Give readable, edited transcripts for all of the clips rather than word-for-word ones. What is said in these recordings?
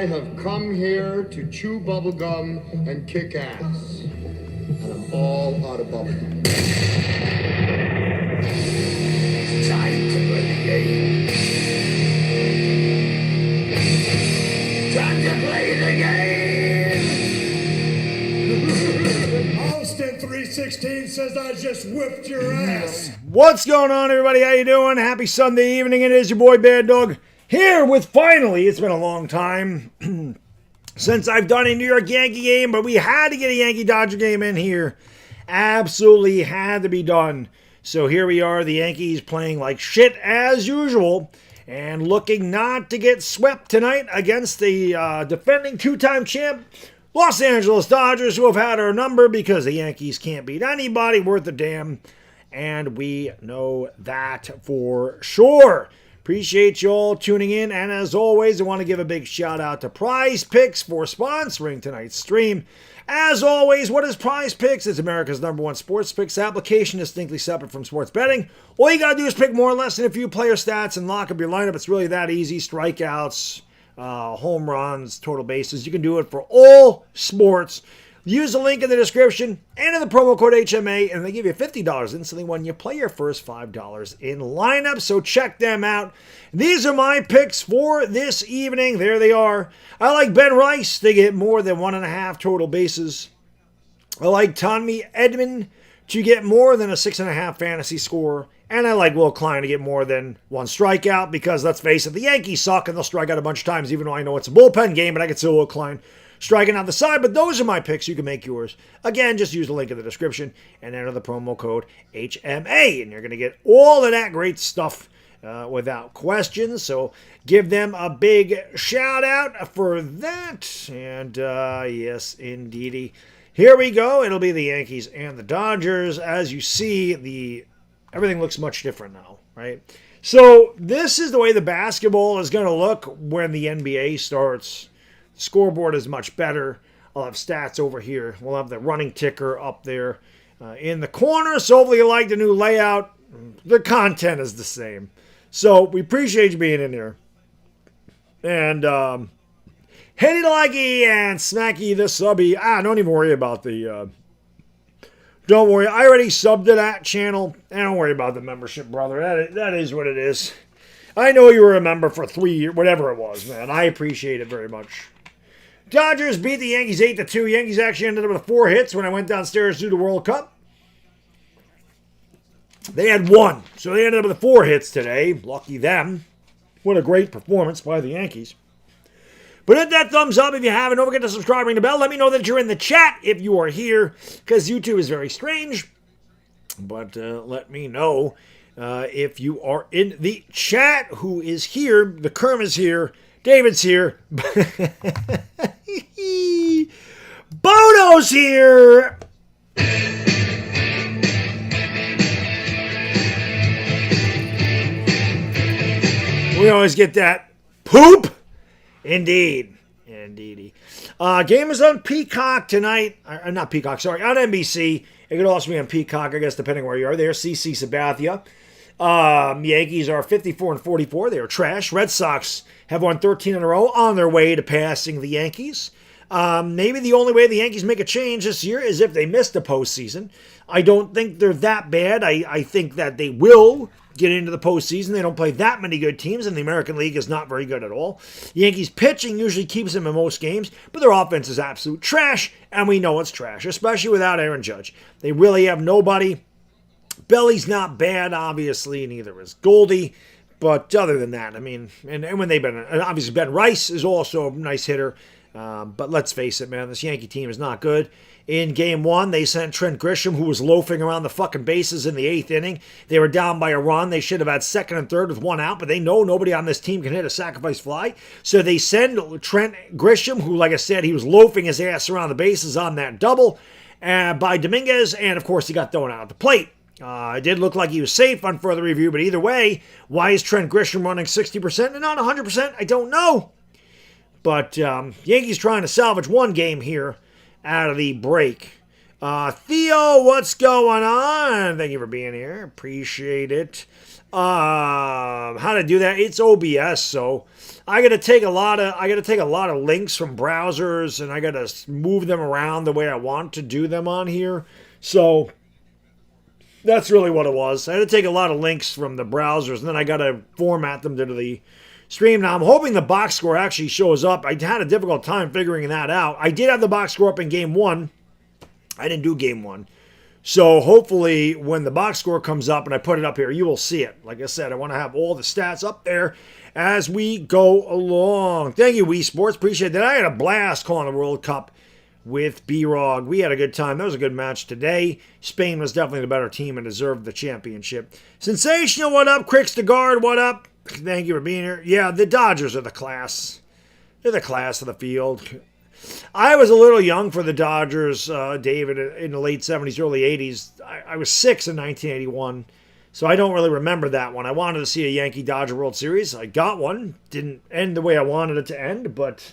I have come here to chew bubblegum and kick ass. And I'm all out of bubblegum. It's time to play the game. Time to play the game! Austin 316 says I just whipped your ass. What's going on, everybody? How you doing? Happy Sunday evening. It is your boy Baddog here with finally, it's been a long time since I've done a New York Yankee game, but we had to get a Yankee Dodger game in here. Absolutely had to be done. So here we are, the Yankees playing like shit as usual and looking not to get swept tonight against the defending two-time champ Los Angeles Dodgers, who have had our number because the Yankees can't beat anybody worth a damn, and we know that for sure. Appreciate you all tuning in, and as always, I want to give a big shout out to PrizePicks for sponsoring tonight's stream. As always, what is PrizePicks? It's America's #1 sports picks application, distinctly separate from sports betting. All you got to do is pick more or less than a few player stats and lock up your lineup. It's really that easy. Strikeouts, home runs, total bases. You can do it for all sports. Use the link in the description and in the promo code HMA, and they give you $50 instantly when you play your first $5 in lineup. So check them out. These are my picks for this evening. There they are. I like Ben Rice to get more than 1.5 total bases. I like Tommy Edman to get more than a 6.5 fantasy score. And I like Will Klein to get more than 1 strikeout because, let's face it, the Yankees suck and they'll strike out a bunch of times, even though I know it's a bullpen game, but I can still Will Klein striking out the side. But those are my picks. You can make yours. Again, just use the link in the description and enter the promo code HMA, and you're going to get all of that great stuff without question. So give them a big shout out for that. And yes, indeedy. Here we go. It'll be the Yankees and the Dodgers. As you see, everything looks much different now, right? So this is the way the basketball is going to look when the NBA starts. The scoreboard is much better. I'll have stats over here. We'll have the running ticker up there in the corner. So hopefully you like the new layout. The content is the same. So we appreciate you being in here. And Henny Likey and Smacky the Subby. Don't even worry about the... Don't worry, I already subbed to that channel. And don't worry about the membership, brother. That is what it is. I know you were a member for 3 years, whatever it was, man. I appreciate it very much. Dodgers beat the Yankees 8-2. Yankees actually ended up with 4 hits when I went downstairs to the World Cup. They had 1, so they ended up with 4 hits today. Lucky them. What a great performance by the Yankees. But hit that thumbs up if you haven't. Don't forget to subscribe, ring the bell. Let me know that you're in the chat if you are here, because YouTube is very strange. But let me know if you are in the chat. Who is here? The Kerm is here. David's here. Bono's here. We always get that poop. Indeedy. Game is on Peacock tonight. Not Peacock, sorry. On NBC. It could also be on Peacock, I guess, depending where you are. There's CC Sabathia. Yankees are 54-44. They are trash. Red Sox have won 13 in a row on their way to passing the Yankees. Maybe the only way the Yankees make a change this year is if they miss the postseason. I don't think they're that bad. I think that they will get into the postseason. They don't play that many good teams, and the American League is not very good at all. Yankees pitching usually keeps them in most games, but their offense is absolute trash, and we know it's trash, especially without Aaron Judge. They really have nobody. Belly's not bad, obviously, neither is Goldie. But other than that, I mean, and when they've been, obviously Ben Rice is also a nice hitter. But let's face it, man, this Yankee team is not good. In Game 1, they sent Trent Grisham, who was loafing around the fucking bases in the 8th inning. They were down by a run. They should have had second and third with 1 out, but they know nobody on this team can hit a sacrifice fly. So they send Trent Grisham, who, like I said, he was loafing his ass around the bases on that double by Dominguez, and of course he got thrown out at the plate. It did look like he was safe on further review, but either way, why is Trent Grisham running 60% and not 100%? I don't know. But Yankees trying to salvage one game here out of the break. Theo, what's going on? Thank you for being here. Appreciate it. How to do that? It's OBS, so I got to take a lot of links from browsers, and I got to move them around the way I want to do them on here. So that's really what it was. I had to take a lot of links from the browsers, and then I got to format them to the stream. Now I'm hoping the box score actually shows up. I had a difficult time figuring that out. I did have the box score up in game 1. I didn't do game 1. So hopefully when the box score comes up and I put it up here, you will see it. Like I said, I want to have all the stats up there as we go along. Thank you, Wii Sports. Appreciate that. I had a blast calling the World Cup with B-Rog. We had a good time. That was a good match today. Spain was definitely the better team and deserved the championship. Sensational, what up? Cricks to guard, what up? Thank you for being here. Yeah, the Dodgers are the class. They're the class of the field. I was a little young for the Dodgers, David, in the late 70s, early 80s. I was 6 in 1981, so I don't really remember that one. I wanted to see a Yankee-Dodger World Series. I got one. Didn't end the way I wanted it to end, but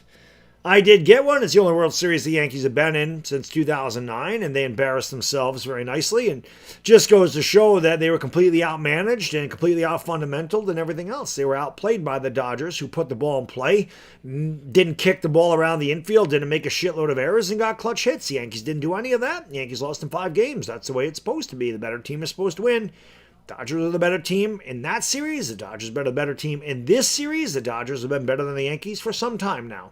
I did get one. It's the only World Series the Yankees have been in since 2009, and they embarrassed themselves very nicely. And just goes to show that they were completely outmanaged and completely out-fundamentaled and everything else. They were outplayed by the Dodgers, who put the ball in play, didn't kick the ball around the infield, didn't make a shitload of errors, and got clutch hits. The Yankees didn't do any of that. The Yankees lost in 5 games. That's the way it's supposed to be. The better team is supposed to win. Dodgers are the better team in that series. The Dodgers are the better team in this series. The Dodgers have been better than the Yankees for some time now.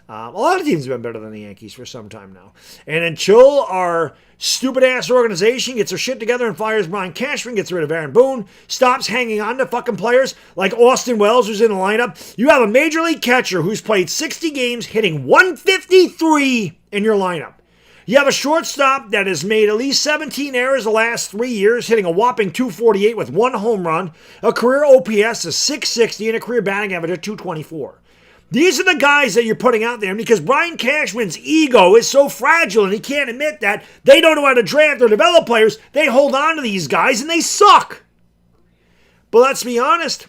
A lot of teams have been better than the Yankees for some time now. And until our stupid-ass organization gets their shit together and fires Brian Cashman, gets rid of Aaron Boone, stops hanging on to fucking players like Austin Wells, who's in the lineup, you have a major league catcher who's played 60 games, hitting 153 in your lineup. You have a shortstop that has made at least 17 errors the last 3 years, hitting a whopping 248 with 1 home run, a career OPS of 660, and a career batting average of 224. These are the guys that you're putting out there, because Brian Cashman's ego is so fragile and he can't admit that they don't know how to draft or develop players. They hold on to these guys and they suck. But let's be honest,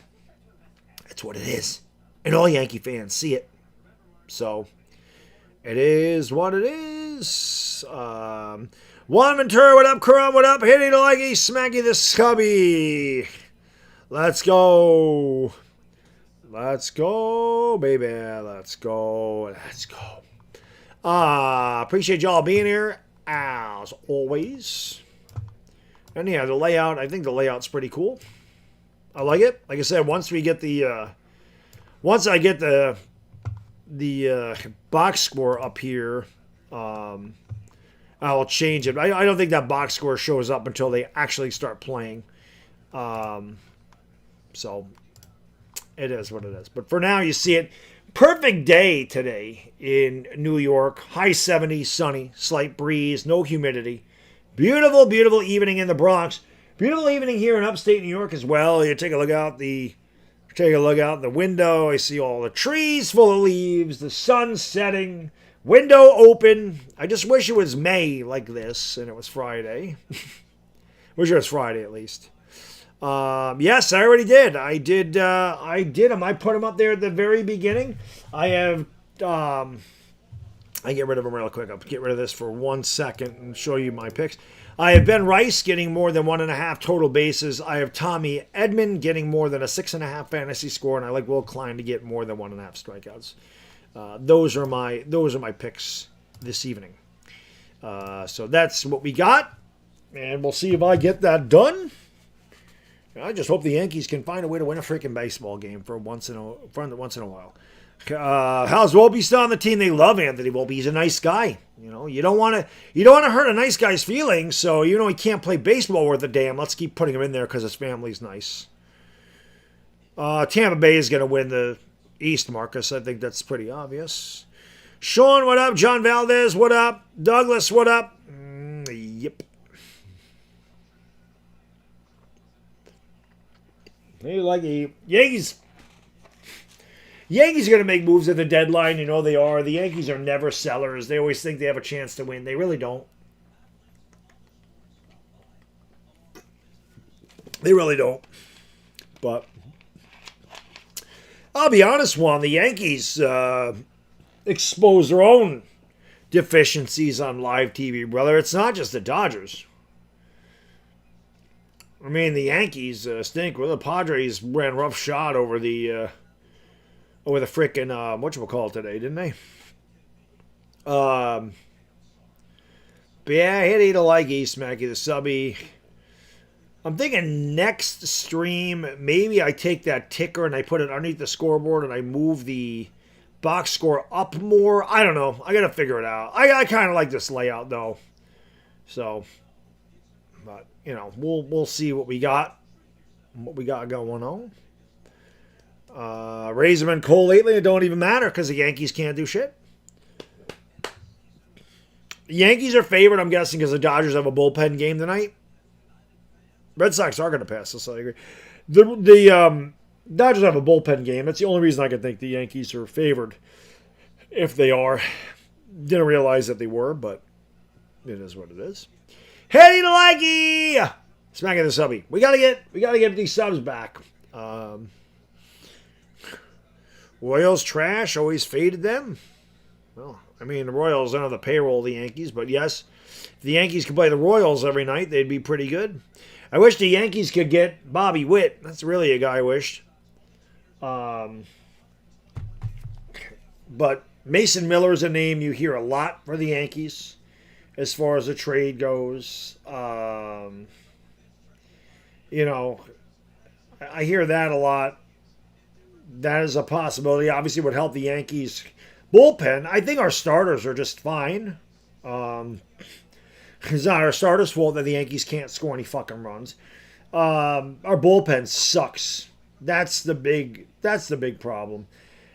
that's what it is. And all Yankee fans see it. So it is what it is. Juan Ventura, what up? Karam, what up? Hitting the leggy, smacky the scubby. Let's go. Let's go, baby. Let's go. Let's go. Appreciate y'all being here, as always. And yeah, the layout, I think the layout's pretty cool. I like it. Like I said, once we get the, once I get the box score up here, I'll change it. I don't think that box score shows up until they actually start playing. So it is what it is. But for now, you see it. Perfect day today in New York. High 70s, sunny, slight breeze, no humidity. Beautiful, beautiful evening in the Bronx. Beautiful evening here in upstate New York as well. You take a look out the window. I see all the trees full of leaves, the sun setting, window open. I just wish it was May like this and it was Friday. Wish it was Friday at least. Yes, I already did. I did them. I put them up there at the very beginning. I have, I get rid of them real quick. I'll get rid of this for 1 second and show you my picks. I have Ben Rice getting more than 1.5 total bases. I have Tommy Edman getting more than a 6.5 fantasy score, and I like Will Klein to get more than 1.5 strikeouts. Those are my picks this evening. So that's what we got, and we'll see if I get that done. I just hope the Yankees can find a way to win a freaking baseball game for once in a while. How's Volpe still on the team? They love Anthony Volpe. He's a nice guy. You know, you don't want to hurt a nice guy's feelings. So you know he can't play baseball worth a damn. Let's keep putting him in there because his family's nice. Tampa Bay is going to win the East, Marcus. I think that's pretty obvious. Sean, what up? John Valdez, what up? Douglas, what up? Yep. Maybe like the Yankees. Yankees are going to make moves at the deadline. You know they are. The Yankees are never sellers. They always think they have a chance to win. They really don't. They really don't. But I'll be honest, Juan. The Yankees expose their own deficiencies on live TV, brother. It's not just the Dodgers. I mean, the Yankees stink. Well, the Padres ran roughshod over the with a frickin' whatchamacallit today, didn't they? But yeah, I hit eat a like Smacky the subby. I'm thinking next stream, maybe I take that ticker and I put it underneath the scoreboard and I move the box score up more. I don't know. I got to figure it out. I kind of like this layout, though. So, but, you know, we'll see what we got. What we got going on. Rays have been cold lately. It don't even matter because the Yankees can't do shit. The Yankees are favored, I'm guessing, because the Dodgers have a bullpen game tonight. Red Sox are going to pass this, I agree. The Dodgers have a bullpen game. That's the only reason I can think the Yankees are favored. If they are. Didn't realize that they were, but it is what it is. Hey, to likey! Smacking the subby. We gotta get these subs back. Royals trash, always faded them. Well, I mean, the Royals don't have the payroll of the Yankees, but yes, if the Yankees could play the Royals every night, they'd be pretty good. I wish the Yankees could get Bobby Witt. That's really a guy I wished. But Mason Miller's a name you hear a lot for the Yankees as far as the trade goes. You know, I hear that a lot. That is a possibility. Obviously, would help the Yankees bullpen. I think our starters are just fine. It's not our starters' fault that the Yankees can't score any fucking runs. Our bullpen sucks. That's the big problem.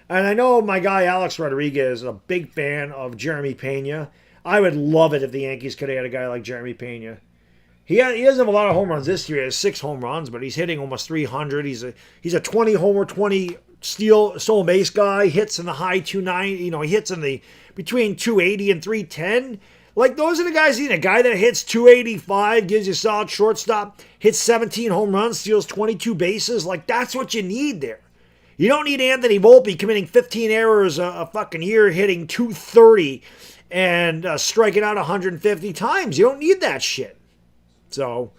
And I know my guy Alex Rodriguez is a big fan of Jeremy Pena. I would love it if the Yankees could add a guy like Jeremy Pena. He doesn't have a lot of home runs this year. He has 6 home runs, but he's hitting almost 300. He's a 20 homer, 20 stolen base guy. Hits in the high 290. You know, he hits in the between 280 and 310. Like, those are the guys you need. A guy that hits 285, gives you a solid shortstop, hits 17 home runs, steals 22 bases. Like, that's what you need there. You don't need Anthony Volpe committing 15 errors a fucking year, hitting 230 and striking out 150 times. You don't need that shit. So,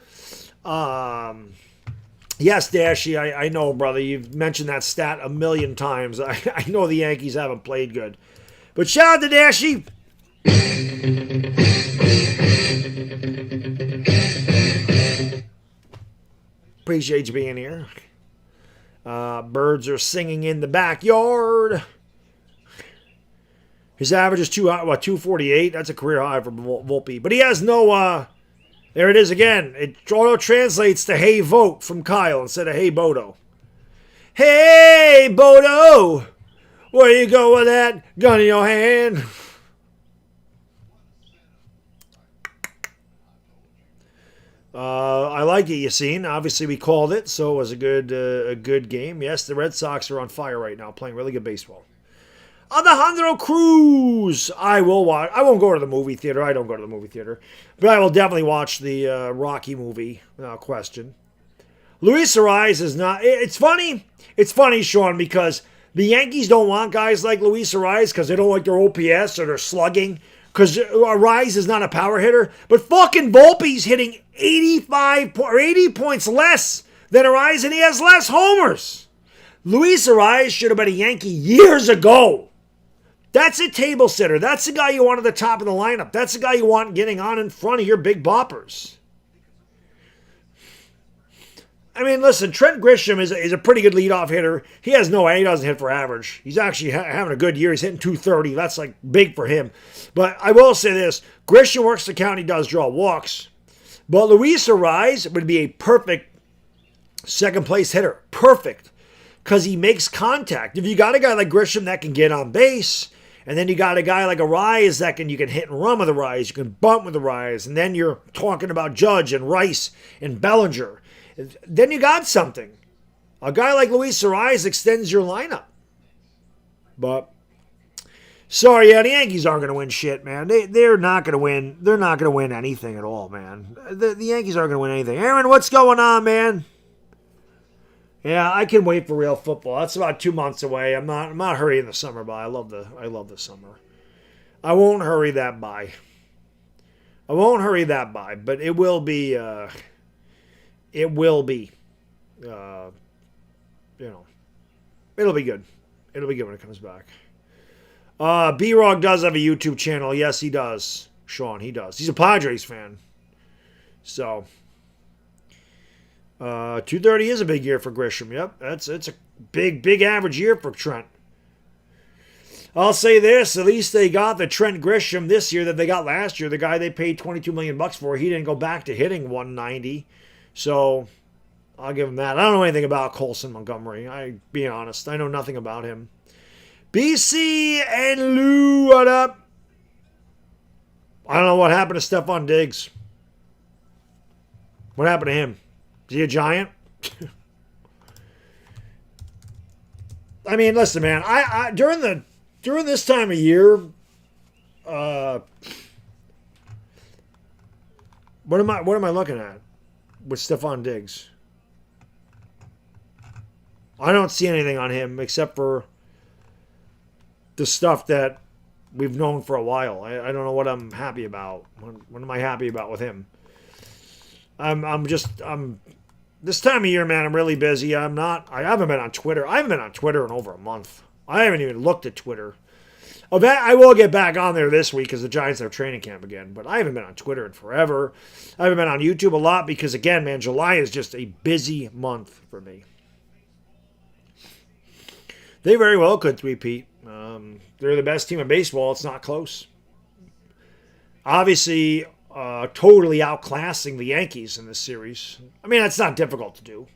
yes, Dashy, I know, brother. You've mentioned that stat a million times. I know the Yankees haven't played good. But shout out to Dashy. Appreciate you being here. Birds are singing in the backyard. His average is 248. That's a career high for Volpe. But he has no... there it is again. It auto translates to "Hey Vote" from Kyle instead of "Hey Bodo." Hey Bodo, where you go with that gun in your hand? I like it, Yassine. Obviously, we called it, so it was a good game. Yes, the Red Sox are on fire right now, playing really good baseball. Alejandro Cruz. I will watch. I won't go to the movie theater. I don't go to the movie theater. But I will definitely watch the Rocky movie, without question. Luis Ariz is not... It's funny. It's funny, Sean, because the Yankees don't want guys like Luis Ariz because they don't like their OPS or their slugging. Because Ariz is not a power hitter. But fucking Volpe's hitting 80 points less than Ariz, and he has less homers. Luis Ariz should have been a Yankee years ago. That's a table sitter. That's the guy you want at the top of the lineup. That's the guy you want getting on in front of your big boppers. I mean, listen, Trent Grisham is a pretty good leadoff hitter. He doesn't hit for average. He's actually having a good year. He's hitting 230. That's like big for him. But I will say this. Grisham works the count. He does draw walks. But Luis Ariz would be a perfect second place hitter. Perfect. Because he makes contact. If you got a guy like Grisham that can get on base, and then you got a guy like Ariz that you can hit and run with Ariz, you can bunt with Ariz, and then you're talking about Judge and Rice and Bellinger. Then you got something. A guy like Luis Ariz extends your lineup. But, sorry, yeah, the Yankees aren't going to win shit, man. They're not going to win. They're not going to win anything at all, man. The Yankees aren't going to win anything. Aaron, what's going on, man? Yeah, I can wait for real football. That's about 2 months away. I'm not hurrying the summer by. I love the summer. I won't hurry that by. But it will be. It'll be good. It'll be good when it comes back. B-Rog does have a YouTube channel. Yes, he does. Sean, he does. He's a Padres fan. So, 230 is a big year for Grisham. Yep, it's a big average year for Trent. I'll say this, at least they got the Trent Grisham this year that they got last year. The guy they paid $22 million for, he didn't go back to hitting 190. So, I'll give him that. I don't know anything about Colson Montgomery. Being honest, I know nothing about him. BC and Lou, what up? I don't know what happened to Stephon Diggs. What happened to him? Is he a giant? I mean, listen, man. I during this time of year, what am I looking at with Stephon Diggs? I don't see anything on him except for the stuff that we've known for a while. I don't know what I'm happy about. What am I happy about with him? I'm this time of year, man, I'm really busy. I haven't been on Twitter. I haven't been on Twitter in over a month. I haven't even looked at Twitter. I will get back on there this week because the Giants have training camp again, but I haven't been on Twitter in forever. I haven't been on YouTube a lot because, again, man, July is just a busy month for me. They very well could three-peat. They're the best team in baseball. It's not close. Obviously, totally outclassing the Yankees in this series. I mean, that's not difficult to do.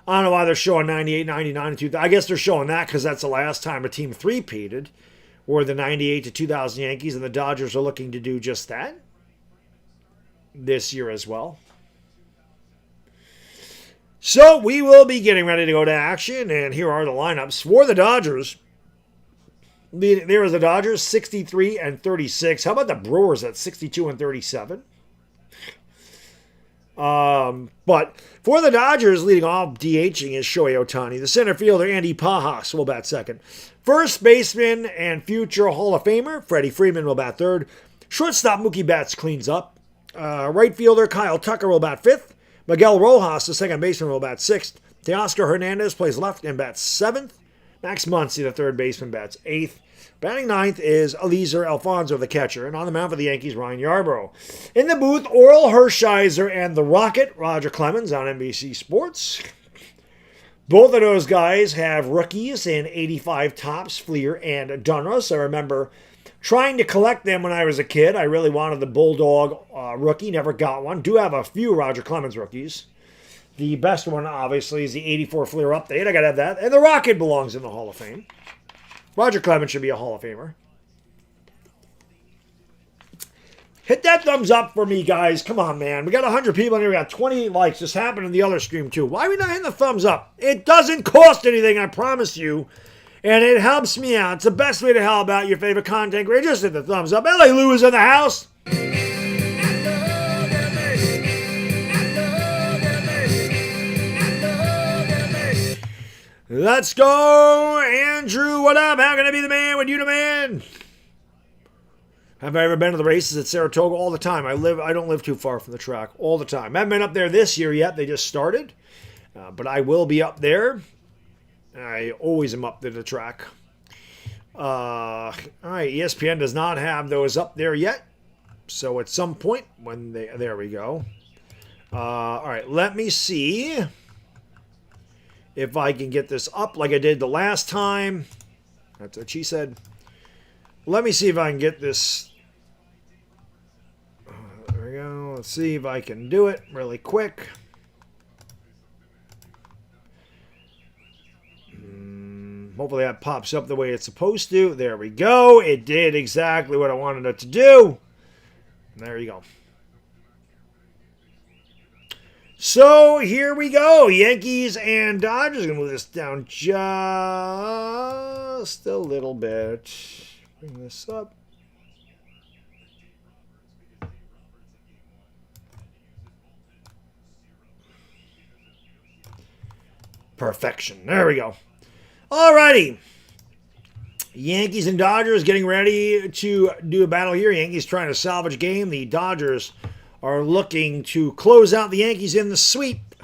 I don't know why they're showing 98, 99, and 2000. I guess they're showing that because that's the last time a team three-peated, were the 98 to 2000 Yankees, and the Dodgers are looking to do just that this year as well. So we will be getting ready to go to action, and here are the lineups for the Dodgers. There is the Dodgers, 63 and 36. How about the Brewers at 62 and 37? But for the Dodgers, leading off DHing is Shohei Ohtani. The center fielder, Andy Pajas, will bat second. First baseman and future Hall of Famer, Freddie Freeman, will bat third. Shortstop, Mookie Betts cleans up. Right fielder, Kyle Tucker, will bat fifth. Miguel Rojas, the second baseman, will bat sixth. Teoscar Hernandez plays left and bats seventh. Max Muncy, the third baseman, bats eighth. Batting ninth is Eliezer Alfonso, the catcher. And on the mound for the Yankees, Ryan Yarbrough. In the booth, Oral Hershiser and the Rocket, Roger Clemens on NBC Sports. Both of those guys have rookies in 85 tops, Fleer and Donruss. I remember trying to collect them when I was a kid. I really wanted the Bulldog rookie, never got one. Do have a few Roger Clemens rookies. The best one, obviously, is the 84 Fleer Update. I got to have that. And the Rocket belongs in the Hall of Fame. Roger Clemens should be a Hall of Famer. Hit that thumbs up for me, guys. Come on, man. We got 100 people in here. We got 28 likes. This happened in the other stream, too. Why are we not hitting the thumbs up? It doesn't cost anything, I promise you. And it helps me out. It's the best way to help out your favorite content creator. Just hit the thumbs up. LA Lou is in the house. Let's go, Andrew. What up? How can I be the man when you the man? Have I ever been to the races at Saratoga? All the time. I don't live too far from the track. All the time. I haven't been up there this year yet. They just started. But I will be up there. I always am up to the track. All right. ESPN does not have those up there yet. So at some point when they... There we go. All right. Let me see if I can get this up like I did the last time. That's what she said. Let me see if I can get this. There we go. Let's see if I can do it really quick. Hopefully that pops up the way it's supposed to. There we go. It did exactly what I wanted it to do. There you go. So here we go. Yankees and Dodgers. Going to move this down just a little bit. Bring this up. Perfection. There we go. Alrighty. Yankees and Dodgers getting ready to do a battle here. Yankees trying to salvage a game. The Dodgers are looking to close out the Yankees in the sweep.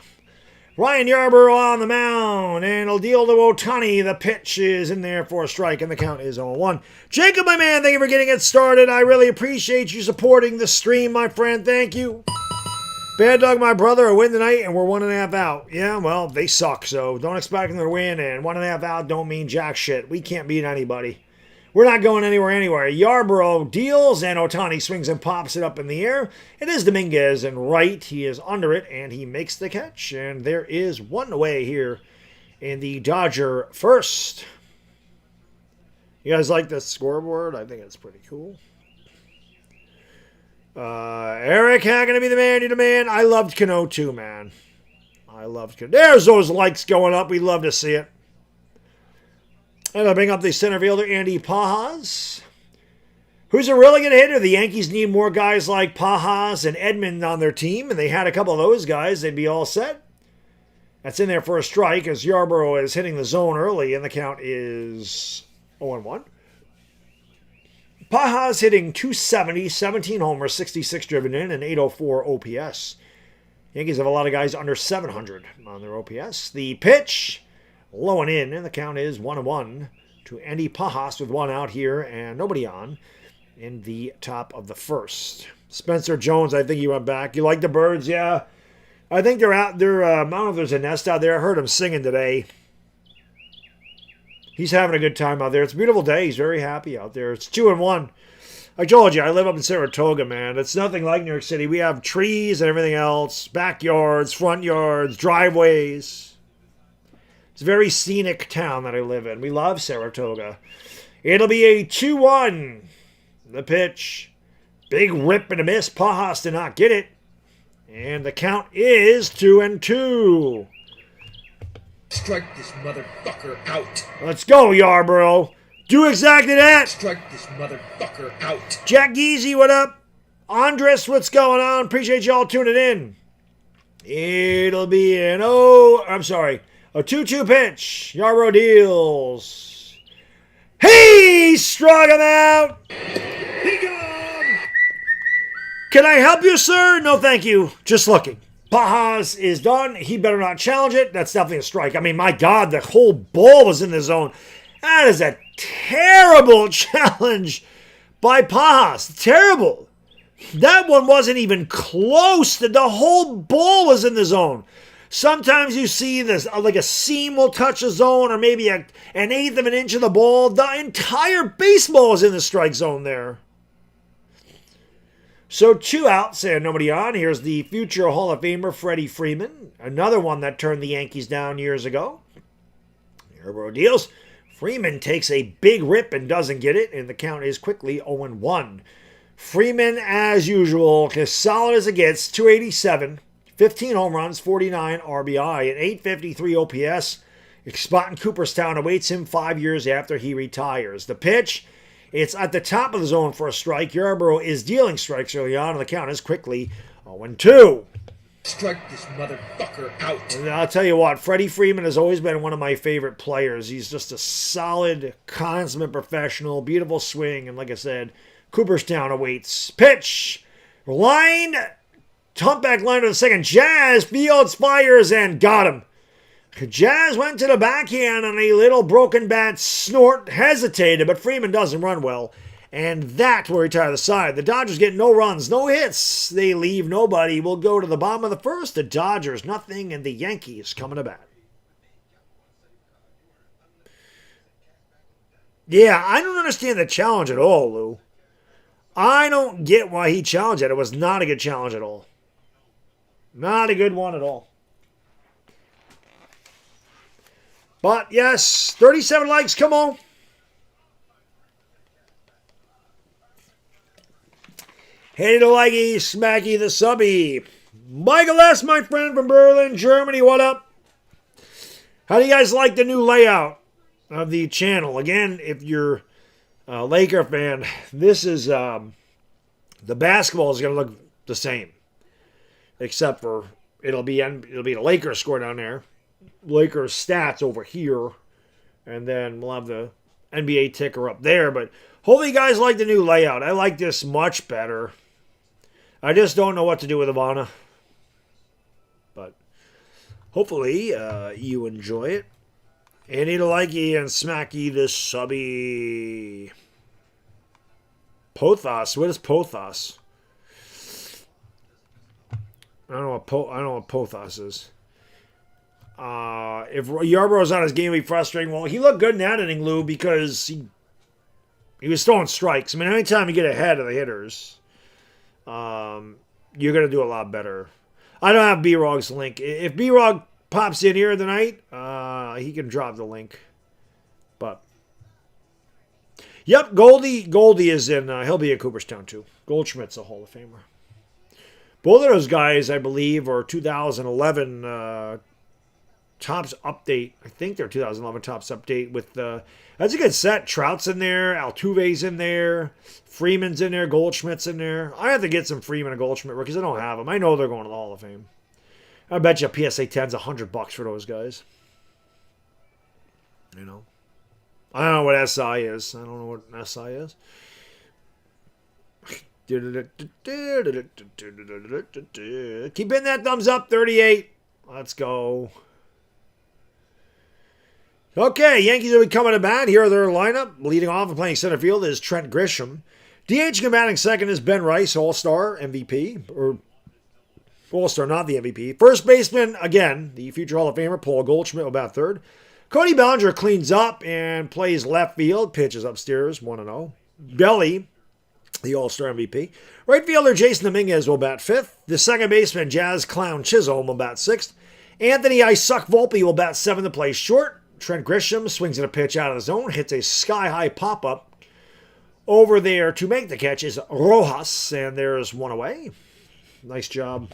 Ryan Yarbrough on the mound, and he'll deal to Ohtani. The pitch is in there for a strike, and the count is 0-1. Jacob, my man, thank you for getting it started. I really appreciate you supporting the stream, my friend. Thank you. Baddog, my brother, a win tonight, and we're 1.5 out. Yeah, well, they suck, so don't expect them to win, and 1.5 out don't mean jack shit. We can't beat anybody. We're not going anywhere anyway. Yarbrough deals, and Ohtani swings and pops it up in the air. It is Dominguez, and right, he is under it, and he makes the catch. And there is one away here in the Dodger first. You guys like the scoreboard? I think it's pretty cool. Eric, how can I be the man? You the man? I loved Cano too, man. I loved Cano. There's those likes going up. We love to see it. And I'll bring up the center fielder, Andy Pajas. Who's a really good hitter? The Yankees need more guys like Pajas and Edman on their team, and they had a couple of those guys. They'd be all set. That's in there for a strike as Yarbrough is hitting the zone early, and the count is 0-1. Pajas hitting .270, 17 homers, 66 driven in, and 804 OPS. Yankees have a lot of guys under 700 on their OPS. The pitch, low and in, and the count is 1-1 to Andy Pajas with one out here and nobody on in the top of the first. Spencer Jones, I think he went back. You like the birds? Yeah. I think they're out there. I don't know if there's a nest out there. I heard him singing today. He's having a good time out there. It's a beautiful day. He's very happy out there. It's 2-1. I told you, I live up in Saratoga, man. It's nothing like New York City. We have trees and everything else. Backyards, front yards, driveways. It's a very scenic town that I live in. We love Saratoga. It'll be a 2-1. The pitch. Big rip and a miss. Pajas did not get it. And the count is 2-2. Strike this motherfucker out. Let's go, Yarbrough. Do exactly that. Strike this motherfucker out. Jack Geezy, what up? Andres, what's going on? Appreciate y'all tuning in. It'll be a 2-2 pitch. Yarbrough deals. He struck him out. He gone. Can I help you, sir? No, thank you. Just looking. Pajas is done. He better not challenge it. That's definitely a strike. I mean, my God, the whole ball was in the zone. That is a terrible challenge by Pajas. Terrible. That one wasn't even close. The whole ball was in the zone. Sometimes you see this, like a seam will touch the zone or maybe an eighth of an inch of the ball. The entire baseball is in the strike zone there. So 2 outs and nobody on. Here's the future Hall of Famer, Freddie Freeman. Another one that turned the Yankees down years ago. Yarbrough deals. Freeman takes a big rip and doesn't get it, and the count is quickly 0-1. Freeman, as usual, as solid as it gets, 287, 15 home runs, 49 RBI, and 853 OPS. Spot in Cooperstown awaits him 5 years after he retires. The pitch, it's at the top of the zone for a strike. Yarbrough is dealing strikes early on, and the count is quickly 0-2. Strike this motherfucker out. And I'll tell you what, Freddie Freeman has always been one of my favorite players. He's just a solid, consummate professional, beautiful swing, and like I said, Cooperstown awaits. Pitch, line, humpback line to the second. Jazz, Fields fires, and got him. Jazz went to the backhand on a little broken bat snort, hesitated, but Freeman doesn't run well. And that will retire the side. The Dodgers get no runs, no hits. They leave nobody. We'll go to the bottom of the first. The Dodgers, nothing, and the Yankees coming to bat. Yeah, I don't understand the challenge at all, Lou. I don't get why he challenged it. It was not a good challenge at all. Not a good one at all. But, yes, 37 likes, come on. Hey to Likey, Smacky the Subby. Michael S., my friend from Berlin, Germany, what up? How do you guys like the new layout of the channel? Again, if you're a Laker fan, this is, the basketball is going to look the same. Except for, it'll be the Lakers score down there. Lakers stats over here. And then we'll have the NBA ticker up there. But hopefully you guys like the new layout. I like this much better. I just don't know what to do with Ivana. But Hopefully, you enjoy it. And eat a likey and smacky the subby. Pothos. What is Pothos? I don't know what Pothos is. If Yarborough's on his game, it'll be frustrating. Well, he looked good in that inning, Lou, because he was throwing strikes. I mean, anytime you get ahead of the hitters, you're going to do a lot better. I don't have B-Rog's link. If B-Rog pops in here tonight, he can drop the link. But, yep, Goldie is in. He'll be at Cooperstown, too. Goldschmidt's a Hall of Famer. Both of those guys, I believe, are 2011 Topps update. I think they're 2011 Topps update with that's a good set. Trout's in there, Altuve's in there, Freeman's in there, Goldschmidt's in there. I have to get some Freeman and Goldschmidt rookies. I don't have them. I know they're going to the Hall of Fame. I bet you a PSA 10's $100 for those guys. You know, I don't know what SI is. I don't know what SI is. Keep hitting that thumbs up. 38. Let's go. Okay, Yankees will be coming to bat. Here are their lineup. Leading off and playing center field is Trent Grisham. DH batting second is Ben Rice, All-Star, MVP. Or All-Star, not the MVP. First baseman, again, the future Hall of Famer, Paul Goldschmidt, will bat third. Cody Bellinger cleans up and plays left field. Pitches upstairs, 1-0. Belly, the All-Star MVP. Right fielder Jason Dominguez will bat fifth. The second baseman, Jazz Clown Chisholm, will bat sixth. Anthony I Suck Volpe will bat seventh to play short. Trent Grisham swings at a pitch out of the zone, hits a sky-high pop-up. Over there to make the catch is Rojas, and there's one away. Nice job.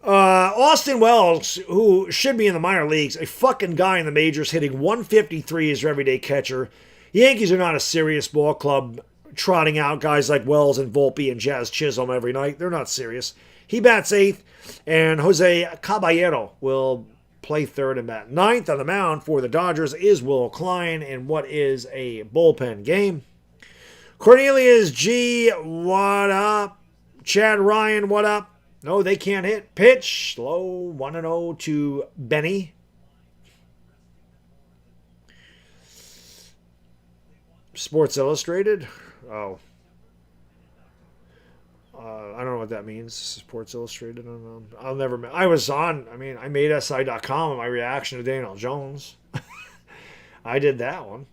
Austin Wells, who should be in the minor leagues, a fucking guy in the majors hitting 153 as your everyday catcher. Yankees are not a serious ball club trotting out guys like Wells and Volpe and Jazz Chisholm every night. They're not serious. He bats eighth, and Jose Caballero will play third and bat ninth. On the mound for the Dodgers is Will Klein in what is a bullpen game. Cornelius G, what up? Chad Ryan, what up? No, they can't hit. Pitch, slow, 1-0 to Benny. Sports Illustrated? Oh. I don't know what that means. Sports Illustrated. I don't know. I'll never. I was on. I mean, I made SI.com and my reaction to Daniel Jones. I did that one.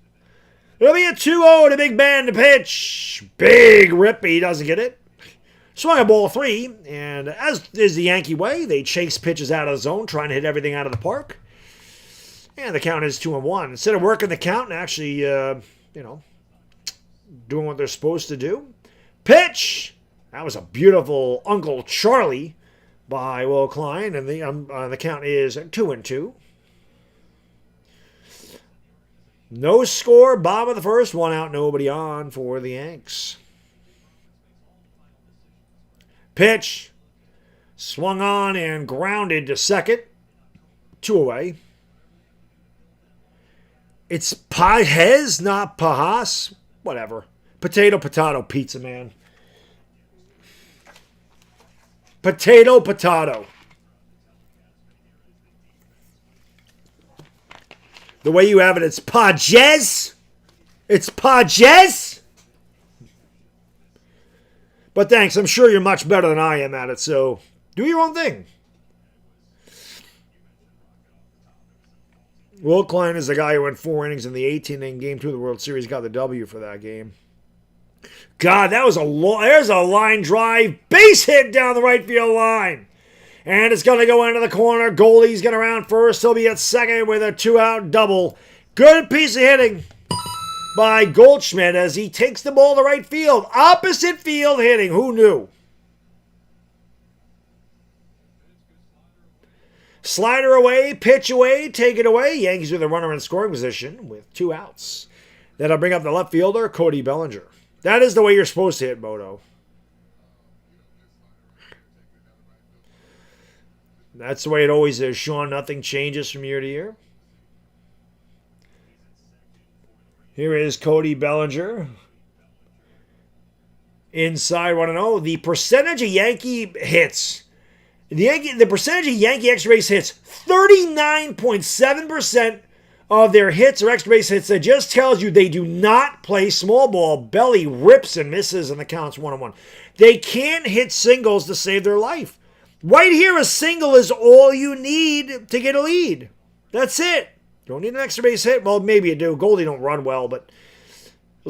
It'll be a 2-0 to Big Ben to pitch. Big rip. He doesn't get it. Swung a ball three, and as is the Yankee way, they chase pitches out of the zone, trying to hit everything out of the park. And the count is 2-1. Instead of working the count and actually, doing what they're supposed to do. Pitch. That was a beautiful Uncle Charlie by Will Klein, and the count is 2-2. No score, bottom of the first, one out, nobody on for the Yanks. Pitch, swung on and grounded to second, 2 away. It's Pajes, not Pajas, whatever. Potato, pizza man. Potato. The way you have it, it's Pajes. It's Pajes. But thanks, I'm sure you're much better than I am at it, so do your own thing. Will Klein is the guy who went 4 innings in the 18-inning Game 2 of the World Series, got the W for that game. God, that was there's a line drive, base hit down the right field line. And it's going to go into the corner. Goldie's going to round first. He'll be at second with a 2-out double. Good piece of hitting by Goldschmidt as he takes the ball to right field. Opposite field hitting. Who knew? Slider away, pitch away, take it away. Yankees with a runner in scoring position with 2 outs. That'll bring up the left fielder, Cody Bellinger. That is the way you're supposed to hit, Moto. That's the way it always is, Sean. Nothing changes from year to year. Here is Cody Bellinger. Inside 1-0. The percentage of Yankee hits The percentage of Yankee extra base hits, 39.7% of their hits are extra base hits. That just tells you they do not play small ball. Belly rips and misses and the count's 1-1. They can't hit singles to save their life. Right here, a single is all you need to get a lead. That's it. Don't need an extra base hit. Well, maybe you do. Goldie don't run well, but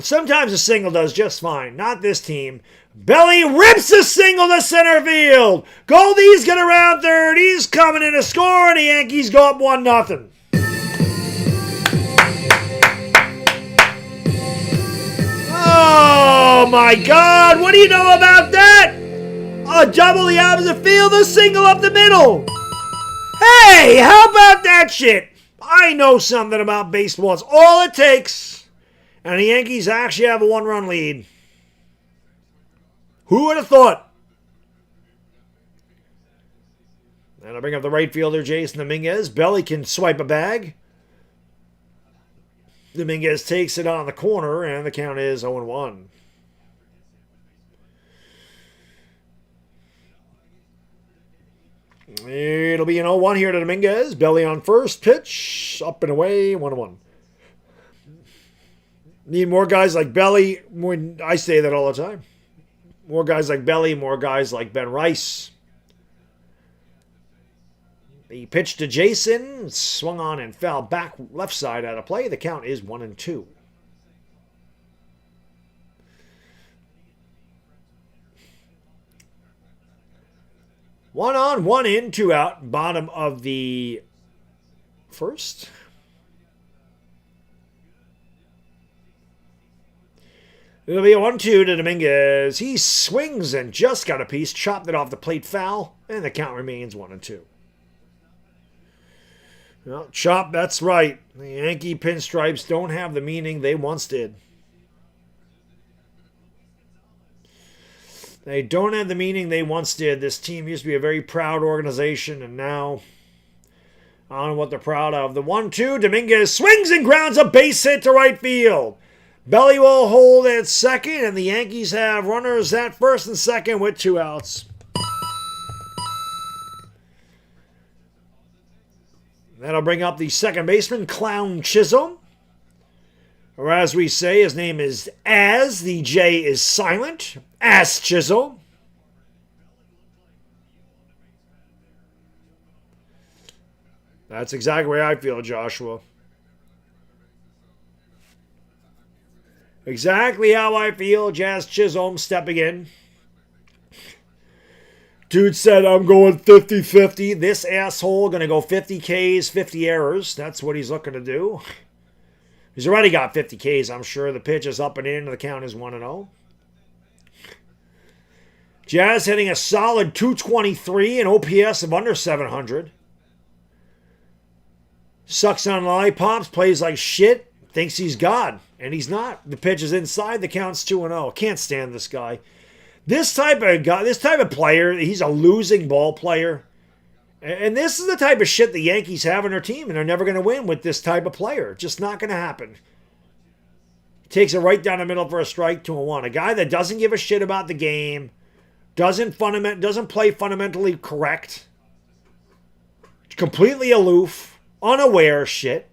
sometimes a single does just fine. Not this team. Belly rips a single to center field. Goldie's get around third. He's coming in to score, and the Yankees go up 1-0. Oh my God! What do you know about that? A double the opposite field, a single up the middle. Hey, how about that shit? I know something about baseball. It's all it takes. And the Yankees actually have a 1-run lead. Who would have thought? And I'll bring up the right fielder, Jason Dominguez. Belly can swipe a bag. Dominguez takes it on the corner, and the count is 0-1. It'll be an 0-1 here to Dominguez. Belly on first. Pitch. Up and away. 1-1. Need more guys like Belly. I say that all the time. More guys like Belly. More guys like Ben Rice. The pitch to Jason. Swung on and fell back left side out of play. The count is 1-2. One on, one in, two out. Bottom of the first. It'll be a 1-2 to Dominguez. He swings and just got a piece. Chopped it off the plate foul. And the count remains 1-2. Well, chop, that's right. The Yankee pinstripes don't have the meaning they once did. They don't have the meaning they once did. This team used to be a very proud organization, and now I don't know what they're proud of. The 1-2, Dominguez swings and grounds a base hit to right field. Belly will hold at second, and the Yankees have runners at first and second with 2 outs. That'll bring up the second baseman, Clown Chisholm. Or as we say, his name is Az. The J is silent. Az Chisholm. That's exactly the way I feel, Joshua. Exactly how I feel, Jazz Chisholm stepping in. Dude said, I'm going 50-50. This asshole going to go 50 Ks, 50 errors. That's what he's looking to do. He's already got 50 Ks, I'm sure. The pitch is up and in, and the count is 1-0. Jazz hitting a solid 223, an OPS of under 700. Sucks on lollipops, plays like shit, thinks he's God, and he's not. The pitch is inside, the count's 2-0. Can't stand this guy. This type of guy, this type of player, he's a losing ball player. And this is the type of shit the Yankees have on their team, and they're never going to win with this type of player. Just not going to happen. Takes it right down the middle for a strike, 2-1. A guy that doesn't give a shit about the game, doesn't play fundamentally correct, completely aloof, unaware shit.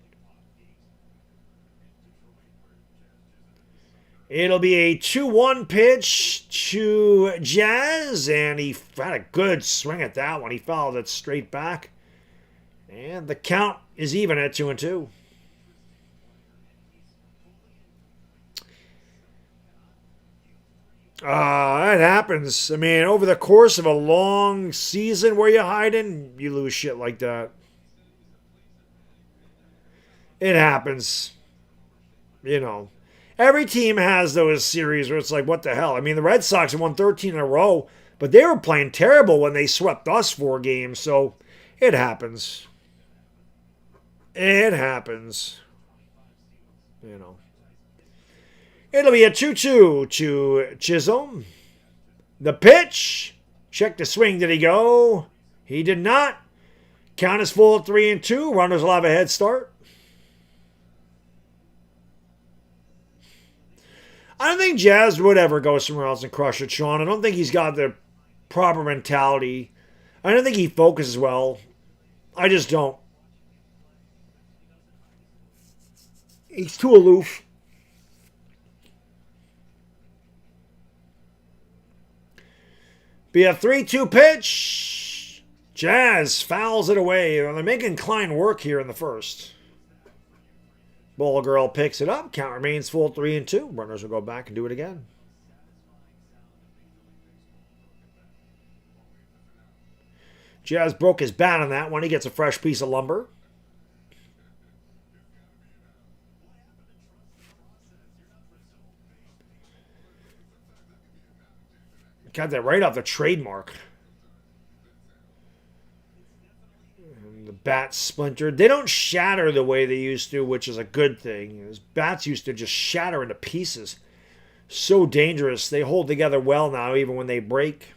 It'll be a 2-1 pitch to Jazz, and he had a good swing at that one. He followed it straight back. And the count is even at 2-2. That happens. I mean, over the course of a long season where you're hiding, you lose shit like that. It happens. You know. Every team has those series where it's like, what the hell? I mean, the Red Sox have won 13 in a row, but they were playing terrible when they swept us 4 games, so it happens. It happens. You know. It'll be a 2-2 to Chisholm. The pitch. Check the swing. Did he go? He did not. Count is full at 3-2. Runners will have a head start. I don't think Jazz would ever go somewhere else and crush it, Sean. I don't think he's got the proper mentality. I don't think he focuses well. I just don't. He's too aloof. Be a 3-2 pitch. Jazz fouls it away. They're making Klein work here in the first. Ball girl picks it up. Count remains full 3-2. Runners will go back and do it again. Jazz broke his bat on that one. He gets a fresh piece of lumber. Got that right off the trademark. And the bat splintered. They don't shatter the way they used to, which is a good thing. His bats used to just shatter into pieces. So dangerous. They hold together well now, even when they break.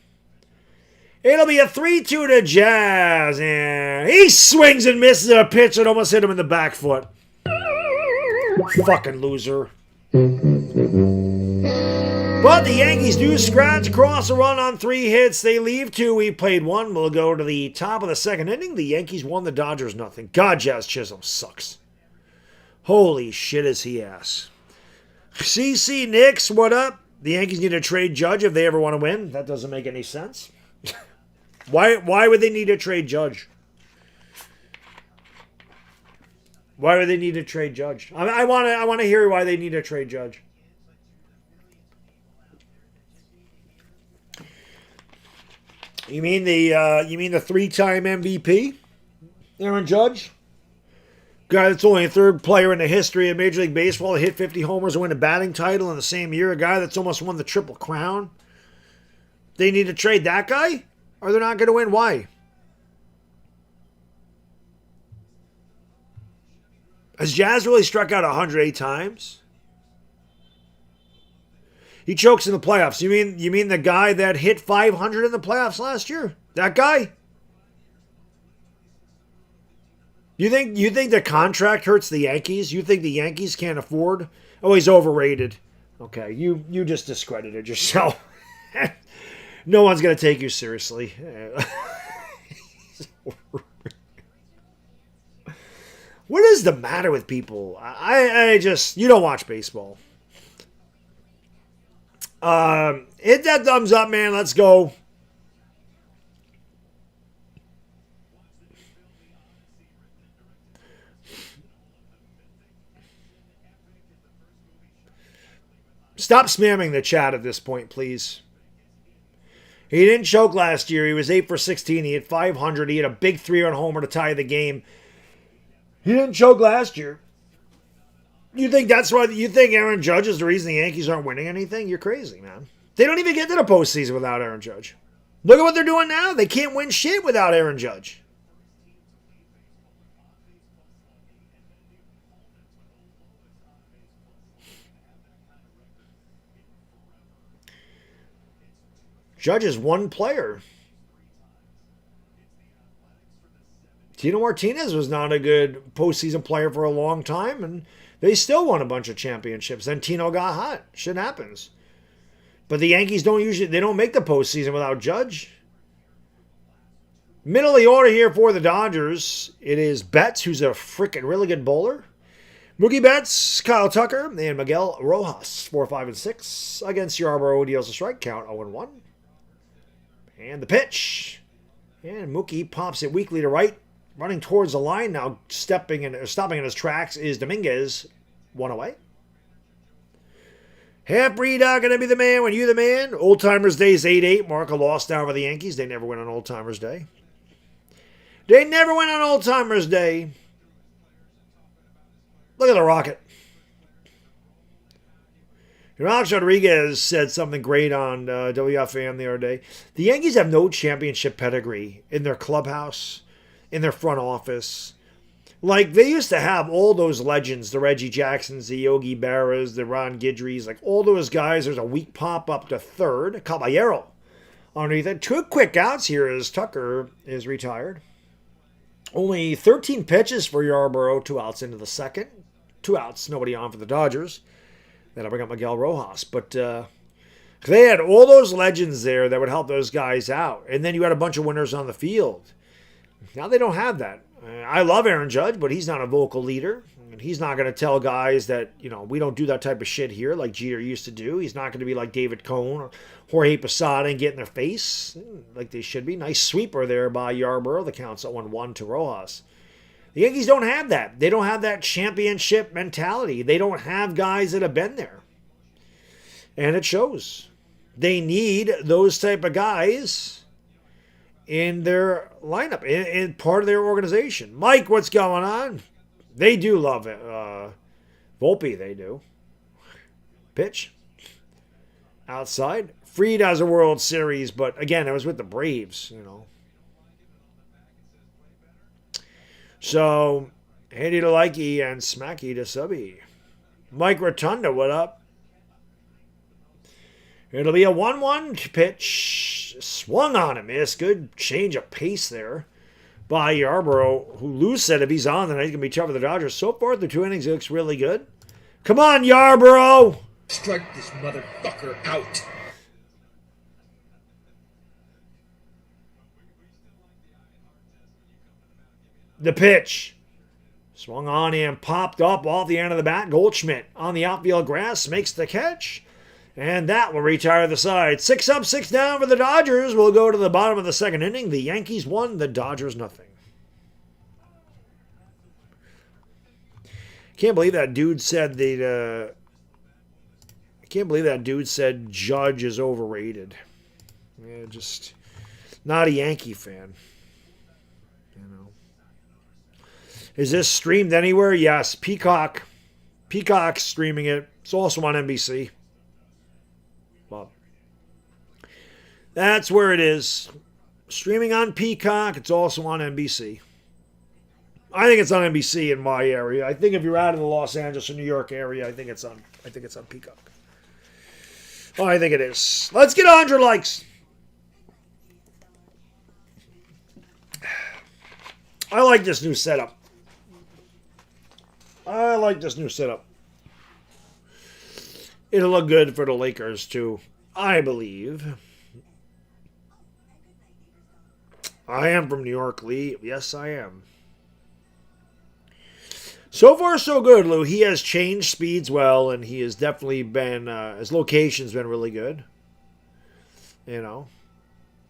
It'll be a 3-2 to Jazz. And he swings and misses a pitch that almost hit him in the back foot. Fucking loser. But the Yankees do scratch across a run on 3 hits. They leave 2. We played 1. We'll go to the top of the second inning. The Yankees won, the Dodgers nothing. God, Jazz Chisholm sucks. Holy shit is he ass. CC Knicks, what up? The Yankees need to trade Judge if they ever want to win. That doesn't make any sense. Why would they need to trade Judge? Why would they need to trade Judge? I want to hear why they need to trade Judge. You mean the 3-time MVP, Aaron Judge? Guy that's only a 3rd player in the history of Major League Baseball to hit 50 homers and win a batting title in the same year. A guy that's almost won the Triple Crown. They need to trade that guy? Or they're not going to win? Why? Has Jazz really struck out 108 times? He chokes in the playoffs. You mean the guy that hit 500 in the playoffs last year? That guy? You think the contract hurts the Yankees? You think the Yankees can't afford? Oh, he's overrated. Okay, you just discredited yourself. No one's going to take you seriously. What is the matter with people? I just, you don't watch baseball. Hit that thumbs up, man. Let's go. Stop spamming the chat at this point, please. He didn't choke last year. He was 8 for 16. He hit 500. He had a big 3-run homer to tie the game. He didn't choke last year. You think that's why? You think Aaron Judge is the reason the Yankees aren't winning anything? You're crazy, man. They don't even get to the postseason without Aaron Judge. Look at what they're doing now. They can't win shit without Aaron Judge. Judge is one player. Tino Martinez was not a good postseason player for a long time, and they still won a bunch of championships. Then Tino got hot. Shit happens. But the Yankees don't make the postseason without Judge. Middle of the order here for the Dodgers. It is Betts, who's a freaking really good bowler. Mookie Betts, Kyle Tucker, and Miguel Rojas, 4, 5, and 6. Against Yarbrough, deals a strike count, 0-1. And the pitch. And Mookie pops it weakly to right. Running towards the line now, stopping in his tracks is Dominguez. 1 away. Half-breed not going to be the man when you the man. Old Timers Day's 8-8. Mark a loss down for the Yankees. They never win on Old Timers Day. They never win on Old Timers Day. Look at the Rocket. Alex Rodriguez said something great on WFAN the other day. The Yankees have no championship pedigree in their clubhouse, in their front office. Like, they used to have all those legends, the Reggie Jacksons, the Yogi Berras, the Ron Guidrys, like all those guys. There's a weak pop up to third. Caballero underneath it. 2 quick outs here as Tucker is retired. Only 13 pitches for Yarbrough, 2 outs into the second. 2 outs, nobody on for the Dodgers. That'll bring up Miguel Rojas. But They had all those legends there that would help those guys out. And then you had a bunch of winners on the field. Now they don't have that. I love Aaron Judge, but he's not a vocal leader. And he's not going to tell guys that, we don't do that type of shit here like Jeter used to do. He's not going to be like David Cohn or Jorge Posada and get in their face like they should be. Nice sweeper there by Yarborough. The count's 0-1 to Rojas. The Yankees don't have that. They don't have that championship mentality. They don't have guys that have been there. And it shows. They need those type of guys in their lineup, in part of their organization. Mike, what's going on? They do love it. Volpe, they do. Pitch. Outside. Fried has a World Series, but again, it was with the Braves, So, Handy to Likey and Smacky to Subby. Mike Rotunda, what up? It'll be a 1-1 pitch. Swung on and missed. Good change of pace there by Yarborough, who Lou said if he's on tonight, he's going to be tough for the Dodgers. So far, the 2 innings, he looks really good. Come on, Yarborough! Strike this motherfucker out. The pitch. Swung on and popped up off the end of the bat. Goldschmidt on the outfield grass makes the catch. And that will retire the side. 6 up, 6 down for the Dodgers. We'll go to the bottom of the second inning. The Yankees 1, the Dodgers nothing. Can't believe that dude said Judge is overrated. Yeah, just not a Yankee fan. Is this streamed anywhere? Yes. Peacock. Peacock's streaming it. It's also on NBC. Well, that's where it is. Streaming on Peacock. It's also on NBC. I think it's on NBC in my area. I think if you're out of the Los Angeles or New York area, I think it's on Peacock. Oh, I think it is. Let's get 100 likes. I like this new setup. It'll look good for the Lakers, too, I believe. I am from New York, Lee. Yes, I am. So far, so good, Lou. He has changed speeds well, and he has definitely been, his location's been really good.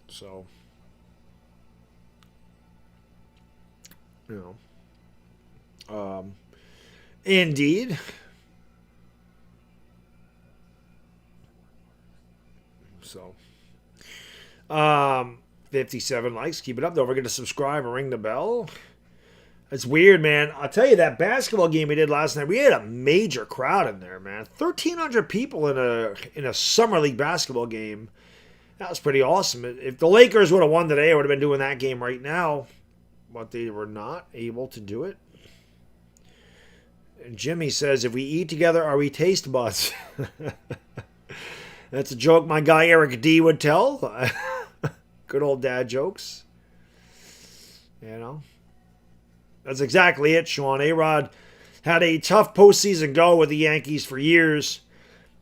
So. Indeed. So, 57 likes. Keep it up. Don't forget to subscribe and ring the bell. It's weird, man. I'll tell you, that basketball game we did last night, we had a major crowd in there, man. 1,300 people in a summer league basketball game. That was pretty awesome. If the Lakers would have won today, I would have been doing that game right now. But they were not able to do it. And Jimmy says, if we eat together, are we taste buds? That's a joke my guy Eric D would tell. Good old dad jokes. That's exactly it, Sean. A-Rod had a tough postseason go with the Yankees for years.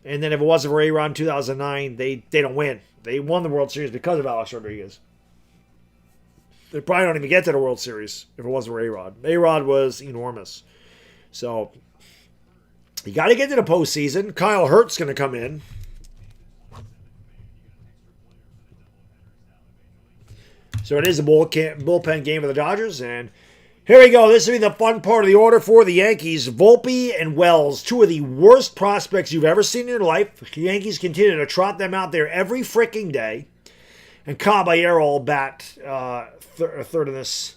And then if it wasn't for A-Rod in 2009, they don't win. They won the World Series because of Alex Rodriguez. They probably don't even get to the World Series if it wasn't for A-Rod. A-Rod was enormous. So, you got to get to the postseason. Kyle Hurt's going to come in. So, it is a bullpen game for the Dodgers. And here we go. This will be the fun part of the order for the Yankees. Volpe and Wells, 2 of the worst prospects you've ever seen in your life. The Yankees continue to trot them out there every freaking day. And Caballero will bat a third of this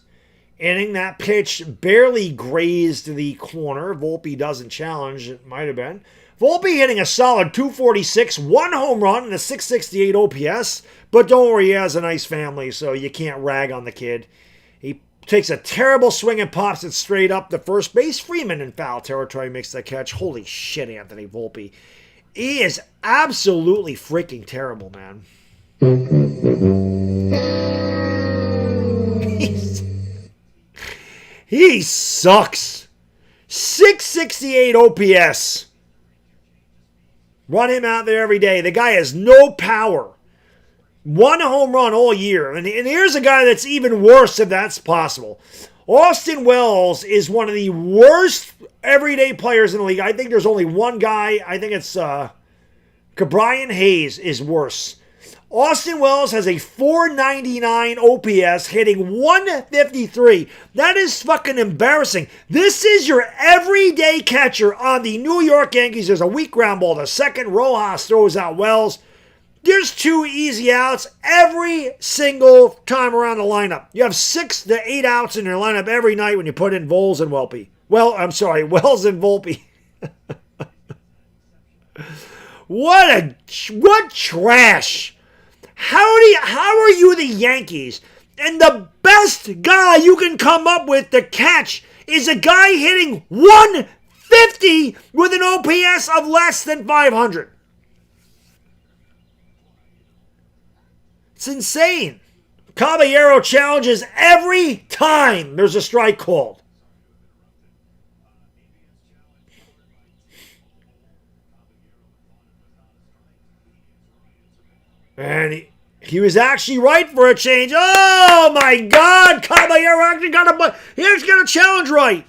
inning. That pitch barely grazed the corner. Volpe doesn't challenge. It might have been. Volpe hitting a solid 246, 1 home run, and a 668 OPS. But don't worry, he has a nice family, so you can't rag on the kid. He takes a terrible swing and pops it straight up to first base. Freeman in foul territory makes the catch. Holy shit, Anthony Volpe. He is absolutely freaking terrible, man. He sucks. 668 OPS. Run him out there every day. The guy has no power. One home run all year. And here's a guy that's even worse, if that's possible. Austin Wells is one of the worst everyday players in the league. I think there's only one guy. I think it's Brian Hayes is worse. Austin Wells has a 499 OPS, hitting 153. That is fucking embarrassing. This is your everyday catcher on the New York Yankees. There's a weak ground ball. The second, Rojas throws out Wells. There's 2 easy outs every single time around the lineup. You have 6 to 8 outs in your lineup every night when you put in Vols and Welpe. Well, I'm sorry, Wells and Volpe. What trash. How are you the Yankees? And the best guy you can come up with to catch is a guy hitting 150 with an OPS of less than 500. It's insane. Caballero challenges every time there's a strike called. And he was actually right for a change. Oh my God! Caballero actually he's got a challenge right.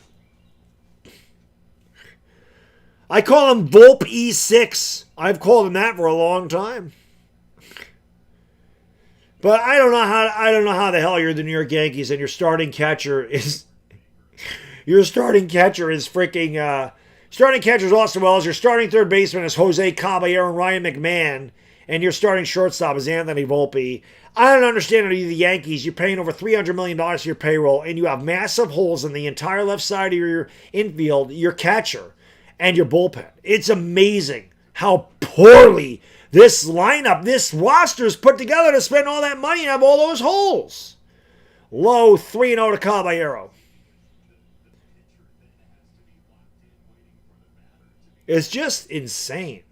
I call him Volpe E6. I've called him that for a long time. But I don't know how the hell you're the New York Yankees and your starting catcher is freaking starting catcher is Austin Wells. Your starting third baseman is Jose Caballero and Ryan McMahon. And your starting shortstop is Anthony Volpe. I don't understand how you, the Yankees, you're paying over $300 million for your payroll, and you have massive holes in the entire left side of your infield, your catcher, and your bullpen. It's amazing how poorly this lineup, this roster is put together to spend all that money and have all those holes. Low 3-0 to Caballero. It's just insane.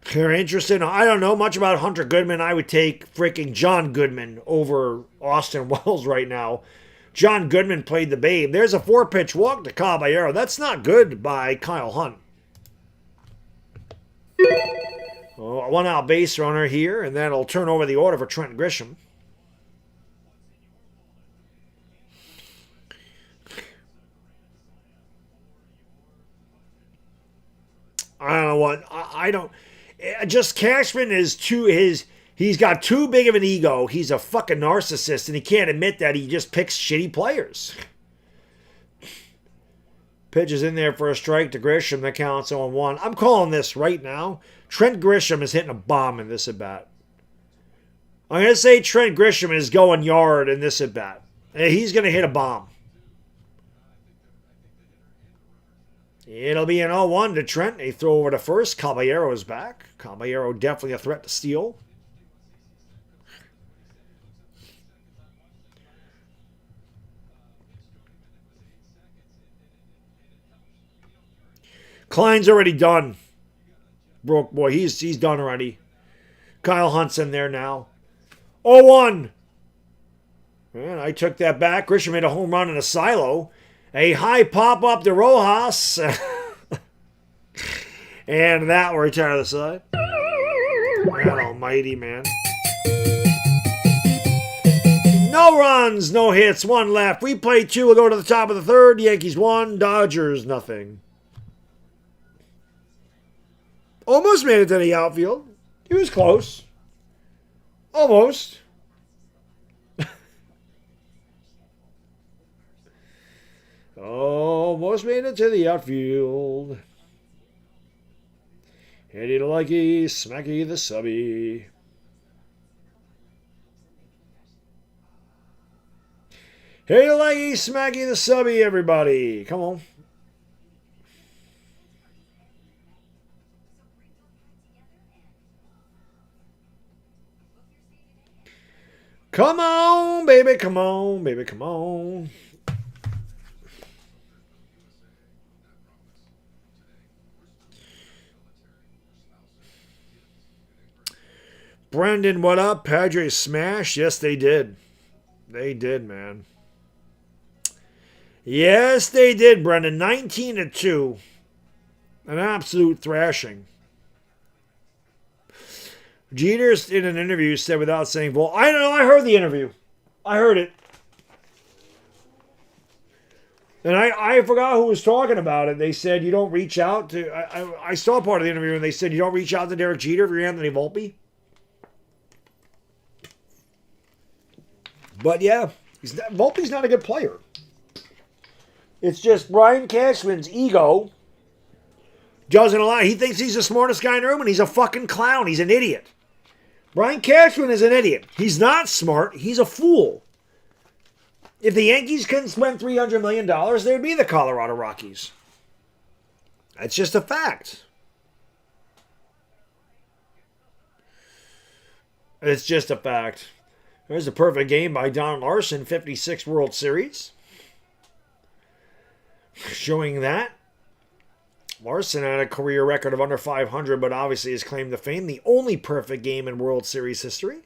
If you're interested, I don't know much about Hunter Goodman. I would take freaking John Goodman over Austin Wells right now. John Goodman played the babe. There's a 4-pitch walk to Caballero. That's not good by Kyle Hunt. Oh, a 1-out base runner here, and that'll turn over the order for Trent Grisham. I don't know what. I don't. Just Cashman is he's got too big of an ego. He's a fucking narcissist, and he can't admit that he just picks shitty players. Pitch is in there for a strike to Grisham. That counts 0-1. I'm calling this right now. Trent Grisham is hitting a bomb in this at-bat. I'm going to say Trent Grisham is going yard in this at-bat. He's going to hit a bomb. It'll be an 0-1 to Trent. They throw over to first. Caballero is back. Caballero definitely a threat to steal. Klein's already done. Broke boy, he's done already. Kyle Hunt's in there now. 0-1. Man, I took that back. Grisham made a home run in a silo. A high pop up to Rojas. And that will retire to the side. God almighty, man. No runs, no hits, 1 left. We play 2. We'll go to the top of the third. Yankees 1, Dodgers nothing. Almost made it to the outfield. He was close. Almost. Almost made it to the outfield. Hitty the likey, smacky the subby. Hitty the likey, smacky the subby, everybody. Come on. Come on, baby, come on, baby, come on. Brendan, what up? Padres smash? Yes, they did. They did, man. Yes, they did, Brendan. 19-2. An absolute thrashing. Jeter in an interview said without saying, well, I don't know, I heard the interview. I heard it. And I forgot who was talking about it. They said you don't reach out to... I saw part of the interview and they said you don't reach out to Derek Jeter if you're Anthony Volpe. But yeah, Volpe's not a good player. It's just Brian Cashman's ego doesn't allow... He thinks he's the smartest guy in the room and he's a fucking clown. He's an idiot. Brian Cashman is an idiot. He's not smart. He's a fool. If the Yankees couldn't spend $300 million, they'd be the Colorado Rockies. That's just a fact. It's just a fact. There's a perfect game by Don Larson, 56 World Series. Showing that. Larson had a career record of under 500, but obviously his claim to fame, the only perfect game in World Series history.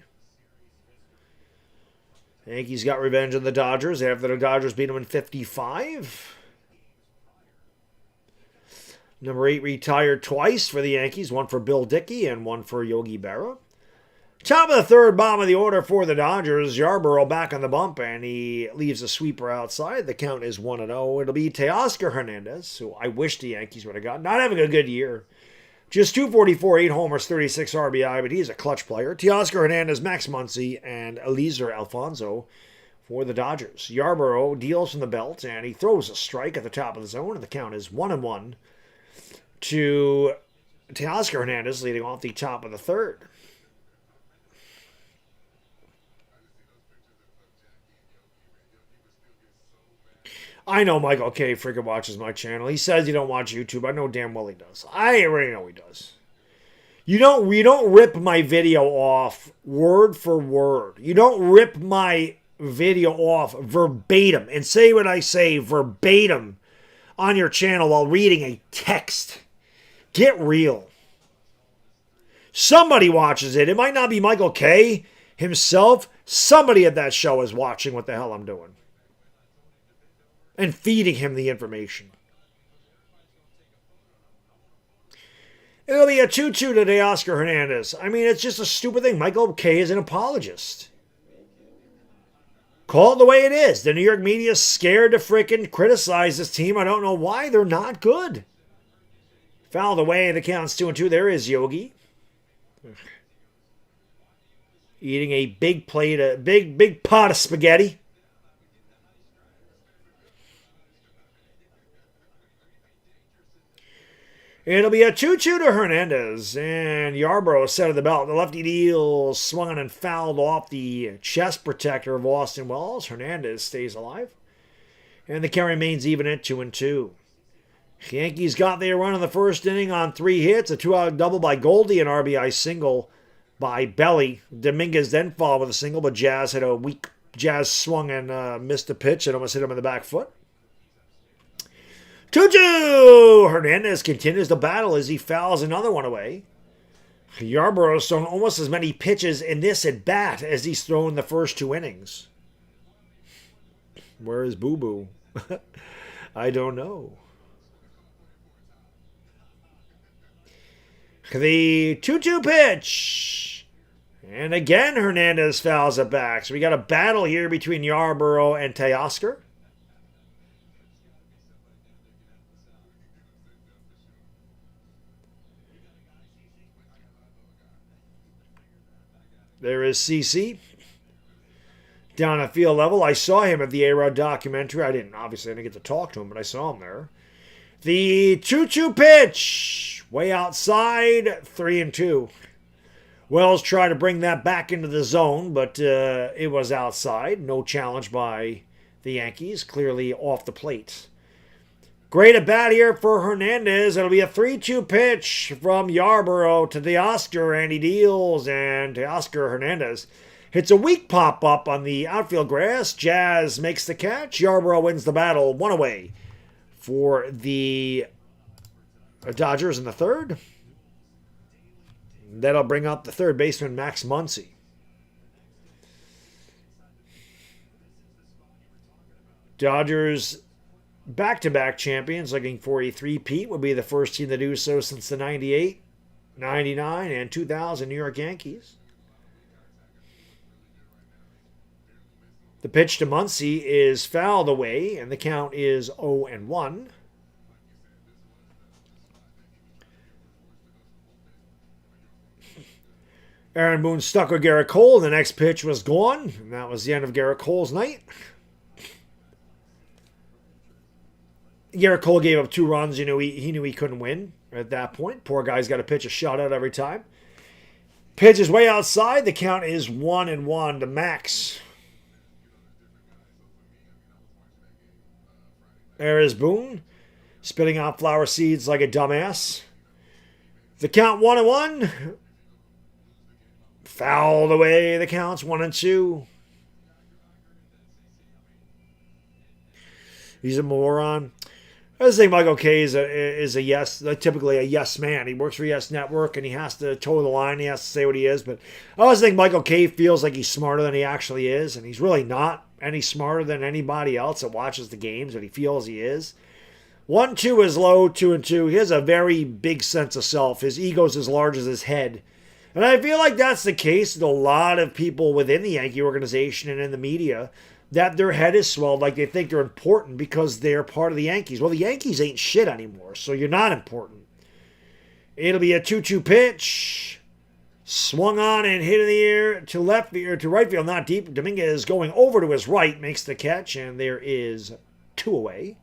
The Yankees got revenge on the Dodgers after the Dodgers beat them in 55. Number 8 retired twice for the Yankees, one for Bill Dickey and one for Yogi Berra. Top of the third, bottom of the order for the Dodgers. Yarborough back on the bump, and he leaves a sweeper outside. The count is 1-0. It'll be Teoscar Hernandez, who I wish the Yankees would have got. Not having a good year. Just 244, 8 homers, 36 RBI, but he's a clutch player. Teoscar Hernandez, Max Muncy, and Eliezer Alfonso for the Dodgers. Yarborough deals from the belt, and he throws a strike at the top of the zone, and the count is 1-1 to Teoscar Hernandez leading off the top of the third. I know Michael K. freaking watches my channel. He says he don't watch YouTube. I know damn well he does. I already know he does. You don't rip my video off word for word. You don't rip my video off verbatim and say what I say verbatim on your channel while reading a text. Get real. Somebody watches it. It might not be Michael K. himself. Somebody at that show is watching what the hell I'm doing. And feeding him the information. It'll be a 2-2 to Teoscar Hernandez. I mean, it's just a stupid thing. Michael K. is an apologist. Call it the way it is. The New York media is scared to frickin' criticize this team. I don't know why. They're not good. Fouled away. The count's 2-2. There is Yogi. Eating a big plate, a big pot of spaghetti. It'll be a 2-2 to Hernandez, and Yarborough set of the belt. The lefty deal swung and fouled off the chest protector of Austin Wells. Hernandez stays alive, and the count remains even at 2-2. The Yankees got their run in the first inning on 3 hits, a 2-out double by Goldie, an RBI single by Belly. Dominguez then followed with a single, but Jazz had a weak... Jazz swung and missed a pitch and almost hit him in the back foot. 2-2! Hernandez continues the battle as he fouls another one away. Yarborough's thrown almost as many pitches in this at-bat as he's thrown the first 2 innings. Where is Boo Boo? I don't know. The 2-2 pitch. And again, Hernandez fouls it back. So we got a battle here between Yarborough and Teoscar. There is CC down at field level. I saw him at the A-Rod documentary. I didn't get to talk to him, but I saw him there. The 2-2 pitch. Way outside, 3-2. Wells tried to bring that back into the zone, but it was outside. No challenge by the Yankees. Clearly off the plate. Great at bat here for Hernandez. It'll be a 3-2 pitch from Yarborough to Teoscar, and he deals, and Teoscar Hernandez hits a weak pop-up on the outfield grass. Jazz makes the catch. Yarborough wins the battle, 1 away for the Dodgers in the third. That'll bring up the third baseman, Max Muncy. Dodgers back-to-back champions looking for a three-peat. Would be the first team to do so since the 98 /99 and 2000 New York Yankees. The pitch to Muncy is fouled away, and the count is 0-1. Aaron Boone stuck with Garrett Cole. The next pitch was gone, and that was the end of Garrett Cole's night. Garrett Cole gave up 2 runs. He knew he couldn't win at that point. Poor guy's got to pitch a shutout every time. Pitch is way outside. The count is 1-1 to Max. There is Boone, spitting out flower seeds like a dumbass. The count 1-1. Fouled away. The count's 1-2. He's a moron. I just think Michael Kay is a yes, typically a yes man. He works for Yes Network and he has to toe the line. He has to say what he is. But I always think Michael Kay feels like he's smarter than he actually is, and he's really not any smarter than anybody else that watches the games, but he feels he is. 1-2 is low, 2-2. He has a very big sense of self. His ego's as large as his head. And I feel like that's the case with a lot of people within the Yankee organization and in the media, that their head is swelled like they think they're important because they're part of the Yankees. Well, the Yankees ain't shit anymore, so you're not important. It'll be a 2-2 pitch. Swung on and hit in the air to left field, to right field, not deep. Dominguez going over to his right makes the catch, and there is 2 away.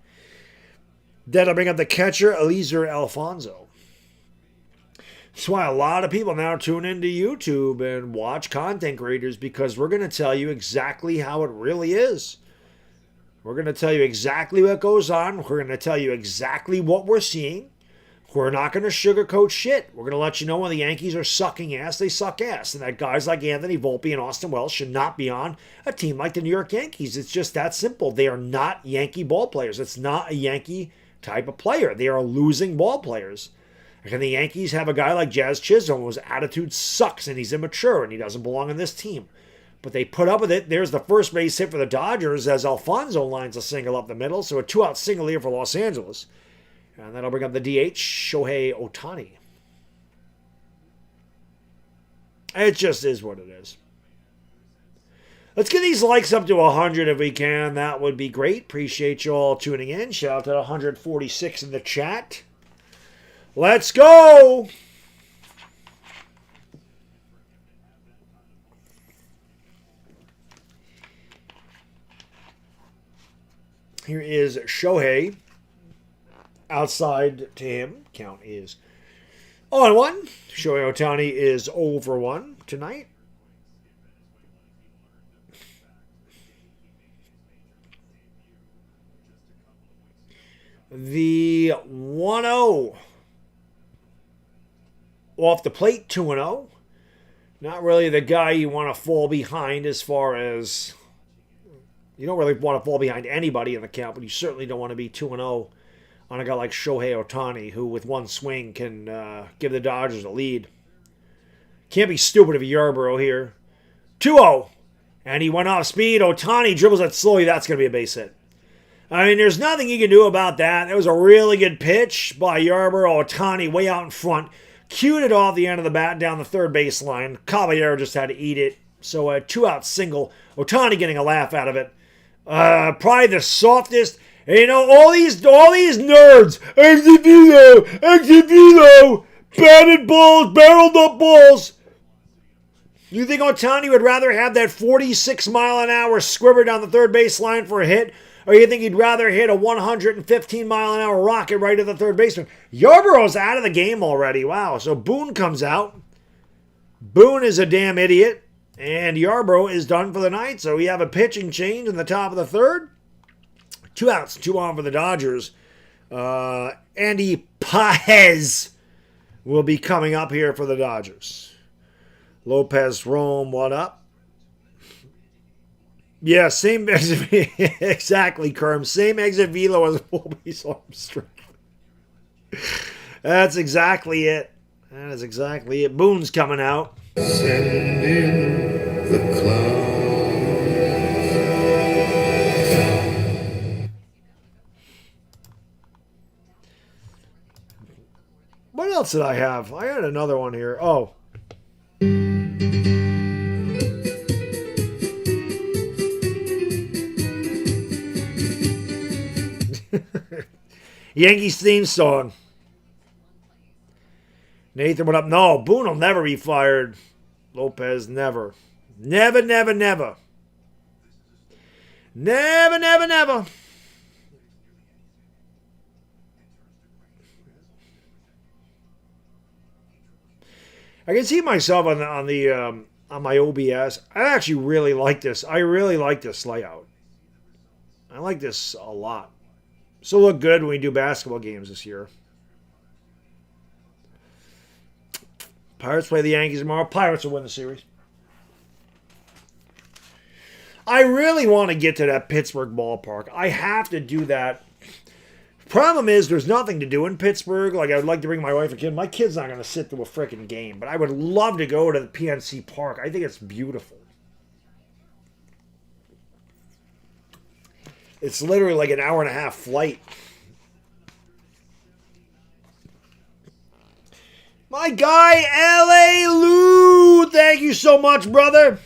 That'll bring up the catcher, Eliezer Alfonso. That's why a lot of people now tune into YouTube and watch content creators, because we're going to tell you exactly how it really is. We're going to tell you exactly what goes on. We're going to tell you exactly what we're seeing. We're not going to sugarcoat shit. We're going to let you know when the Yankees are sucking ass, they suck ass. And that guys like Anthony Volpe and Austin Wells should not be on a team like the New York Yankees. It's just that simple. They are not Yankee ball players. It's not a Yankee type of player. They are losing ball players. And the Yankees have a guy like Jazz Chisholm whose attitude sucks and he's immature and he doesn't belong in this team. But they put up with it. There's the first base hit for the Dodgers as Alfonso lines a single up the middle. So a 2-out single here for Los Angeles. And that'll bring up the DH, Shohei Ohtani. It just is what it is. Let's get these likes up to 100 if we can. That would be great. Appreciate you all tuning in. Shout out to 146 in the chat. Let's go! Here is Shohei. Outside to him. Count is 0-1. Shohei Ohtani is 0-1 tonight. The 1-0. Off the plate, 2-0. Not really the guy you want to fall behind as far as... You don't really want to fall behind anybody in the count, but you certainly don't want to be 2-0 on a guy like Shohei Ohtani, who with one swing can give the Dodgers a lead. Can't be stupid of a Yarborough here. 2-0. And he went off speed. Ohtani dribbles it slowly. That's going to be a base hit. I mean, there's nothing you can do about that. It was a really good pitch by Yarborough. Ohtani way out in front. Cued it off the end of the bat down the third base line. Caballero just had to eat it. So a 2-out single. Ohtani getting a laugh out of it. Probably the softest... You know, all these nerds, exit batted balls, barreled up balls. You think Ohtani would rather have that 46-mile-an-hour squibber down the third base line for a hit? Or you think he'd rather hit a 115-mile-an-hour rocket right at the third baseman? Yarborough's out of the game already. Wow. So Boone comes out. Boone is a damn idiot. And Yarborough is done for the night. So we have a pitching change in the top of the third. 2 outs, 2 on for the Dodgers. Andy Paez will be coming up here for the Dodgers. Lopez Rome, what up? Yeah, same exit. Exactly, Kerm. Same exit velo as Volpe's arm strength. That's exactly it. That is exactly it. Boone's coming out. Send in the clouds. What else else did I have? I had another one here. Oh. Yankees theme song. Nathan went up. No, Boone will never be fired. Lopez, never. Never, never, never. Never, never, never. I can see myself on my OBS. I actually really like this. I really like this layout. I like this a lot. This will look good when we do basketball games this year. Pirates play the Yankees tomorrow. Pirates will win the series. I really want to get to that Pittsburgh ballpark. I have to do that. Problem is, there's nothing to do in Pittsburgh. Like, I would like to bring my wife and kid. My kid's not going to sit through a freaking game, but I would love to go to the PNC Park. I think it's beautiful. It's literally like an hour and a half flight. My guy, L.A. Lou, thank you so much, brother.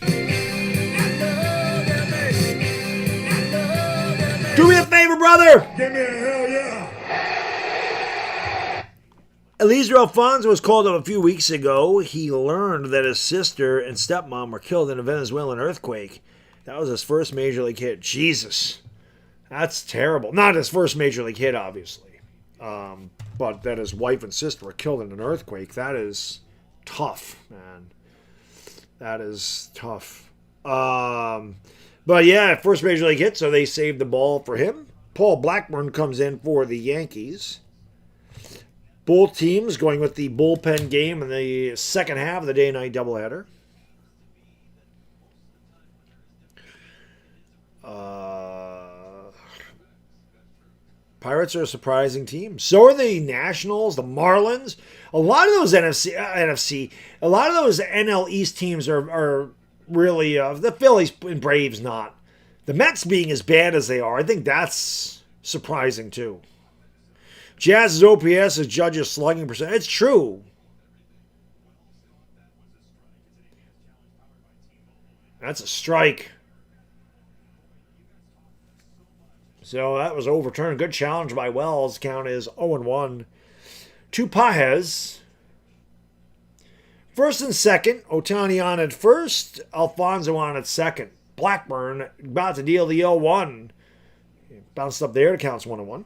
Do me a favor, brother. Give me a hell yeah. Eliezer Alfonso was called up a few weeks ago. He learned that his sister and stepmom were killed in a Venezuelan earthquake. That was his first major league hit. Jesus. That's terrible. Not his first major league hit, obviously. But that his wife and sister were killed in an earthquake. That is tough, man. That is tough. But yeah, first major league hit, so they saved the ball for him. Paul Blackburn comes in for the Yankees. Both teams going with the bullpen game in the second half of the day-night doubleheader. Pirates are a surprising team. So are the Nationals, the Marlins. A lot of those NFC, a lot of those NL East teams are really, the Phillies and Braves not. The Mets being as bad as they are, I think that's surprising too. Jazz's OPS is Judge's slugging percent. It's true. That's a strike. So that was overturned. Good challenge by Wells. Count is 0-1 to Pajes. First and second. Ohtani on at first. Alfonso on at second. Blackburn about to deal the 0-1. Bounced up there. The count's 1-1.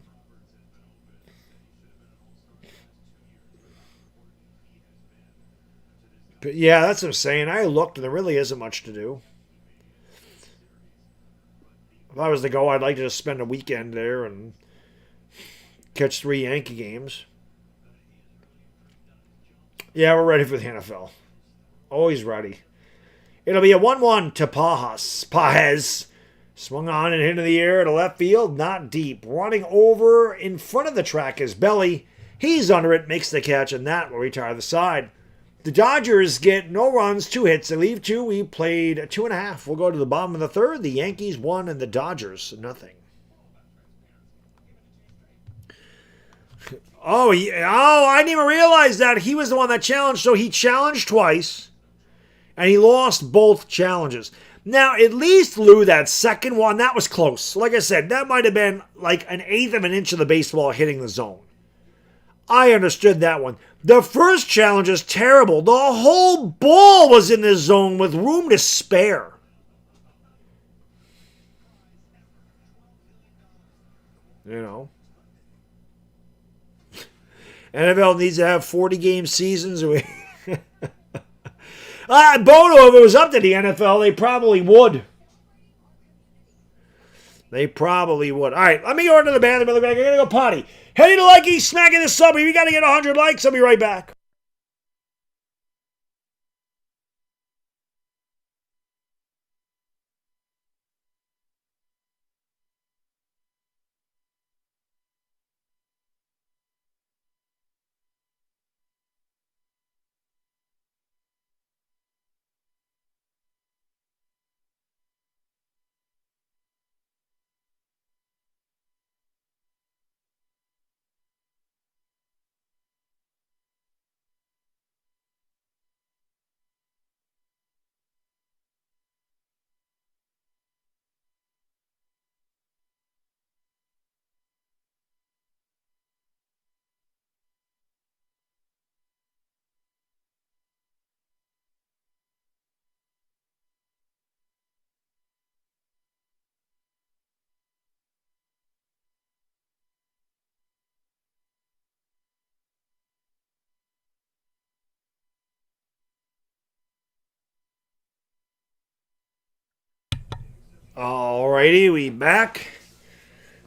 But yeah, that's what I'm saying. I looked and there really isn't much to do. If I was to go, I'd like to just spend a weekend there and catch 3 Yankee games. Yeah, we're ready for the NFL. Always ready. It'll be a 1-1 to Pajes. Swung on and into the air to left field, not deep. Running over in front of the track is Belly. He's under it, makes the catch, and that will retire the side. The Dodgers get no runs, 2 hits. They leave 2. We played 2.5. We'll go to the bottom of the third. The Yankees 1 and the Dodgers nothing. Oh, I didn't even realize that. He was the one that challenged. So he challenged twice, and he lost both challenges. Now, at least Lou, that second one, that was close. Like I said, that might have been like an eighth of an inch of the baseball hitting the zone. I understood that one. The first challenge is terrible. The whole ball was in the zone with room to spare. You know. NFL needs to have 40-game seasons. Bono, if it was up to the NFL, they probably would. They probably would. All right, let me go into the bathroom. I gotta go potty. Heading to likey, smacking this sub. We gotta get 100 likes. I'll be right back. Alrighty, we back.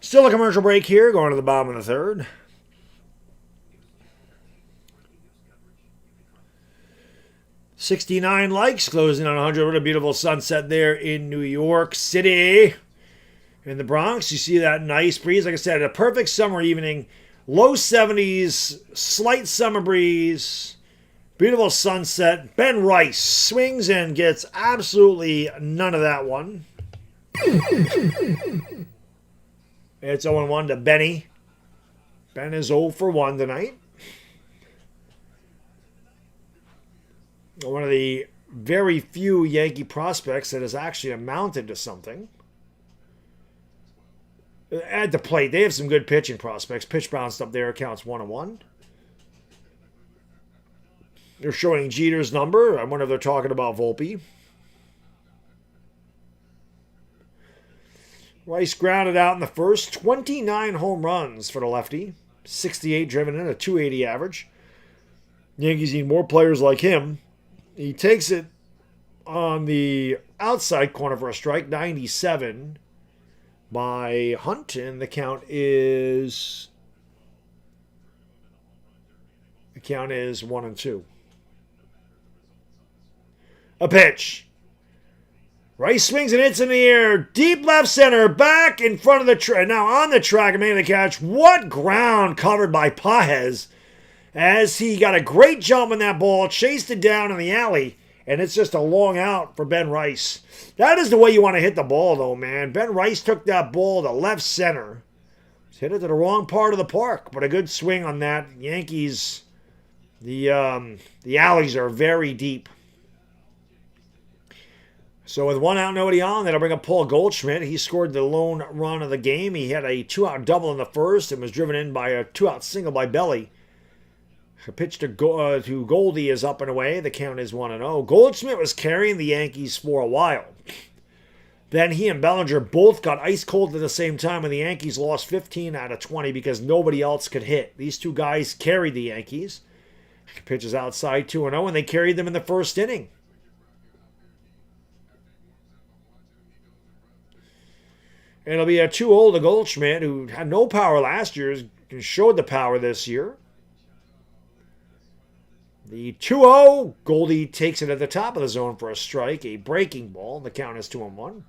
Still a commercial break here, going to the bottom of the third. $69 likes, closing on 100. What a beautiful sunset there in New York City. In the Bronx, you see that nice breeze. Like I said, a perfect summer evening. Low 70s, slight summer breeze. Beautiful sunset. Ben Rice swings and gets absolutely none of that one. It's 0-1 to Benny. Ben is 0 for 1 tonight. One of the very few Yankee prospects that has actually amounted to something. At the plate, they have some good pitching prospects. Pitch bounced up there, counts 1-1. They're showing Jeter's number. I wonder if they're talking about Volpe. Rice grounded out in the first. 29 home runs for the lefty. 68 driven in, a .280 average. Yankees need more players like him. He takes it on the outside corner for a strike. 97 by Hunt, and the count is 1-2. A pitch. Rice swings and hits in the air. Deep left center. Back in front of the track. Now on the track and making the catch. What ground covered by Paez as he got a great jump on that ball. Chased it down in the alley. And it's just a long out for Ben Rice. That is the way you want to hit the ball, though, man. Ben Rice took that ball to left center. Hit it to the wrong part of the park. But a good swing on that. Yankees, the alleys are very deep. So with 1 out, nobody on, that'll bring up Paul Goldschmidt. He scored the lone run of the game. He had a 2-out double in the first and was driven in by a 2-out single by Belly. A pitch to Goldie is up and away. The count is 1-0. Goldschmidt was carrying the Yankees for a while. Then he and Bellinger both got ice cold at the same time, and the Yankees lost 15 out of 20 because nobody else could hit. These two guys carried the Yankees. Pitches outside 2-0, and they carried them in the first inning. And it'll be a 2-0 to Goldschmidt, who had no power last year, showed the power this year. The 2-0, Goldie takes it at the top of the zone for a strike, a breaking ball. The count is 2-1.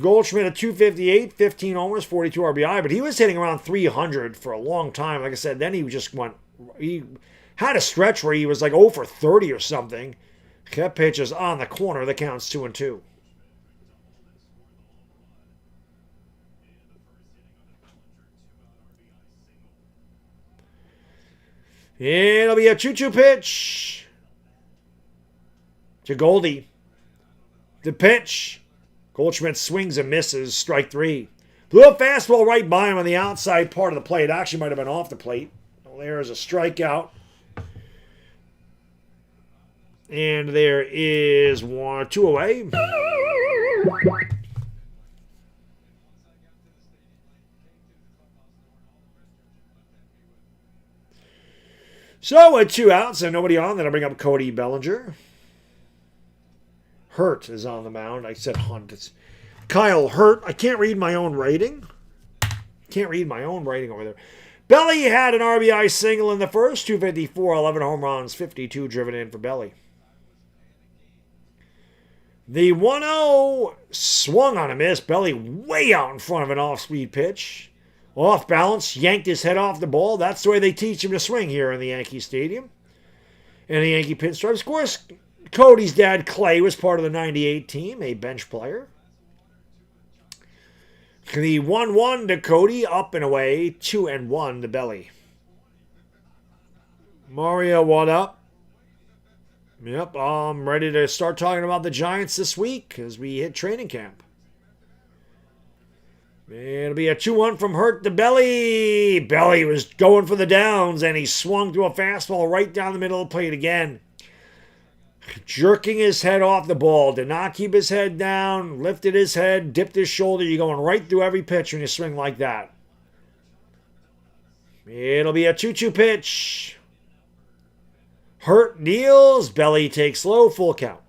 Goldschmidt at 258, 15 homers, 42 RBI, but he was hitting around 300 for a long time. Like I said, then he had a stretch where he was like 0 for 30 or something. That pitch is on the corner. The count's 2-2. It'll be a 2-2 pitch to Goldie. The pitch. Goldschmidt swings and misses. Strike 3. Blew a fastball right by him on the outside part of the plate. Actually might have been off the plate. Well, there's a strikeout. And there is 2 away. So with 2 outs and nobody on, that'll bring up Cody Bellinger. Hurt is on the mound. I said Hunt. It's Kyle Hurt. I can't read my own writing. Can't read my own writing over there. Belly had an RBI single in the first. 254, 11 home runs, 52 driven in for Belly. The 1-0 swung on a miss. Belly way out in front of an off-speed pitch. Off balance, yanked his head off the ball. That's the way they teach him to swing here in the Yankee Stadium. And the Yankee pinstripes. Of course, Cody's dad, Clay, was part of the 98 team, a bench player. The 1-1 to Cody, up and away. 2-1 to Belly. Mario, what up? Yep, I'm ready to start talking about the Giants this week as we hit training camp. It'll be a 2-1 from Hurt to Belly. Belly was going for the downs, and he swung to a fastball right down the middle of the plate again. Jerking his head off the ball. Did not keep his head down. Lifted his head. Dipped his shoulder. You're going right through every pitch when you swing like that. It'll be a 2-2 pitch. Hurt deals. Belly takes low. Full count.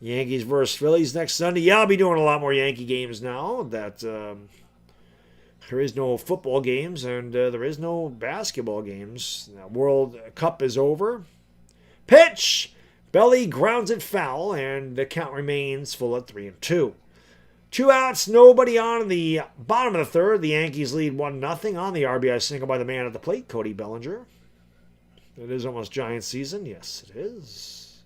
Yankees versus Phillies next Sunday. Yeah, I'll be doing a lot more Yankee games now that there is no football games and there is no basketball games. The World Cup is over. Pitch! Belly grounds it foul, and the count remains full at 3-2. 2 outs, nobody on in the bottom of the third. The Yankees lead 1-0 on the RBI single by the man at the plate, Cody Bellinger. It is almost Giants season. Yes, it is.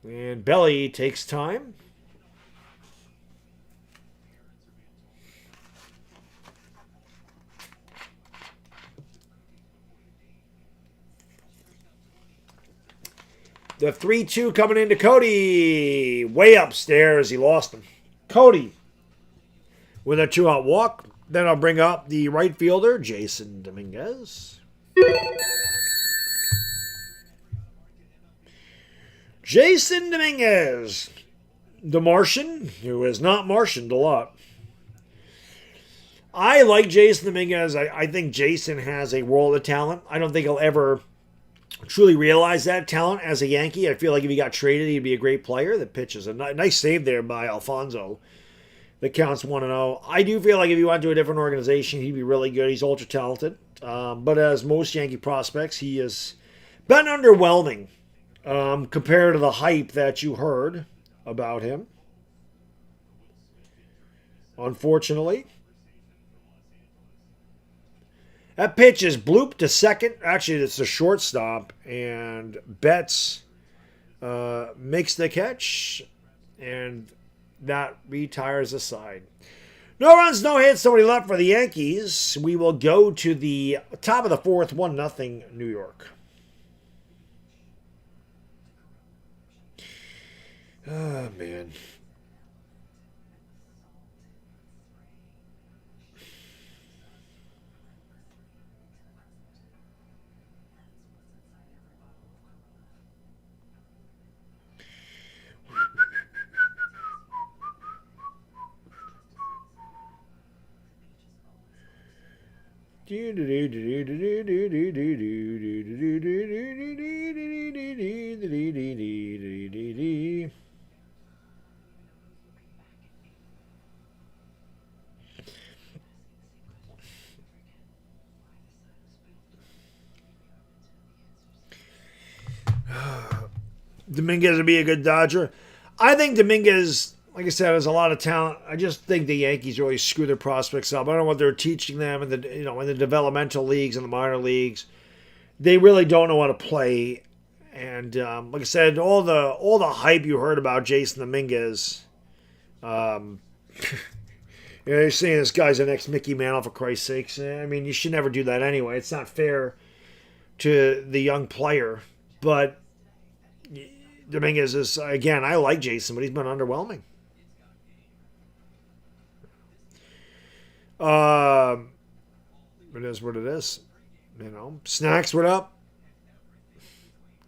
And Belly takes time. The 3-2 coming into Cody. Way upstairs. He lost him. Cody with a 2-out walk. Then I'll bring up the right fielder, Jason Dominguez. Jason Dominguez, the Martian, who has not Martianed a lot. I like Jason Dominguez. I think Jason has a world of talent. I don't think he'll ever truly realize that talent as a Yankee. I feel like if he got traded, he'd be a great player. The pitch is a nice save there by Alfonso. The count's 1-0. I do feel like if he went to a different organization, he'd be really good. He's ultra talented. But as most Yankee prospects, he has been underwhelming compared to the hype that you heard about him. Unfortunately. That pitch is blooped to second. Actually, it's a shortstop. And Betts makes the catch. And that retires the side. No runs, no hits, nobody left for the Yankees. We will go to the top of the fourth, 1-0 New York. Oh, man. Dominguez would be a good Dodger. I think Dominguez, like I said, has a lot of talent. I just think the Yankees really screw their prospects up. I don't know what they're teaching them in the developmental leagues and the minor leagues. They really don't know how to play. And like I said, all the hype you heard about Jason Dominguez, you're saying this guy's the next Mickey Mantle for Christ's sakes. I mean, you should never do that anyway. It's not fair to the young player. But Dominguez is, again, I like Jason, but he's been underwhelming. It is what it is. Snacks, what up?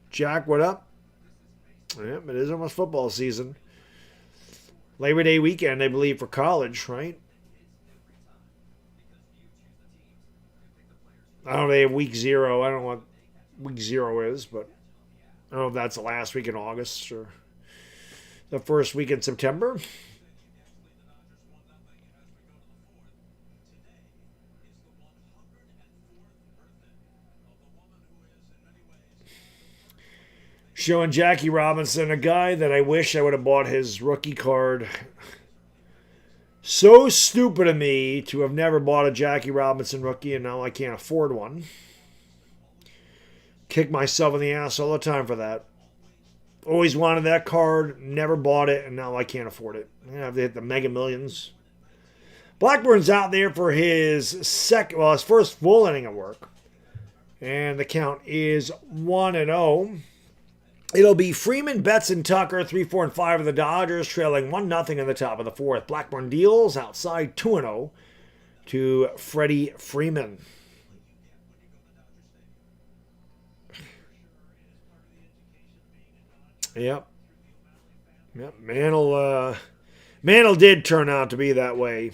Jack, what up? Yeah, it is almost football season. Labor Day weekend, I believe, for college, right? I don't know if they have week 0. I don't know what week 0 is, but I don't know if that's the last week in August or the first week in September. Showing Jackie Robinson, a guy that I wish I would have bought his rookie card. So stupid of me to have never bought a Jackie Robinson rookie, and now I can't afford one. Kick myself in the ass all the time for that. Always wanted that card, never bought it, and now I can't afford it. I have to hit the Mega Millions. Blackburn's out there for his first full inning of work. And the count is 1-0. It'll be Freeman, Betts, and Tucker, 3, 4, and 5 of the Dodgers, trailing 1-0 in the top of the fourth. Blackburn deals outside 2-0 to Freddie Freeman. Yep. Mantle did turn out to be that way.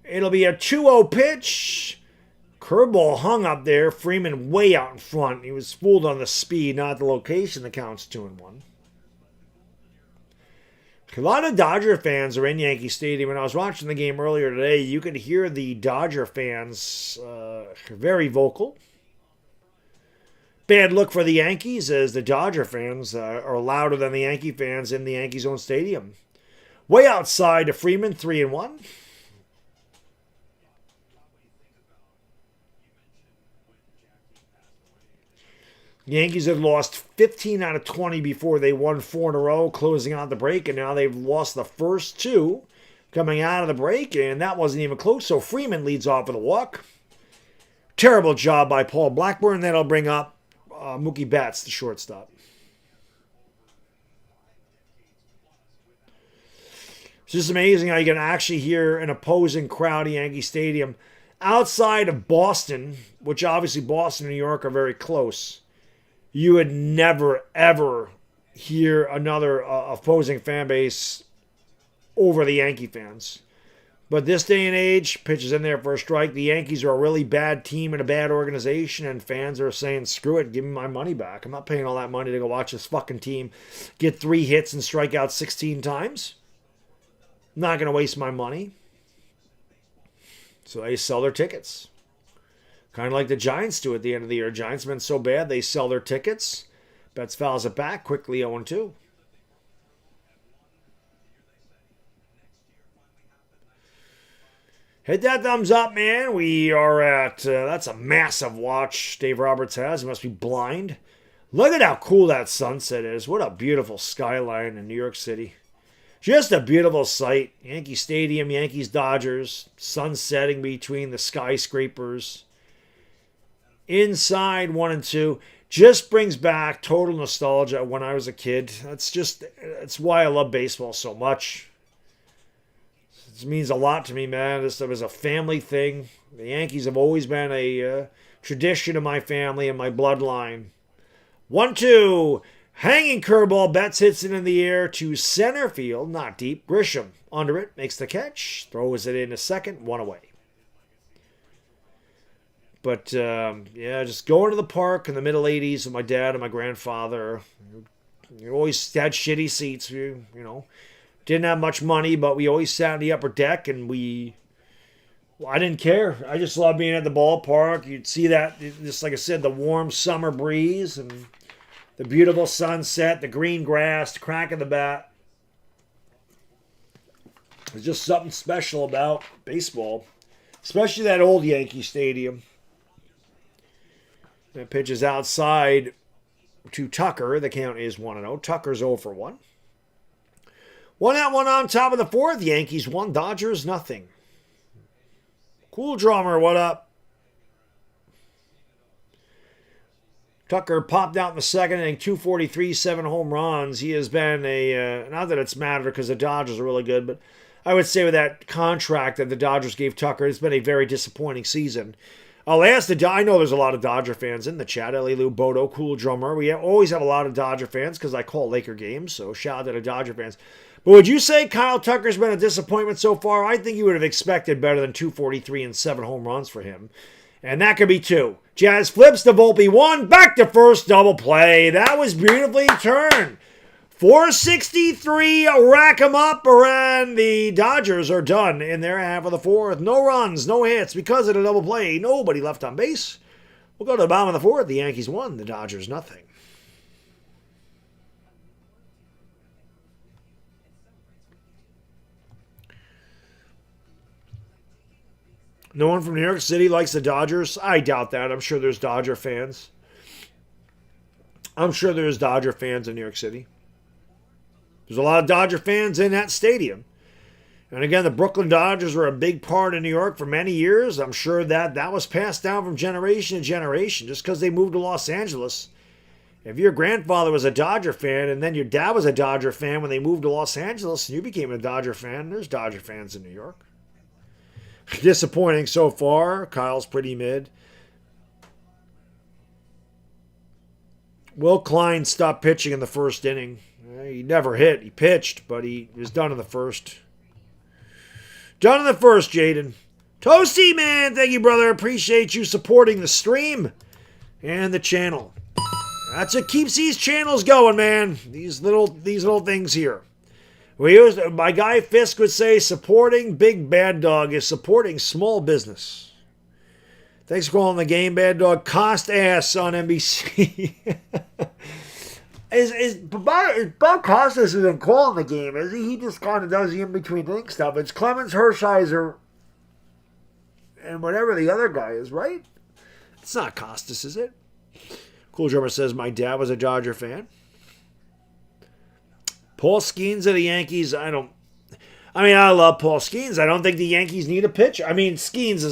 It'll be a 2-0 pitch. Curveball hung up there. Freeman way out in front. He was fooled on the speed, not the location. The count's 2-1. A lot of Dodger fans are in Yankee Stadium. When I was watching the game earlier today, you could hear the Dodger fans very vocal. Bad look for the Yankees as the Dodger fans are louder than the Yankee fans in the Yankees' own stadium. Way outside to Freeman, 3-1. Yankees had lost 15 out of 20 before they won 4 in a row, closing out the break, and now they've lost the first 2 coming out of the break, and that wasn't even close, so Freeman leads off with a walk. Terrible job by Paul Blackburn. That'll bring up Mookie Betts, the shortstop. It's just amazing how you can actually hear an opposing crowd at Yankee Stadium outside of Boston, which obviously Boston and New York are very close. You would never, ever hear another opposing fan base over the Yankee fans. But this day and age, pitches in there for a strike. The Yankees are a really bad team and a bad organization, and fans are saying, screw it, give me my money back. I'm not paying all that money to go watch this fucking team get 3 hits and strike out 16 times. I'm not going to waste my money. So they sell their tickets. Kind of like the Giants do at the end of the year. Giants have been so bad, they sell their tickets. Betts fouls it back quickly, 0-2. Hit that thumbs up, man. We are at, that's a massive watch Dave Roberts has. He must be blind. Look at how cool that sunset is. What a beautiful skyline in New York City. Just a beautiful sight. Yankee Stadium, Yankees, Dodgers. Sun setting between the skyscrapers. Inside 1 and 2 just brings back total nostalgia when I was a kid. That's why I love baseball so much. It means a lot to me, man. This was a family thing. The Yankees have always been a tradition of my family and my bloodline. 1-2, hanging curveball. Betts hits it in the air to center field, not deep. Grisham under it, makes the catch, throws it in a second, 1 away. But, just going to the park in the middle 80s with my dad and my grandfather. You always had shitty seats, you know. Didn't have much money, but we always sat in the upper deck, and I didn't care. I just loved being at the ballpark. You'd see that, just like I said, the warm summer breeze and the beautiful sunset, the green grass, the crack of the bat. There's just something special about baseball, especially that old Yankee Stadium. That pitch is outside to Tucker. The count is 1-0. Tucker's 0 for 1. 1-1 on top of the 4th. Yankees 1, Dodgers nothing. Cool drummer, what up? Tucker popped out in the second inning, 243, 7 home runs. He has been not that it's mattered because the Dodgers are really good, but I would say with that contract that the Dodgers gave Tucker, it's been a very disappointing season. I know there's a lot of Dodger fans in the chat. Elilu Bodo, cool drummer. We always have a lot of Dodger fans because I call Laker games, so shout out to the Dodger fans. But would you say Kyle Tucker's been a disappointment so far? I think you would have expected better than 243 and 7 home runs for him. And that could be 2. Jazz flips to Volpe 1, back to first, double play. That was beautifully turned. 463, rack 'em up, and the Dodgers are done in their half of the 4th. No runs, no hits because of the double play. Nobody left on base. We'll go to the bottom of the 4th. The Yankees won, the Dodgers nothing. No one from New York City likes the Dodgers? I doubt that. I'm sure there's Dodger fans. I'm sure there's Dodger fans in New York City. There's a lot of Dodger fans in that stadium. And again, the Brooklyn Dodgers were a big part of New York for many years. I'm sure that was passed down from generation to generation just because they moved to Los Angeles. If your grandfather was a Dodger fan and then your dad was a Dodger fan when they moved to Los Angeles and you became a Dodger fan, there's Dodger fans in New York. Disappointing so far. Kyle's pretty mid. Will Klein stopped pitching in the first inning. He never hit. He pitched, but he was done in the first. Done in the first, Jaden. Toasty, man. Thank you, brother. Appreciate you supporting the stream and the channel. That's what keeps these channels going, man. These little things here. My guy Fisk would say supporting Big Bad Dog is supporting small business. Thanks for calling the game, Bad Dog. Cost ass on NBC. Bob Costas isn't calling the game, is he? He just kind of does the in-between thing stuff. It's Clemens, Hershiser, and whatever the other guy is, right? It's not Costas, is it? Cool Drummer says, my dad was a Dodger fan. Paul Skeens of the Yankees, I love Paul Skeens. I don't think the Yankees need a pitcher. I mean, Skeens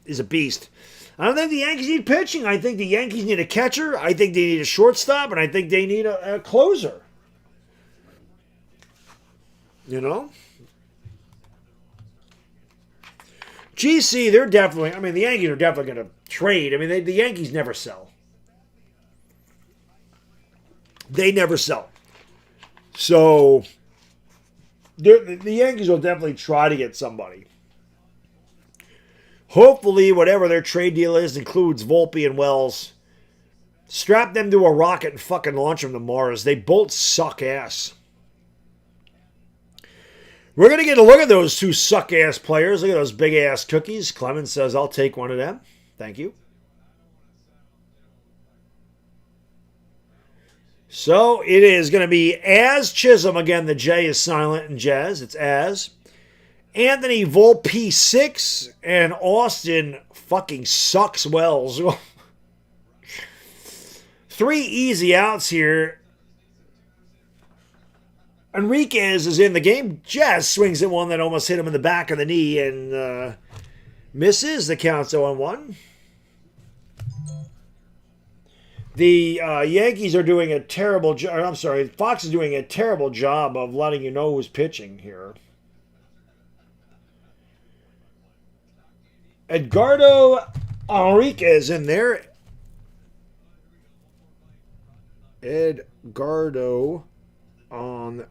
is a beast. I don't think the Yankees need pitching. I think the Yankees need a catcher. I think they need a shortstop, and I think they need a closer. You know? GC, they're definitely, the Yankees are definitely going to trade. The Yankees never sell. They never sell. So, the Yankees will definitely try to get somebody. Hopefully, whatever their trade deal is includes Volpe and Wells. Strap them to a rocket and fucking launch them to Mars. They both suck ass. We're going to get a look at those two suck-ass players. Look at those big-ass cookies. Clemens says, I'll take one of them. Thank you. So it is going to be Az Chisholm. Again, the J is silent in jazz. It's Az. Anthony Volpe 6. And Austin fucking sucks Wells. 3 easy outs here. Enriquez is in the game. Jazz swings at one that almost hit him in the back of the knee and misses. The count's 0-1. The Yankees are doing a terrible job. I'm sorry, Fox is doing a terrible job of letting you know who's pitching here. Edgardo Enriquez in there. Edgardo Enriquez.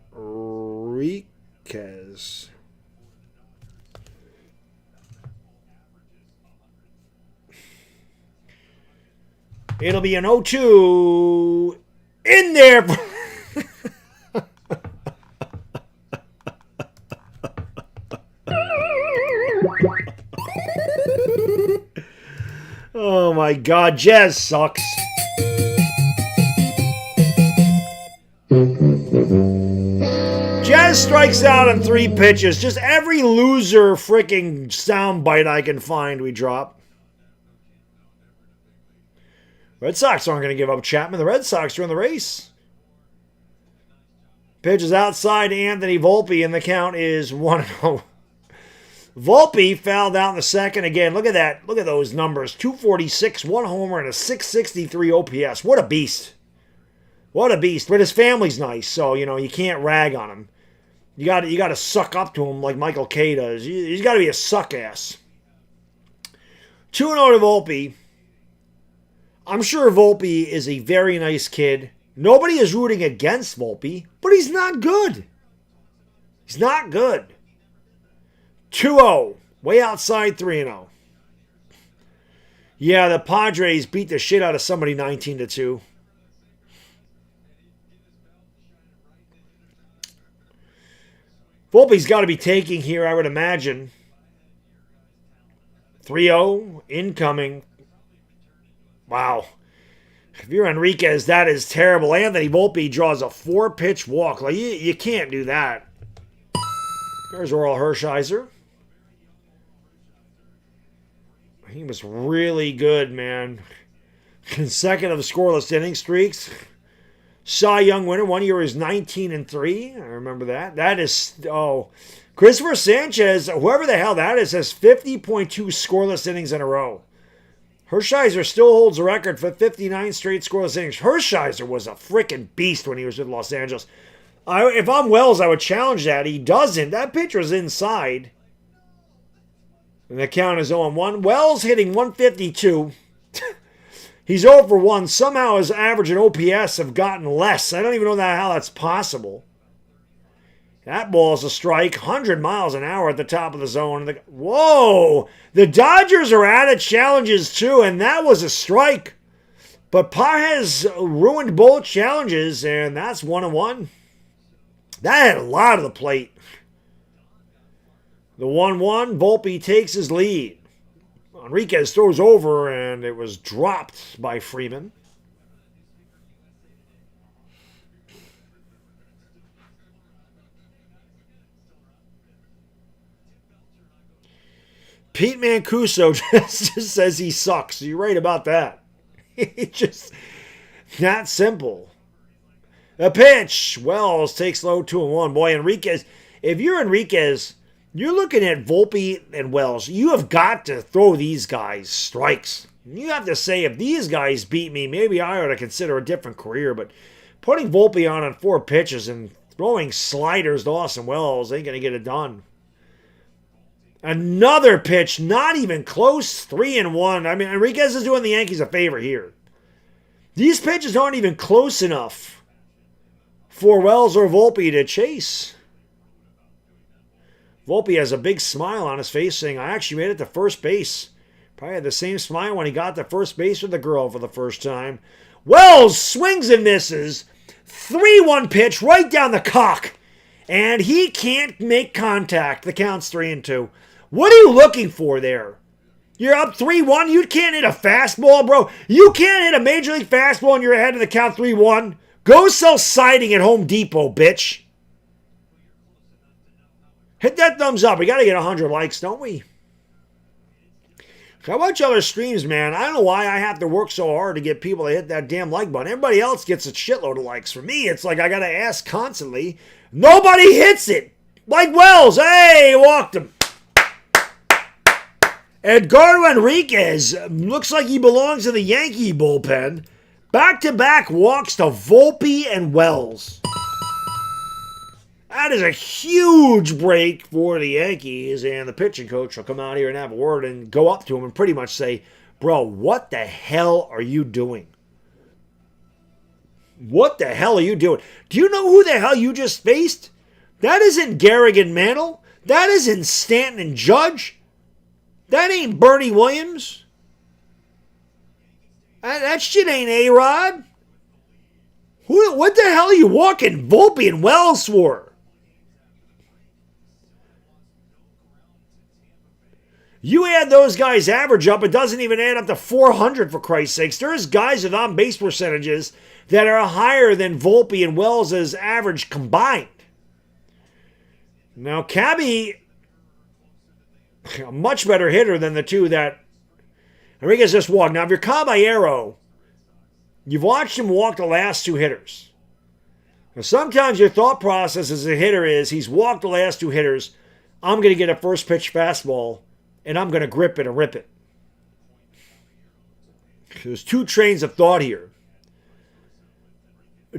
It'll be an 0-2 in there. Oh my God, Jazz sucks. Jazz strikes out on 3 pitches. Just every loser freaking soundbite I can find, we drop. Red Sox aren't going to give up Chapman. The Red Sox are in the race. Pitches outside to Anthony Volpe, and the count is 1-0. Volpe fouled out in the second again. Look at that. Look at those numbers. 246, 1 homer, and a 663 OPS. What a beast. What a beast. But his family's nice, so, you can't rag on him. You got to suck up to him like Michael K does. He's got to be a suck ass. 2-0 to Volpe. I'm sure Volpe is a very nice kid. Nobody is rooting against Volpe, but he's not good. He's not good. 2-0. Way outside 3-0. Yeah, the Padres beat the shit out of somebody 19-2. Volpe's got to be taking here, I would imagine. 3-0. Incoming. Wow. If you're Enriquez, that is terrible. Anthony Volpe draws a 4-pitch walk. Like, you can't do that. There's Oral Hershiser. He was really good, man. Consecutive scoreless inning streaks. Cy Young winner. 1 year is 19-3. I remember that. That is, Christopher Sanchez, whoever the hell that is, has 50.2 scoreless innings in a row. Hershiser still holds the record for 59 straight scoreless innings. Hershiser was a freaking beast when he was with Los Angeles. If I'm Wells, I would challenge that. He doesn't. That pitch was inside. And the count is 0-1. Wells hitting 152. He's 0 for 1. Somehow his average and OPS have gotten less. I don't even know how that's possible. That ball's a strike, 100 miles an hour at the top of the zone. Whoa! The Dodgers are out of challenges too, and that was a strike. But Pages ruined both challenges, and that's 1-1. That had a lot of the plate. The 1-1, Volpe takes his lead. Enriquez throws over, and it was dropped by Freeman. Pete Mancuso just says he sucks. You're right about that. It's just not simple. A pitch. Wells takes low 2-1. Boy, Enriquez. If you're Enriquez, you're looking at Volpe and Wells. You have got to throw these guys strikes. You have to say, if these guys beat me, maybe I ought to consider a different career. But putting Volpe on 4 pitches and throwing sliders to Austin Wells ain't going to get it done. Another pitch, not even close, 3-1. I mean, Enriquez is doing the Yankees a favor here. These pitches aren't even close enough for Wells or Volpe to chase. Volpe has a big smile on his face saying, I actually made it to first base. Probably had the same smile when he got to first base with the girl for the first time. Wells swings and misses. 3-1 pitch right down the cock. And he can't make contact. The count's 3-2. What are you looking for there? You're up 3-1. You can't hit a fastball, bro. You can't hit a major league fastball and you're ahead of the count 3-1. Go sell siding at Home Depot, bitch. Hit that thumbs up. We got to get 100 likes, don't we? I watch other streams, man. I don't know why I have to work so hard to get people to hit that damn like button. Everybody else gets a shitload of likes. For me, it's like I got to ask constantly. Nobody hits it. Like Wells. Hey, walked him. Edgardo Enriquez looks like he belongs in the Yankee bullpen. Back-to-back walks to Volpe and Wells. That is a huge break for the Yankees, and the pitching coach will come out here and have a word and go up to him and pretty much say, bro, what the hell are you doing? What the hell are you doing? Do you know who the hell you just faced? That isn't Garrigan Mantle. That isn't Stanton and Judge. That ain't Bernie Williams. That shit ain't A-Rod. What the hell are you walking Volpe and Wells for? You add those guys' average up, it doesn't even add up to 400 for Christ's sakes. There's guys with on-base percentages that are higher than Volpe and Wells' average combined. Now, Cabby, a much better hitter than the two that Enriquez just walked. Now, if you're Caballero, you've watched him walk the last 2 hitters. Now, sometimes your thought process as a hitter is, he's walked the last 2 hitters, I'm going to get a first pitch fastball, and I'm going to grip it and rip it. There's 2 trains of thought here.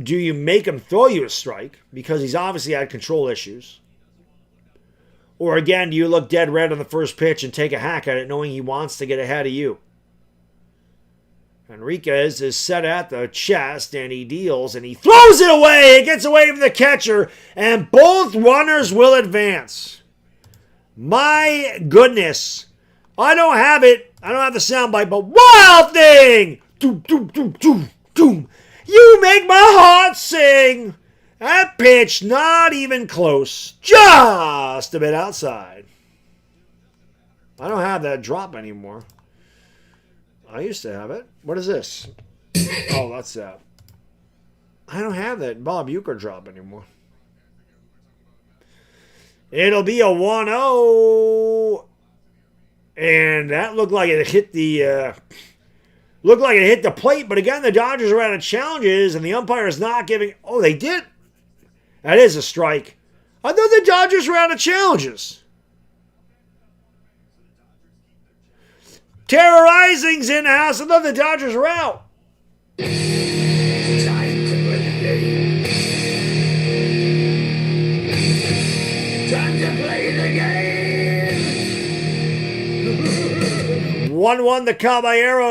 Do you make him throw you a strike because he's obviously had control issues? Or again, do you look dead red on the first pitch and take a hack at it knowing he wants to get ahead of you? Enriquez is set at the chest and he deals and he throws it away. It gets away from the catcher and both runners will advance. My goodness. I don't have it. I don't have the soundbite, but Wild Thing! Doom, doom, doom, doom, doom. You make my heart sing. That pitch, not even close. Just a bit outside. I don't have that drop anymore. I used to have it. What is this? Oh, that's that. I don't have that Bob Uecker drop anymore. It'll be a 1-0. And that looked like it hit the plate, but again, the Dodgers are out of challenges, and the umpire is not giving. Oh, they did. That is a strike. I thought the Dodgers were out of challenges. Terrorizing's in the house. I thought the Dodgers were out. Time to play the game. Time to play the game. 1-1 the Caballero.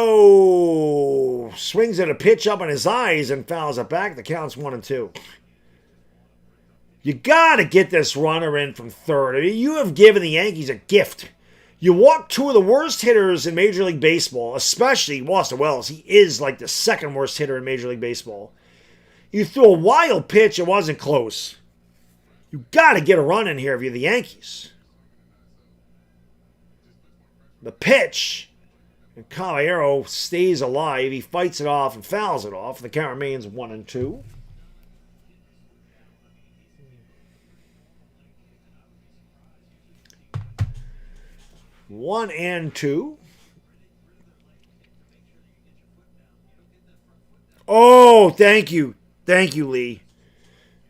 Swings at a pitch up in his eyes and fouls it back. The count's 1-2. You got to get this runner in from third. I mean, you have given the Yankees a gift. You walk two of the worst hitters in Major League Baseball, especially Austin Wells. He is like the second worst hitter in Major League Baseball. You threw a wild pitch. It wasn't close. You got to get a run in here if you're the Yankees. The pitch, and Caballero stays alive. He fights it off and fouls it off. The count remains 1-2. One and two. Oh, thank you. Thank you, Lee.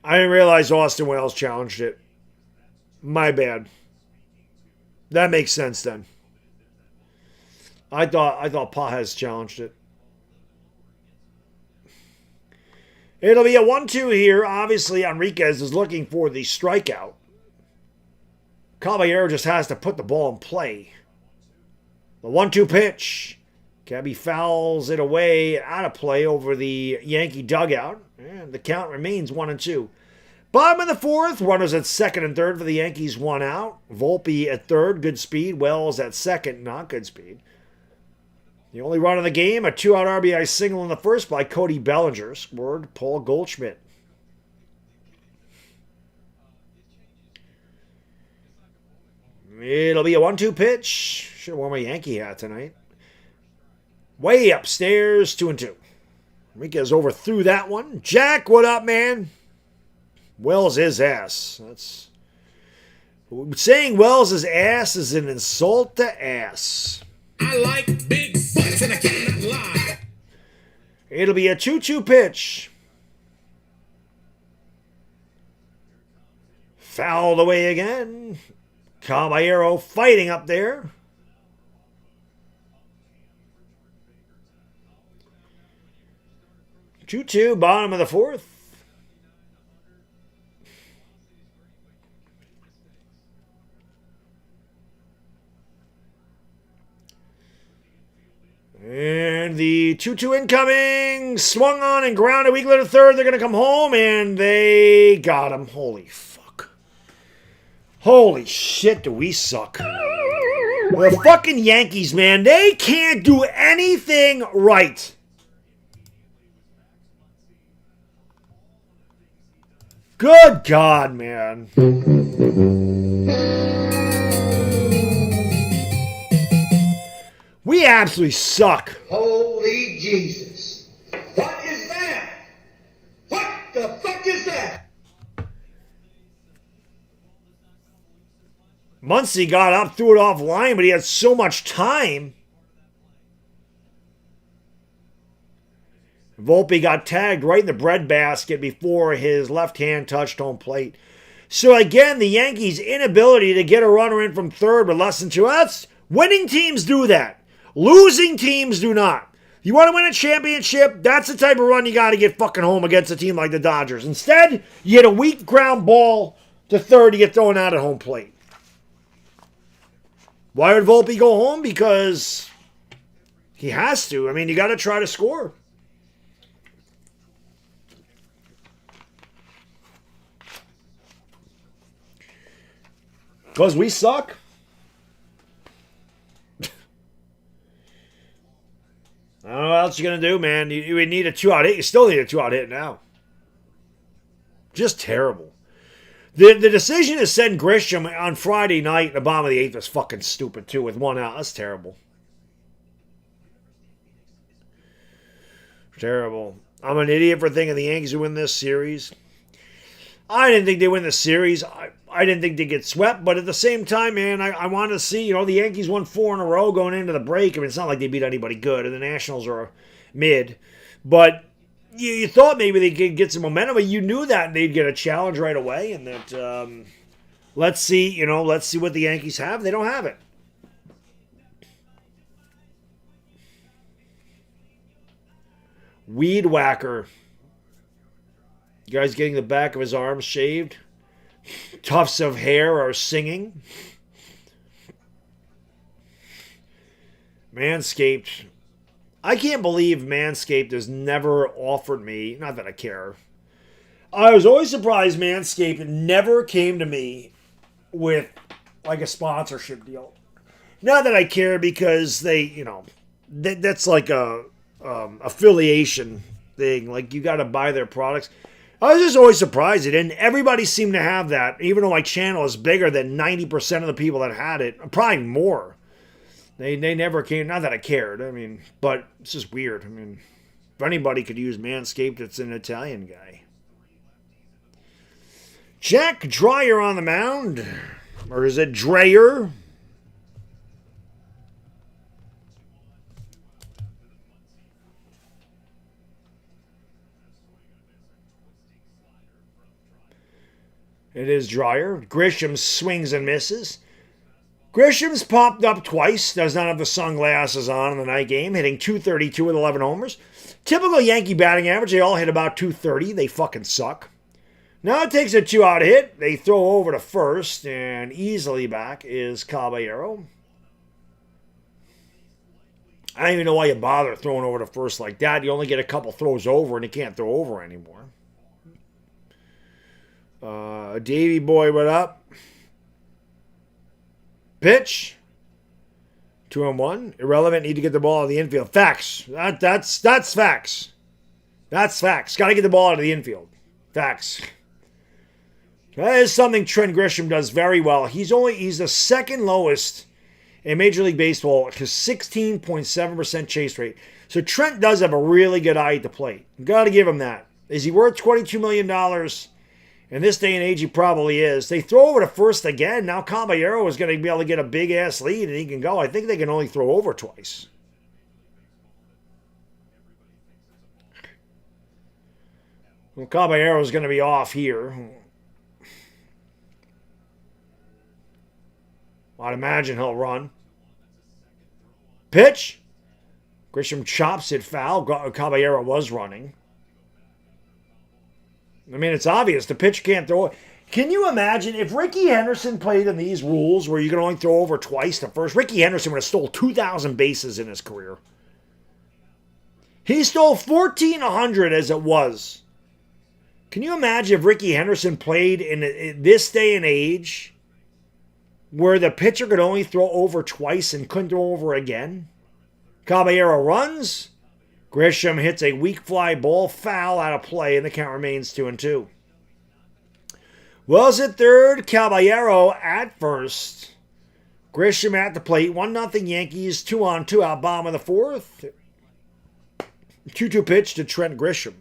I didn't realize Austin Wells challenged it. My bad. That makes sense then. I thought Pajes challenged it. It'll be a 1-2 here. Obviously, Enriquez is looking for the strikeout. Caballero just has to put the ball in play. The 1-2 pitch. Cabby fouls it away, out of play over the Yankee dugout. And the count remains 1-2. Bottom of the fourth, runners at second and third for the Yankees, one out. Volpe at third, good speed. Wells at second, not good speed. The only run of the game, a 2-out RBI single in the first by Cody Bellinger. Scored Paul Goldschmidt. It'll be a 1-2 pitch. Should have worn my Yankee hat tonight. Way upstairs, 2-2. Enriquez overthrew that one. Jack, what up, man? Wells' his ass. That's saying Wells' ass is an insult to ass. I like big butts and I cannot lie. It'll be a 2-2 pitch. Fouled away again. Caballero fighting up there. Two-two, bottom of the fourth. And the 2-2 incoming. Swung on and grounded. Weakler to third. They're going to come home, and they got him. Holy fuck. Holy shit, do we suck. The fucking Yankees, man. They can't do anything right. Good God, man. We absolutely suck. Holy Jesus. What is that? What the fuck is that? Muncy got up, threw it off line, but he had so much time. Volpe got tagged right in the breadbasket before his left hand touched home plate. So again, the Yankees' inability to get a runner in from third with less than 2 outs. Winning teams do that. Losing teams do not. You want to win a championship? That's the type of run you got to get fucking home against a team like the Dodgers. Instead, you hit a weak ground ball to third to get thrown out at home plate. Why would Volpe go home? Because he has to. I mean, you got to try to score. Because we suck. I don't know what else you're going to do, man. You would need a 2-out hit. You still need a 2-out hit now. Just terrible. The decision to send Grisham on Friday night in the bottom of the 8th was fucking stupid, too, with 1 out. That's terrible. Terrible. I'm an idiot for thinking the Yankees would win this series. I didn't think they'd win the series. I didn't think they'd get swept, but at the same time, man, I wanted to see, the Yankees won 4 in a row going into the break. I mean, it's not like they beat anybody good, and the Nationals are mid. But you thought maybe they could get some momentum, but you knew that they'd get a challenge right away, and that, let's see what the Yankees have. They don't have it. Weed whacker. You guys getting the back of his arms shaved? Tufts of hair are singing. Manscaped. I can't believe Manscaped has never offered me, not that I care, I was always surprised Manscaped never came to me with like a sponsorship deal. Not that I care because they, that's like a affiliation thing. Like you got to buy their products. I was just always surprised it didn't. Everybody seemed to have that, even though my channel is bigger than 90% of the people that had it, probably more. They never came. Not that I cared. I mean, but it's just weird. I mean, if anybody could use Manscaped, it's an Italian guy. Jack Dreyer on the mound. Or is it Dreyer? It is Dreyer. Grisham swings and misses. Grisham's popped up twice. Does not have the sunglasses on in the night game. Hitting .232 with 11 homers. Typical Yankee batting average. They all hit about .230. They fucking suck. Now it takes a 2-out hit. They throw over to first. And easily back is Caballero. I don't even know why you bother throwing over to first like that. You only get a couple throws over and you can't throw over anymore. Davey boy, what up? Pitch. 2-1. Irrelevant. Need to get the ball out of the infield. Facts. That's facts. That's facts. Got to get the ball out of the infield. Facts. That is something Trent Grisham does very well. He's the second lowest in Major League Baseball, his 16.7% chase rate. So Trent does have a really good eye at the plate. Got to give him that. Is he worth $22 million? In this day and age, he probably is. They throw over to first again. Now Caballero is going to be able to get a big-ass lead, and he can go. I think they can only throw over twice. Well, Caballero is going to be off here. I'd imagine he'll run. Pitch. Grisham chops it foul. Caballero was running. I mean, it's obvious. The pitch can't throw it. Can you imagine if Ricky Henderson played in these rules where you can only throw over twice to first? Ricky Henderson would have stole 2,000 bases in his career. He stole 1,400 as it was. Can you imagine if Ricky Henderson played in this day and age where the pitcher could only throw over twice and couldn't throw over again? Caballero runs. Grisham hits a weak fly ball, foul out of play, and the count remains 2-2. Wells at third, Caballero at first. Grisham at the plate, 1-0 Yankees, 2-2 out bottom of the fourth. 2-2 pitch to Trent Grisham.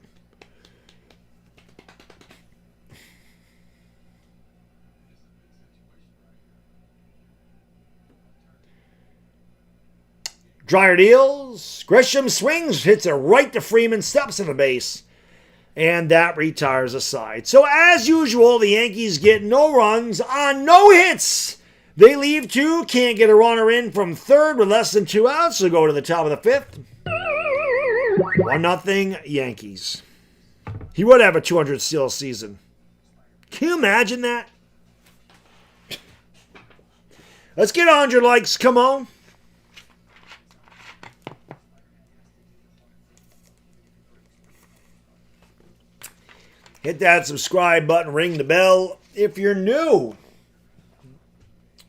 Dreyer deals. Grisham swings, hits it right to Freeman, steps in the base. And that retires a side. So as usual, the Yankees get no runs on no hits. They leave two, can't get a runner in from third with less than 2 outs. So go to the top of the fifth. 1-0 Yankees. He would have a 200 steal season. Can you imagine that? Let's get 100 likes. Come on. Hit that subscribe button, ring the bell if you're new.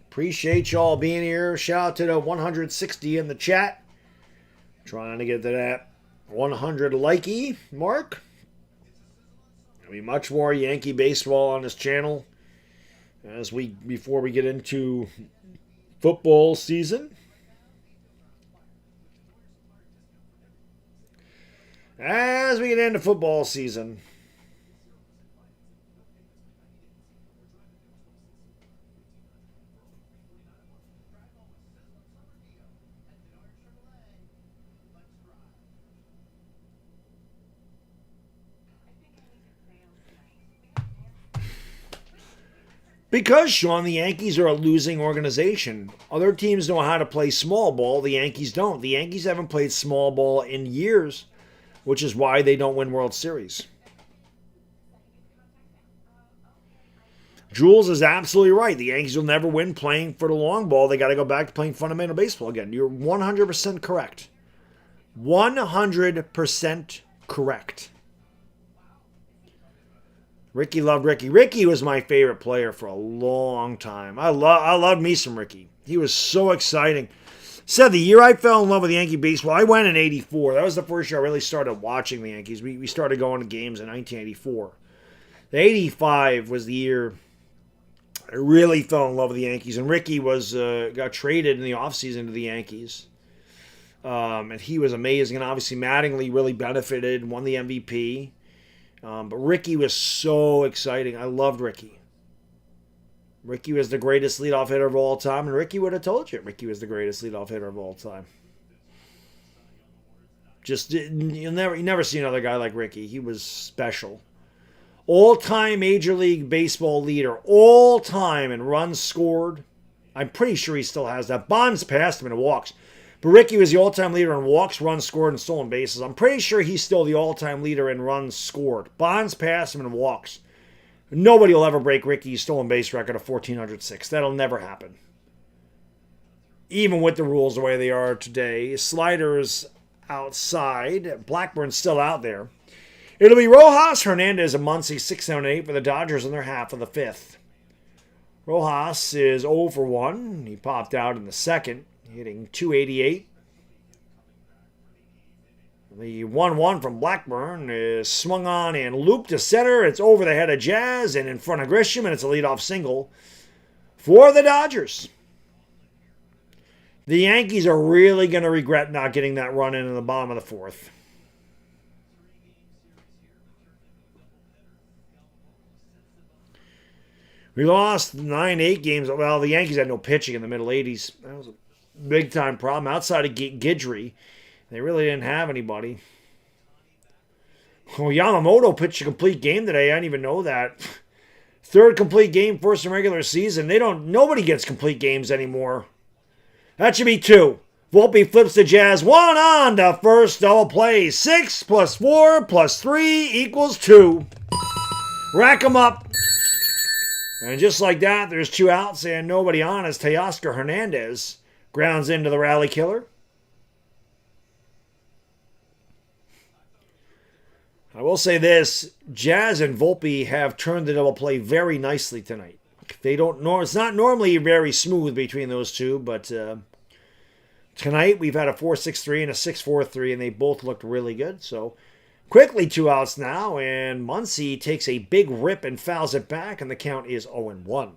Appreciate y'all being here. Shout out to the 160 in the chat. Trying to get to that 100 likey mark. There'll be much more Yankee baseball on this channel before we get into football season. As we get into football season. Because, Sean, the Yankees are a losing organization. Other teams know how to play small ball. The Yankees don't. The Yankees haven't played small ball in years, which is why they don't win World Series. Jules is absolutely right. The Yankees will never win playing for the long ball. They got to go back to playing fundamental baseball again. You're 100% correct. 100% correct. Ricky loved Ricky. Ricky was my favorite player for a long time. I loved me some Ricky. He was so exciting. Said the year I fell in love with Yankee baseball, I went in '84. That was the first year I really started watching the Yankees. We started going to games in 1984. The '85 was the year I really fell in love with the Yankees. And Ricky got traded in the offseason to the Yankees. And he was amazing. And obviously Mattingly really benefited and won the MVP. But Ricky was so exciting. I loved Ricky. Ricky was the greatest leadoff hitter of all time, and Ricky would have told you Ricky was the greatest leadoff hitter of all time. You never see another guy like Ricky. He was special. All-time Major League Baseball leader, all time in runs scored. I'm pretty sure he still has that. Bonds passed him in walks. But Ricky was the all-time leader in walks, runs scored, and stolen bases. I'm pretty sure he's still the all-time leader in runs scored. Bonds passed him in walks. Nobody will ever break Ricky's stolen base record of 1,406. That'll never happen. Even with the rules the way they are today. Sliders outside. Blackburn's still out there. It'll be Rojas, Hernandez, and Muncy 6, 7, 8 for the Dodgers in their half of the fifth. Rojas is 0 for 1. He popped out in the second, hitting .288. The 1-1 from Blackburn is swung on and looped to center. It's over the head of Jazz and in front of Grisham, and it's a leadoff single for the Dodgers. The Yankees are really going to regret not getting that run in the bottom of the fourth. We lost 9-8 games. Well, the Yankees had no pitching in the middle 80s. That was a big-time problem. Outside of Guidry, they really didn't have anybody. Well, Yamamoto pitched a complete game today. I didn't even know that. Third complete game, first in regular season. Nobody gets complete games anymore. That should be 2. Volpe flips the Jazz. 1 on to first, double play. 6 + 4 + 3 = 2. Rack 'em up. And just like that, there's 2 outs and nobody on as Teoscar Hernandez grounds into the rally killer. I will say this, Jazz and Volpe have turned the double play very nicely tonight. It's not normally very smooth between those two, but tonight we've had a 4-6-3 and a 6-4-3, and they both looked really good. So quickly 2 outs now, and Muncy takes a big rip and fouls it back, and the count is 0-1.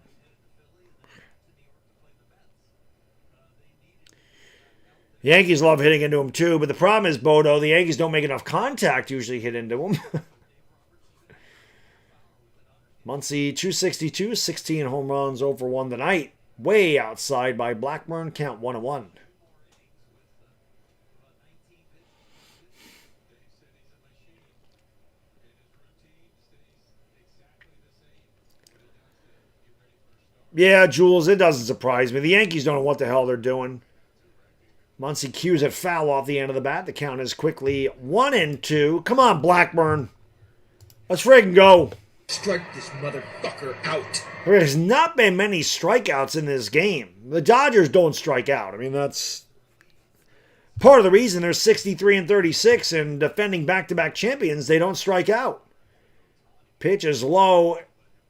The Yankees love hitting into him too, but the problem is, Bodo, the Yankees don't make enough contact to usually hit into him. Muncy, 262, 16 home runs, 0 for 1 tonight. Way outside by Blackburn, count 1-1. Yeah, Jules, it doesn't surprise me. The Yankees don't know what the hell they're doing. Muncy cues it foul off the end of the bat. The count is quickly 1-2. Come on, Blackburn. Let's friggin' go. Strike this motherfucker out. There has not been many strikeouts in this game. The Dodgers don't strike out. I mean, that's part of the reason they're 63-36 and defending back-to-back champions. They don't strike out. Pitch is low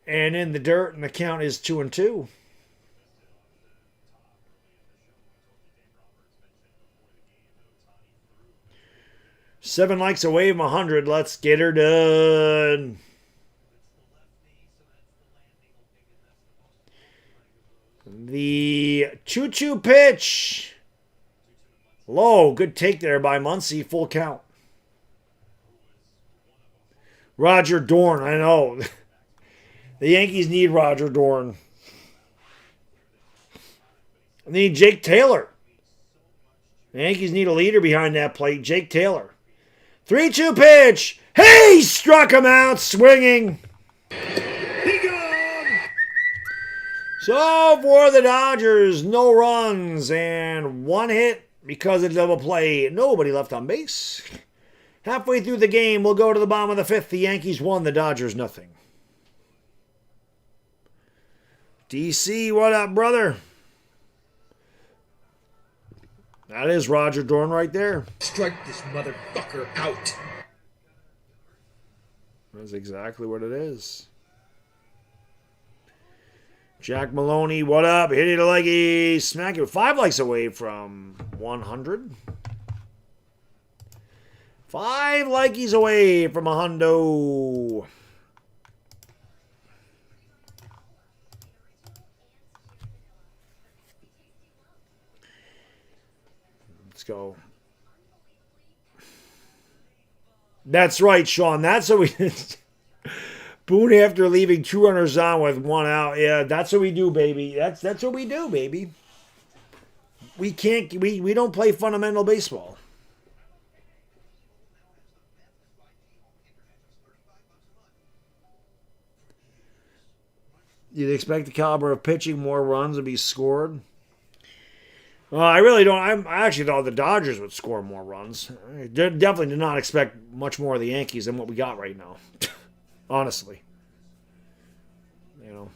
and in the dirt, and the count is 2-2. Seven likes away from 100. Let's get her done. The 2-2 pitch. Low. Good take there by Muncy. Full count. Roger Dorn. I know. The Yankees need Roger Dorn. They need Jake Taylor. The Yankees need a leader behind that plate. Jake Taylor. 3-2 pitch. He struck him out swinging. He gone! So for the Dodgers, no runs and 1 hit because of the double play. Nobody left on base. Halfway through the game, we'll go to the bottom of the fifth. The Yankees won, the Dodgers nothing. DC, what up, brother? That is Roger Dorn right there. Strike this motherfucker out. That's exactly what it is. Jack Maloney, what up? Hit it a leggy. Smack it. 5 likes away from 100. 5 likeys away from a hundo. Let's go. That's right, Sean. That's what we did. Boone after leaving 2 runners on with 1 out. Yeah, that's what we do, baby. That's what we do, baby. We don't play fundamental baseball. You'd expect the caliber of pitching, more runs would be scored. I really don't. I actually thought the Dodgers would score more runs. I definitely did not expect much more of the Yankees than what we got right now. Honestly. You know.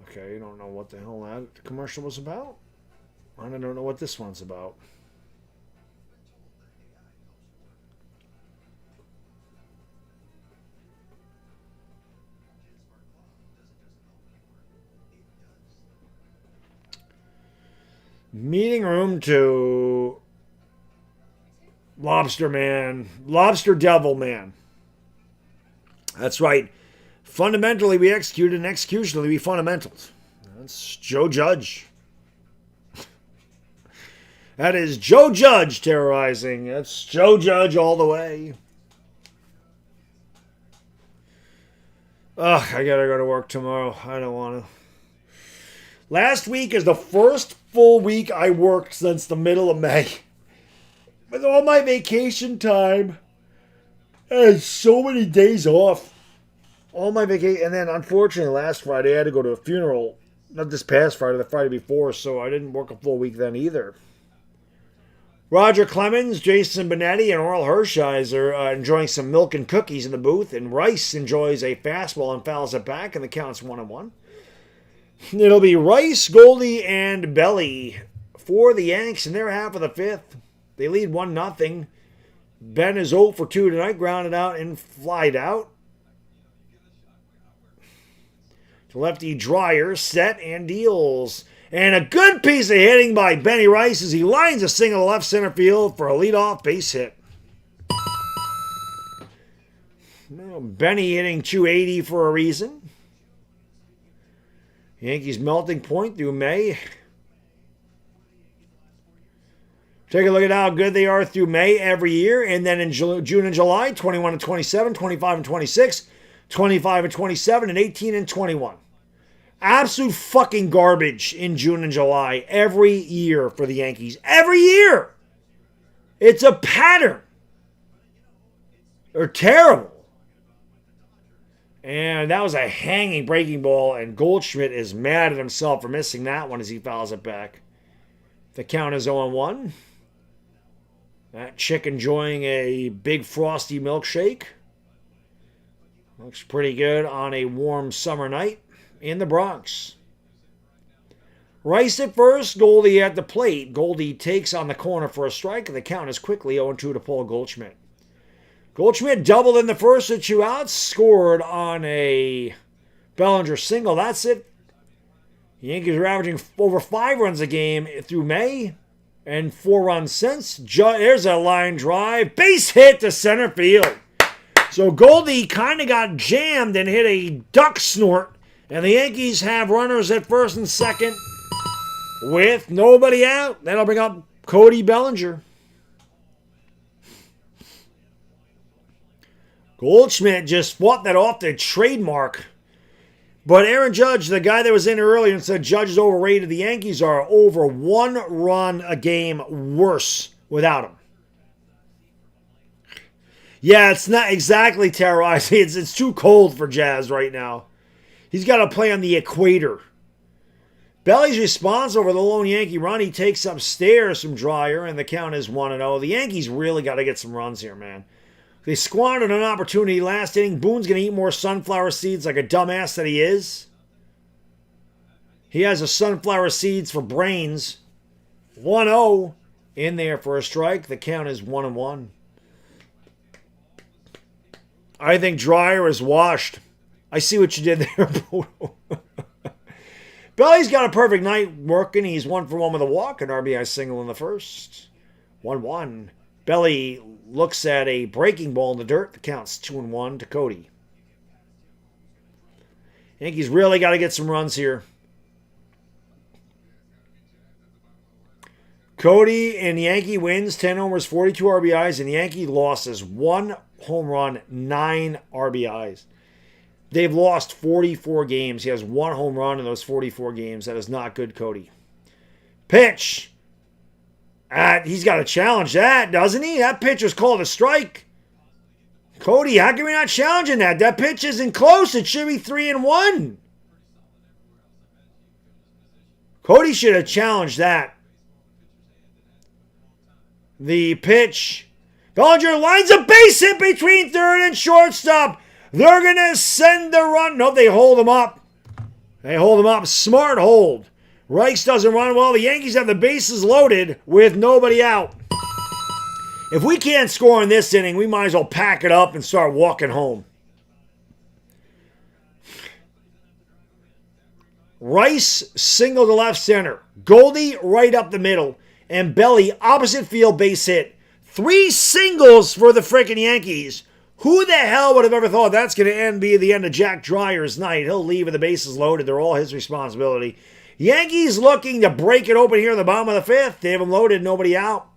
Okay, you don't know what the hell that commercial was about? I don't know what this one's about. Meeting room to Lobster Man. Lobster Devil Man. That's right. Fundamentally, we execute, and executionally, we fundamentals. That's Joe Judge. That is Joe Judge terrorizing. That's Joe Judge all the way. Ugh, I gotta go to work tomorrow. I don't want to. Last week is the first full week I worked since the middle of May. With all my vacation time, I had so many days off. All my vacation, and then unfortunately last Friday I had to go to a funeral. Not this past Friday, the Friday before, so I didn't work a full week then either. Roger Clemens, Jason Benetti, and Oral Hershiser enjoying some milk and cookies in the booth, and Rice enjoys a fastball and fouls it back, and the count's 1-1. It'll be Rice, Goldie, and Belly for the Yanks in their half of the 5th. They lead 1-0. Ben is 0 for 2 tonight, grounded out and flied out. To lefty Dreyer, set and deals. And a good piece of hitting by Benny Rice as he lines a single to left center field for a leadoff base hit. Benny hitting 280 for a reason. Yankees melting point through May. Take a look at how good they are through May every year. And then in June and July, 21-27, 25-26, 25-27, and 18-21. Absolute fucking garbage in June and July every year for the Yankees. Every year! It's a pattern. They're terrible. And that was a hanging breaking ball, and Goldschmidt is mad at himself for missing that one as he fouls it back. The count is 0-1. That chick enjoying a big frosty milkshake. Looks pretty good on a warm summer night in the Bronx. Rice at first, Goldie at the plate. Goldie takes on the corner for a strike, and the count is quickly 0-2 to Paul Goldschmidt. Goldschmidt doubled in the first with 2 outs, scored on a Bellinger single. That's it. The Yankees are averaging over 5 runs a game through May, and 4 runs since. There's a line drive. Base hit to center field. So Goldie kind of got jammed and hit a duck snort. And the Yankees have runners at first and second with nobody out. That'll bring up Cody Bellinger. Goldschmidt just fought that off the trademark. But Aaron Judge, the guy that was in earlier and said Judge is overrated, the Yankees are over 1 run a game worse without him. Yeah, it's not exactly terrorizing. It's too cold for Jazz right now. He's got to play on the equator. Belly's response over the lone Yankee run. He takes upstairs from Dreyer, and the count is 1-0. The Yankees really got to get some runs here, man. They squandered an opportunity last inning. Boone's going to eat more sunflower seeds like a dumbass that he is. He has a sunflower seeds for brains. 1-0 in there for a strike. The count is 1-1. I think Dryer is washed. I see what you did there, Bodo. Belly's got a perfect night working. He's 1 for 1 with a walk, an RBI single in the first. 1-1. Belly looks at a breaking ball in the dirt. The count's 2-1 to Cody. Yankees really got to get some runs here. Cody and Yankee wins, 10 homers, 42 RBIs, and Yankee losses 1 home run, 9 RBIs. They've lost 44 games. He has 1 home run in those 44 games. That is not good, Cody. Pitch. He's got to challenge that, doesn't he? That pitch was called a strike. Cody, how come you're not challenging that? That pitch isn't close. It should be 3-1. Cody should have challenged that. The pitch. Bellinger lines a base hit between third and shortstop. They're going to send the run. Nope, they hold him up. They hold him up. Smart hold. Reichs doesn't run well. The Yankees have the bases loaded with nobody out. If we can't score in this inning, we might as well pack it up and start walking home. Rice single to left center. Goldie right up the middle. And Belly opposite field base hit. 3 singles for the frickin' Yankees. Who the hell would have ever thought that's going to be the end of Jack Dryer's night? He'll leave with the bases loaded. They're all his responsibility. Yankees looking to break it open here in the bottom of the 5th. They have them loaded, nobody out.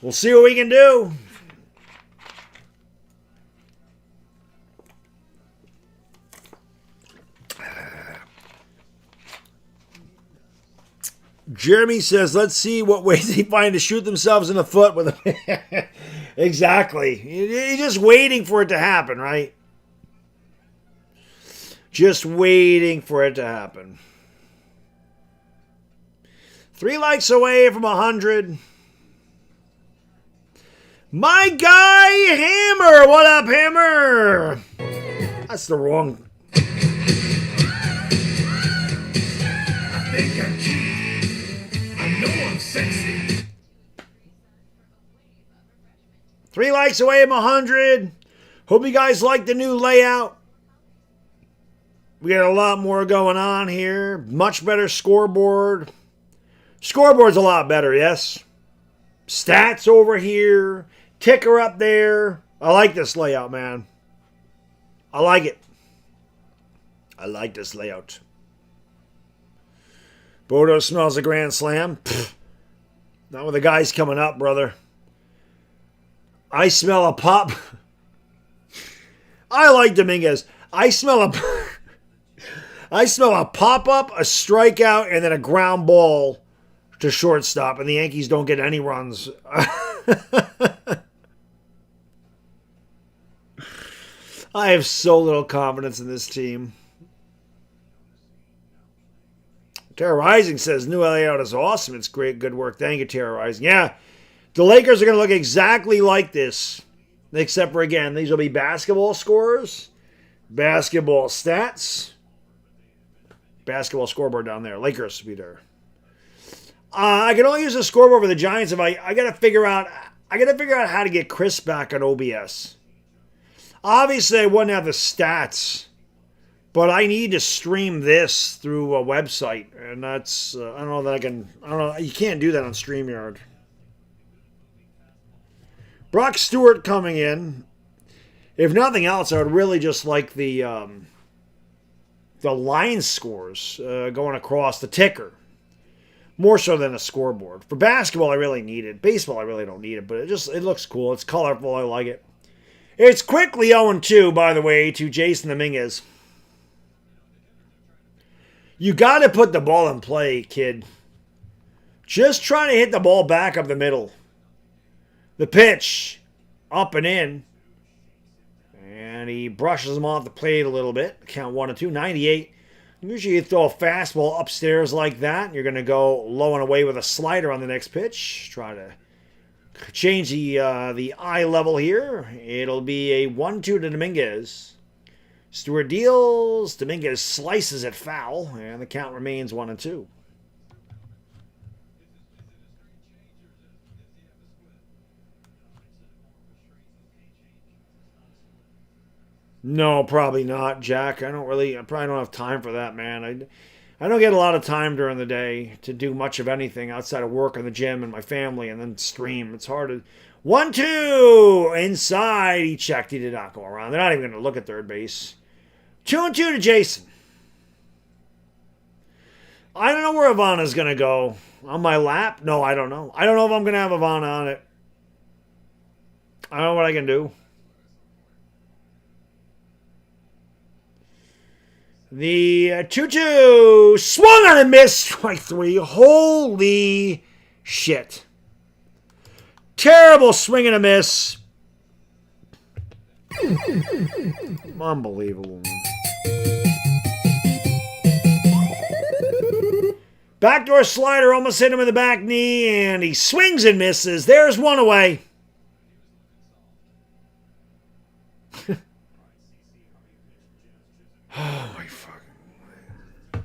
We'll see what we can do. Jeremy says, let's see what ways they find to shoot themselves in the foot with a... Exactly. You're just waiting for it to happen, right? Just waiting for it to happen. 3 likes away from 100. My guy, Hammer. What up, Hammer? That's the wrong... I think I'm cute. I know I'm sexy. 3 likes away from 100. Hope you guys like the new layout. We got a lot more going on here. Much better scoreboard. Scoreboard's a lot better, yes. Stats over here. Ticker up there. I like this layout, man. I like it. I like this layout. Bodo smells a grand slam. Pfft. Not with the guys coming up, brother. I smell a pop. I like Dominguez. I smell a pop-up, a strikeout, and then a ground ball to shortstop, and the Yankees don't get any runs. I have so little confidence in this team. Terra Rising says, new layout is awesome. It's great. Good work. Thank you, Terra Rising. Yeah, the Lakers are going to look exactly like this, except for, again, these will be basketball scores, basketball stats, basketball scoreboard down there. Lakers will be there. I can only use the scoreboard for the Giants if I got to figure out how to get Chris back on OBS. Obviously, I wouldn't have the stats, but I need to stream this through a website, and that's I don't know that I can. I don't know. You can't do that on StreamYard. Brock Stewart coming in. If nothing else, I would really just like the line scores going across the ticker. More so than a scoreboard. For basketball, I really need it. Baseball, I really don't need it, but it looks cool. It's colorful. I like it. It's quickly 0-2, by the way, to Jason Dominguez. You got to put the ball in play, kid. Just trying to hit the ball back up the middle. The pitch, up and in. And he brushes him off the plate a little bit. Count 1-2, 98. Usually you throw a fastball upstairs like that. You're going to go low and away with a slider on the next pitch. Try to change the eye level here. It'll be a 1-2 to Dominguez. Stewart deals. Dominguez slices it foul, and the count remains 1-2. No, probably not, Jack. I probably don't have time for that, man. I don't get a lot of time during the day to do much of anything outside of work in the gym and my family and then stream. It's hard to... 1-2! Inside. He checked. He did not go around. They're not even going to look at third base. 2-2 to Jason. I don't know where Ivana's going to go. On my lap? No, I don't know. I don't know if I'm going to have Ivana on it. I don't know what I can do. The 2-2 swung on a miss. Strike 3. Holy shit. Terrible swing and a miss. Unbelievable. Backdoor slider almost hit him in the back knee, and he swings and misses. There's one away. Oh, my fucking...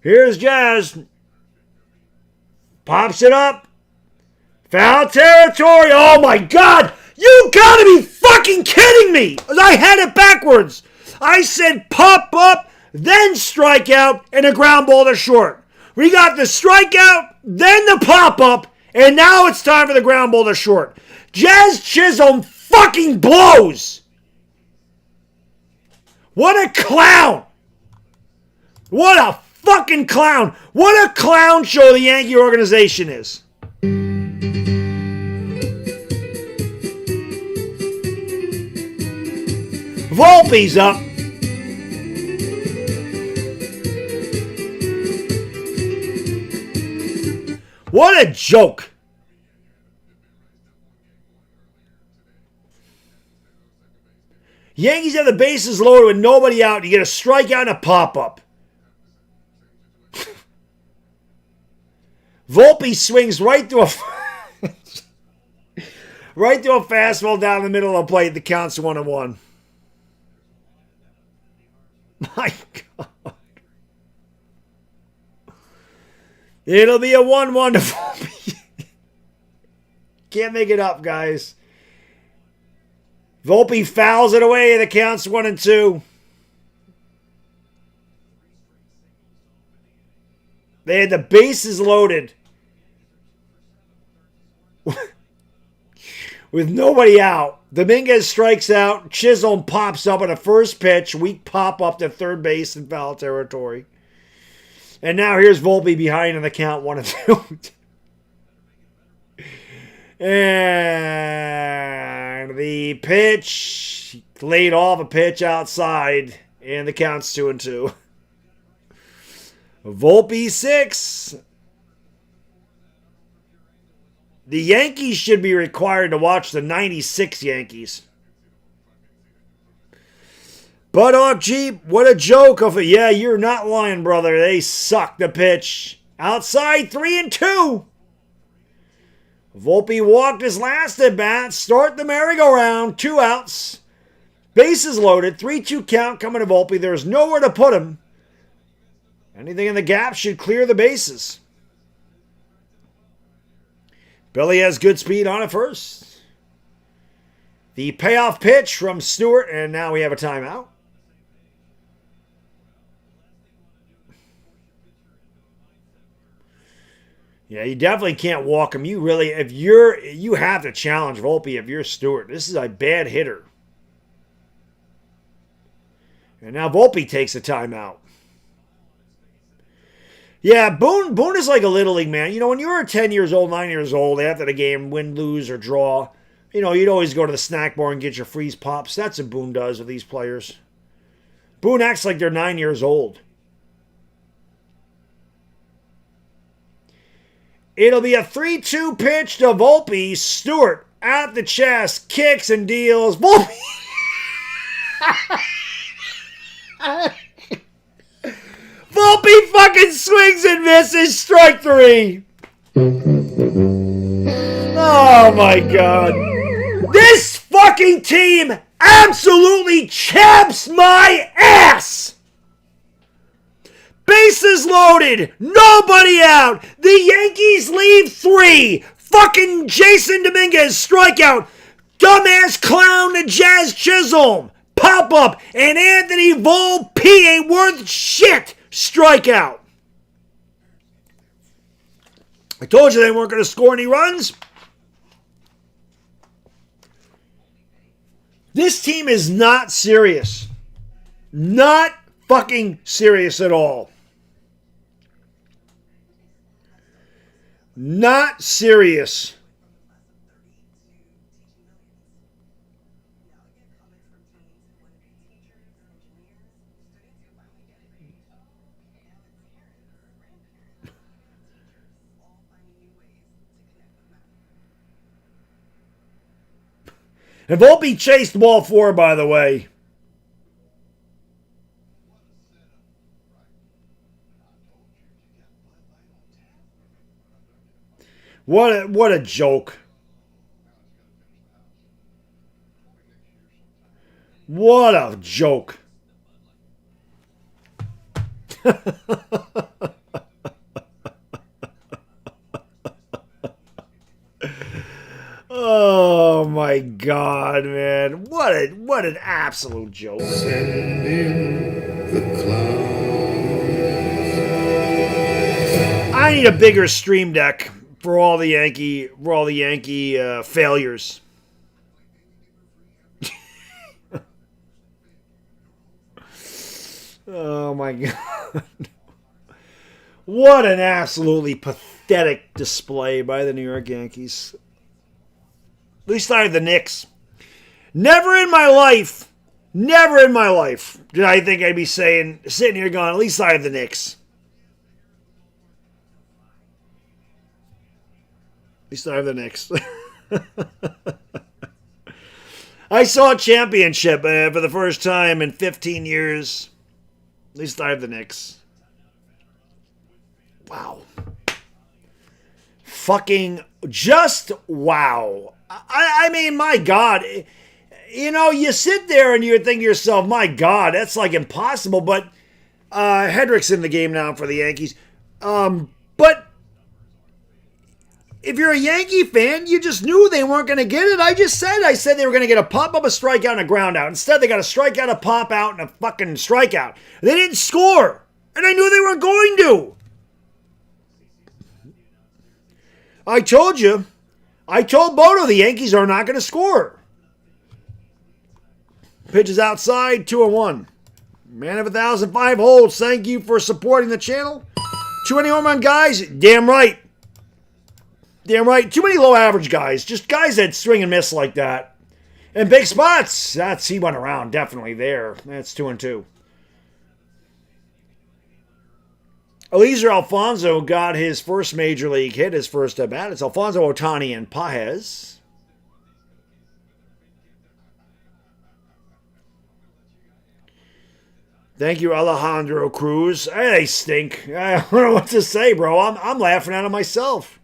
Here's Jazz. Pops it up. Foul territory. Oh, my God. You gotta be fucking kidding me. I had it backwards. I said pop up, then strike out, and a ground ball to short. We got the strikeout, then the pop up, and now it's time for the ground ball to short. Jazz Chisholm fucking blows. What a clown! What a fucking clown! What a clown show the Yankee organization is. Volpe's up. What a joke. Yankees have the bases loaded with nobody out. You get a strikeout and a pop-up. Volpe swings right through a right through a fastball down the middle of the plate. The count's 1-1. My God. It'll be a 1-1 to Volpe. Can't make it up, guys. Volpe fouls it away. The count's 1-2. They had the bases loaded with nobody out. Dominguez strikes out. Chisholm pops up on a first pitch. Weak pop up to third base in foul territory. And now here's Volpe behind in the count 1-2. And the pitch, laid off a pitch outside, and the count's 2-2. Volpe 6. The Yankees should be required to watch the 96 Yankees. Baddog Jeep, what a joke of it. Yeah, you're not lying, brother. They suck the pitch. Outside 3-2. Volpe walked his last at bat. Start the merry-go-round. 2 outs. Bases loaded. 3-2 count coming to Volpe. There's nowhere to put him. Anything in the gap should clear the bases. Billy has good speed on it first. The payoff pitch from Stewart, and now we have a timeout. Yeah, you definitely can't walk him. You really, you have to challenge Volpe if you're Stewart. This is a bad hitter. And now Volpe takes a timeout. Yeah, Boone is like a little league man. You know, when you were 10 years old, 9 years old, after the game, win, lose, or draw, you know, you'd always go to the snack bar and get your freeze pops. That's what Boone does with these players. Boone acts like they're 9 years old. It'll be a 3-2 pitch to Volpe. Stewart at the chest, kicks and deals. Volpe! Volpe fucking swings and misses. Strike 3. Oh, my God. This fucking team absolutely chaps my ass. Bases loaded, nobody out. The Yankees leave 3. Fucking Jason Dominguez strikeout. Dumbass clown to Jazz Chisholm pop up, and Anthony Volpe ain't worth shit strikeout. I told you they weren't going to score any runs. This team is not serious. Not fucking serious at all. Not serious. And Volpe chased ball 4, by the way. What a joke. What a joke. Oh my God, man. What an absolute joke. Send in the clouds. I need a bigger stream deck for all the Yankee failures. Oh my God. What an absolutely pathetic display by the New York Yankees. At least I have the Knicks. Never in my life did I think I'd be sitting here going, at least I have the Knicks. At least I have the Knicks. I saw a championship for the first time in 15 years. At least I have the Knicks. Wow. Fucking just wow. I mean, my God. You know, you sit there and you think to yourself, my God, that's like impossible. But Hedrick's in the game now for the Yankees. But if you're a Yankee fan, you just knew they weren't going to get it. I said they were going to get a pop-up, a strikeout, and a ground out. Instead, they got a strikeout, a pop-out, and a fucking strikeout. They didn't score. And I knew they weren't going to. I told you. I told Bodo the Yankees are not going to score. Pitches outside, 2-1. Man of 1,005 holds. Thank you for supporting the channel. Too many home run guys? Damn right. Damn right. Too many low average guys. Just guys that swing and miss like that. And big spots. He went around. Definitely there. That's 2-2. Eliezer Alfonso got his first major league hit, his first at bat. It's Alfonso, Ohtani, and Paez. Thank you, Alejandro Cruz. Hey, they stink. I don't know what to say, bro. I'm laughing at them myself.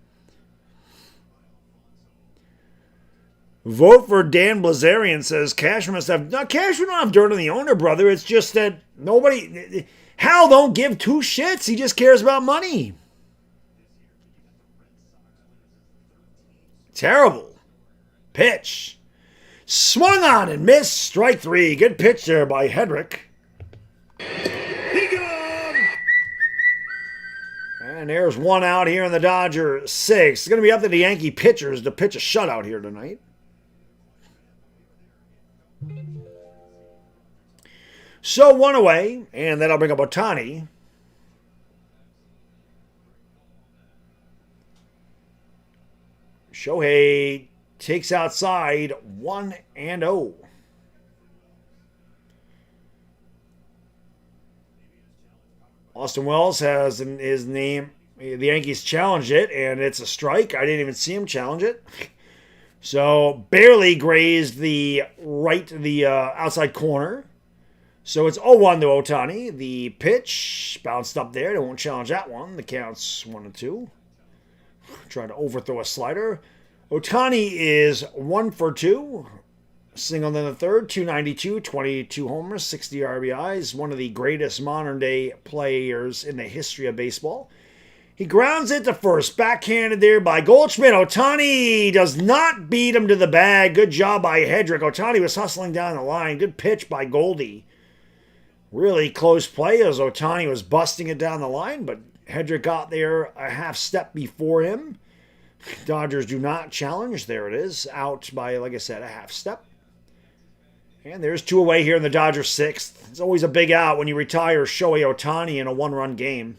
Vote for Dan Blazarian, says Cashman must have... No, Cashman don't have dirt on the owner, brother. It's just that nobody... Hal don't give 2 shits. He just cares about money. Terrible. Pitch. Swung on and missed. Strike 3. Good pitch there by Hedrick. And there's 1 out here in the Dodger 6. It's going to be up to the Yankee pitchers to pitch a shutout here tonight. So 1 away, and then I'll bring up Ohtani. Shohei takes outside 1-0. Austin Wells has in his name. The Yankees challenged it, and it's a strike. I didn't even see him challenge it. So barely grazed the outside corner. So it's 0-1 to Ohtani. The pitch bounced up there. They won't challenge that one. The count's 1-2. Trying to overthrow a slider. Ohtani is 1 for 2. Singleton III, 292, 22 homers, 60 RBIs. One of the greatest modern-day players in the history of baseball. He grounds it to first. Backhanded there by Goldschmidt. Ohtani does not beat him to the bag. Good job by Hedrick. Ohtani was hustling down the line. Good pitch by Goldie. Really close play as Ohtani was busting it down the line, but Hedrick got there a half step before him. Dodgers do not challenge. There it is. Out by, like I said, a half step. And there's 2 away here in the Dodgers' 6th. It's always a big out when you retire Shohei Ohtani in a 1-run game.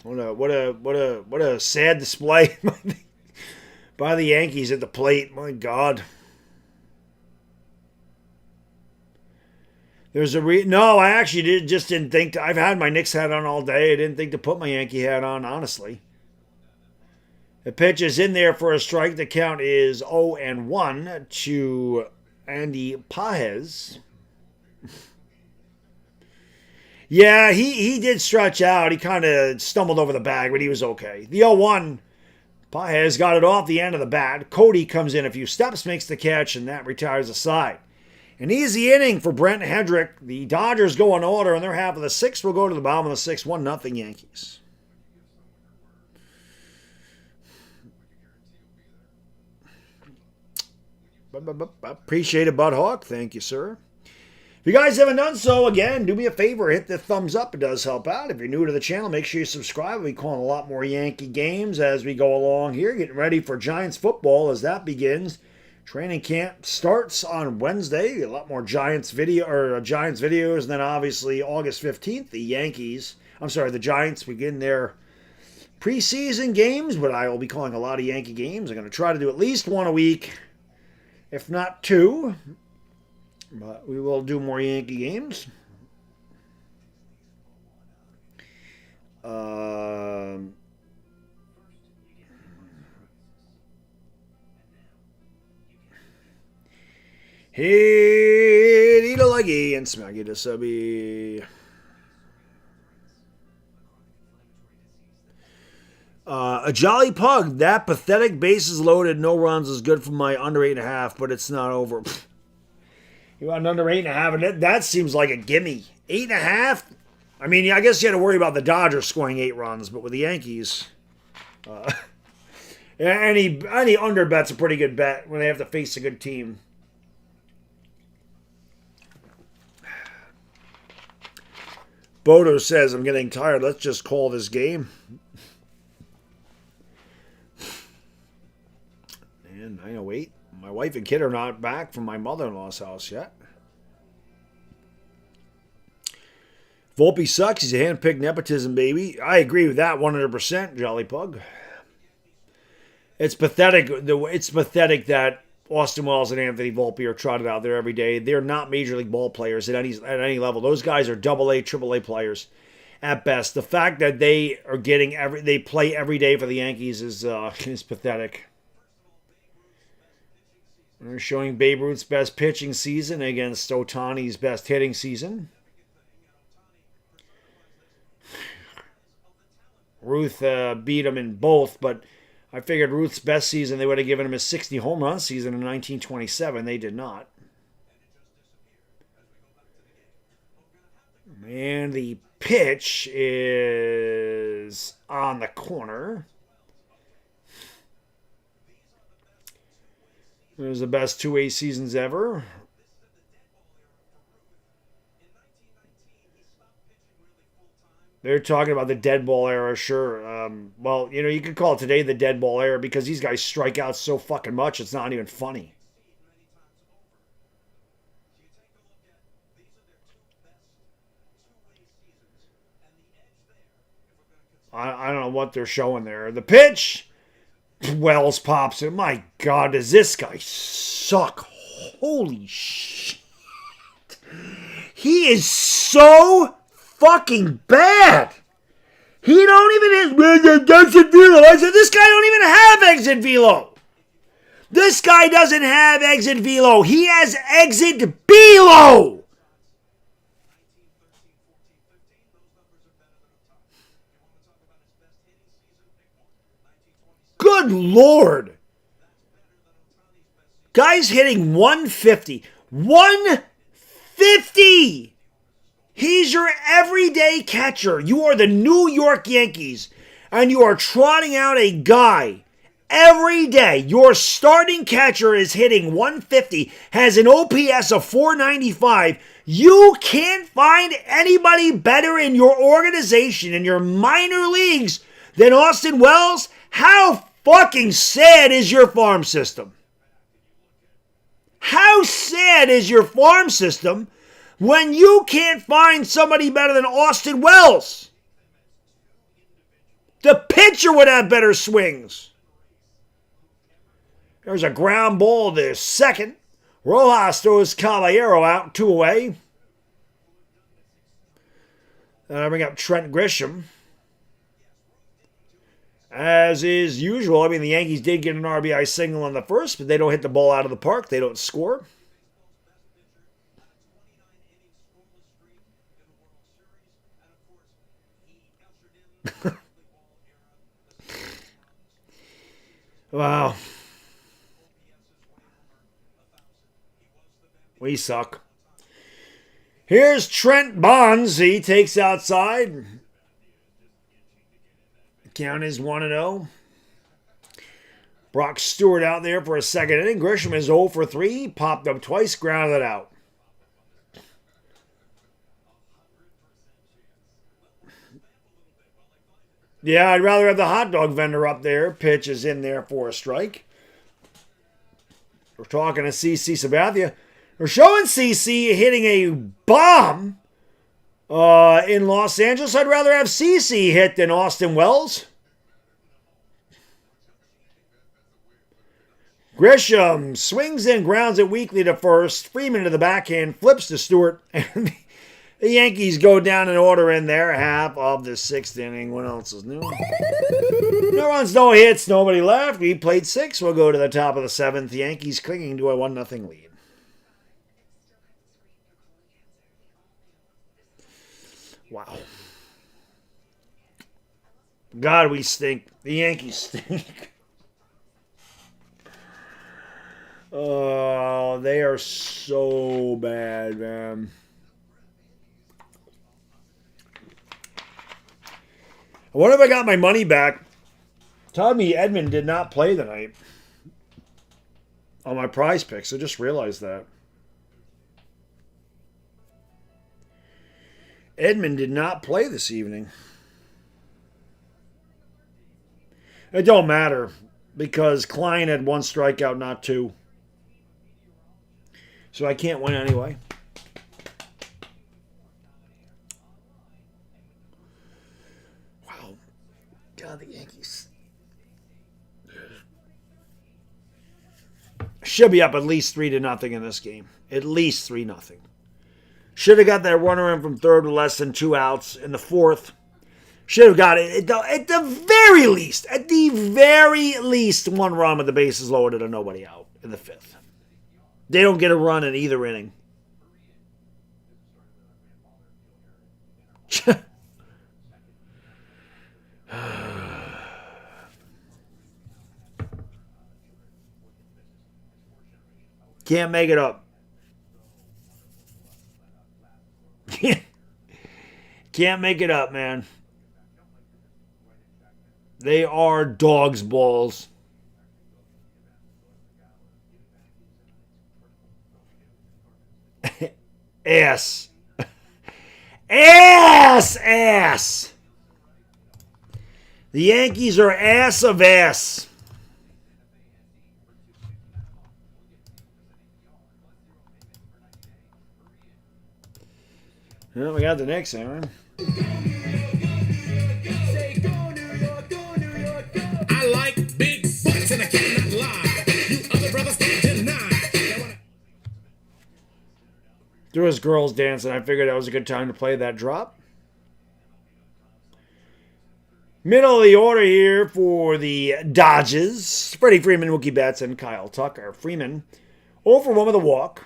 What a sad display by the Yankees at the plate. My God. There's a no. I actually just didn't think I've had my Knicks hat on all day. I didn't think to put my Yankee hat on, honestly. The pitch is in there for a strike. The count is 0-1 to Andy Pages. Yeah, he did stretch out. He kind of stumbled over the bag, but he was okay. The 0-1, Pages got it off the end of the bat. Cody comes in a few steps, makes the catch, and that retires the side. An easy inning for Brent Hedrick. The Dodgers go in order, and their half of the 6th will go to the bottom of the 6th. 1-0 Yankees. Appreciate it, Bud Hawk. Thank you, sir. If you guys haven't done so, again, do me a favor, hit the thumbs up. It does help out. If you're new to the channel, make sure you subscribe. We'll be calling a lot more Yankee games as we go along here, getting ready for Giants football as that begins. Training camp starts on Wednesday. A lot more Giants videos, and then obviously August 15th, the Giants begin their preseason games, but I will be calling a lot of Yankee games. I'm going to try to do at least 1 a week, if not 2. But we will do more Yankee games. Hit it a leggy and smack it a subby. A Jolly Pug. That pathetic bases loaded, no runs is good for my under 8.5, but it's not over. You want an under 8.5, and that seems like a gimme. 8.5? I mean, I guess you had to worry about the Dodgers scoring 8 runs, but with the Yankees, any under bet's a pretty good bet when they have to face a good team. Bodo says, I'm getting tired. Let's just call this game. And 9:08. My wife and kid are not back from my mother-in-law's house yet. Volpe sucks. He's a hand-picked nepotism baby. I agree with that 100%, Jolly Pug. It's pathetic. It's pathetic that Austin Wells and Anthony Volpe are trotted out there every day. They're not major league ball players at any level. Those guys are AA, AAA players at best. The fact that they are they play every day for the Yankees is pathetic. They're showing Babe Ruth's best pitching season against Ohtani's best hitting season. Ruth beat him in both, but I figured Ruth's best season, they would have given him a 60 home run season in 1927. They did not. And the pitch is on the corner. It was the best 2A seasons ever. They're talking about the dead ball era, sure. Well, you could call it today the dead ball era because these guys strike out so fucking much, it's not even funny. I don't know what they're showing there. The pitch! Wells pops it. My God, does this guy suck? Holy shit. He is so fucking bad. He don't even have exit velo. I said, this guy don't even have exit velo. This guy doesn't have exit velo. He has exit below. Good Lord. Guy's hitting 150. 150! He's your everyday catcher. You are the New York Yankees, and you are trotting out a guy every day. Your starting catcher is hitting 150, has an OPS of 495. You can't find anybody better in your organization, in your minor leagues, than Austin Wells? How fucking sad is your farm system? How sad is your farm system when you can't find somebody better than Austin Wells? The pitcher would have better swings. There's a ground ball to second. Rojas throws Caballero out, 2 away. Then I bring up Trent Grisham. As is usual, I mean, the Yankees did get an RBI single on the first, but they don't hit the ball out of the park. They don't score. Wow. We suck. Here's Trent Bonds. He takes outside. Count is 1-0. Brock Stewart out there for a second inning. Grisham is 0 for 3. Popped up twice, grounded out. Yeah, I'd rather have the hot dog vendor up there. Pitch is in there for a strike. We're talking to CC Sabathia. We're showing CC hitting a bomb in Los Angeles. I'd rather have CC hit than Austin Wells. Grisham swings and grounds it weakly to first. Freeman to the backhand, flips to Stewart. And the Yankees go down in order in their half of the 6th inning. What else is new? No runs, no hits, nobody left. We played 6. We'll go to the top of the 7th. The Yankees clinging to a 1-0 lead. Wow. God, we stink. The Yankees stink. Oh, they are so bad, man. I wonder if I got my money back. Tommy Edman did not play tonight on my prize picks. I just realized that. Edman did not play this evening. It don't matter because Klein had 1 strikeout, not 2. So I can't win anyway. Wow. God, the Yankees. Should be up at least 3-0 in this game. At least 3-0. Should have got that runner in from third with less than 2 outs in the 4th. Should have got it at the very least, 1 run with the bases loaded and nobody out in the 5th. They don't get a run in either inning. Can't make it up. Can't make it up, man. They are dogs' balls. Ass. Ass. The Yankees are ass of ass. Well, we got the next Aaron. I like big butts and I cannot lie. You other brothers can't deny. There was girls dancing. I figured that was a good time to play that drop. Middle of the order here for the Dodgers. Freddie Freeman, Mookie Betts, and Kyle Tucker. Freeman 0 for 1 with a walk.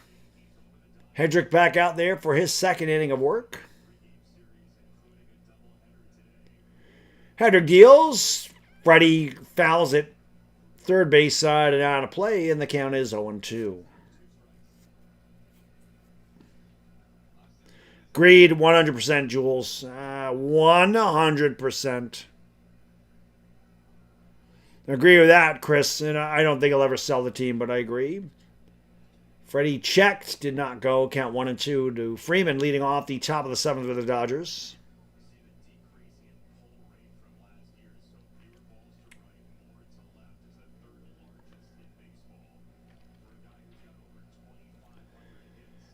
Hedrick back out there for his 2nd inning of work. Hedrick deals. Freddie fouls it third base side and out of play, and the count is 0-2. Agreed, 100%, Jules. 100%. Agree with that, Chris. And I don't think I'll ever sell the team, but I agree. Freddie checked, did not go. Count 1-2 to Freeman, leading off the top of the seventh with the Dodgers.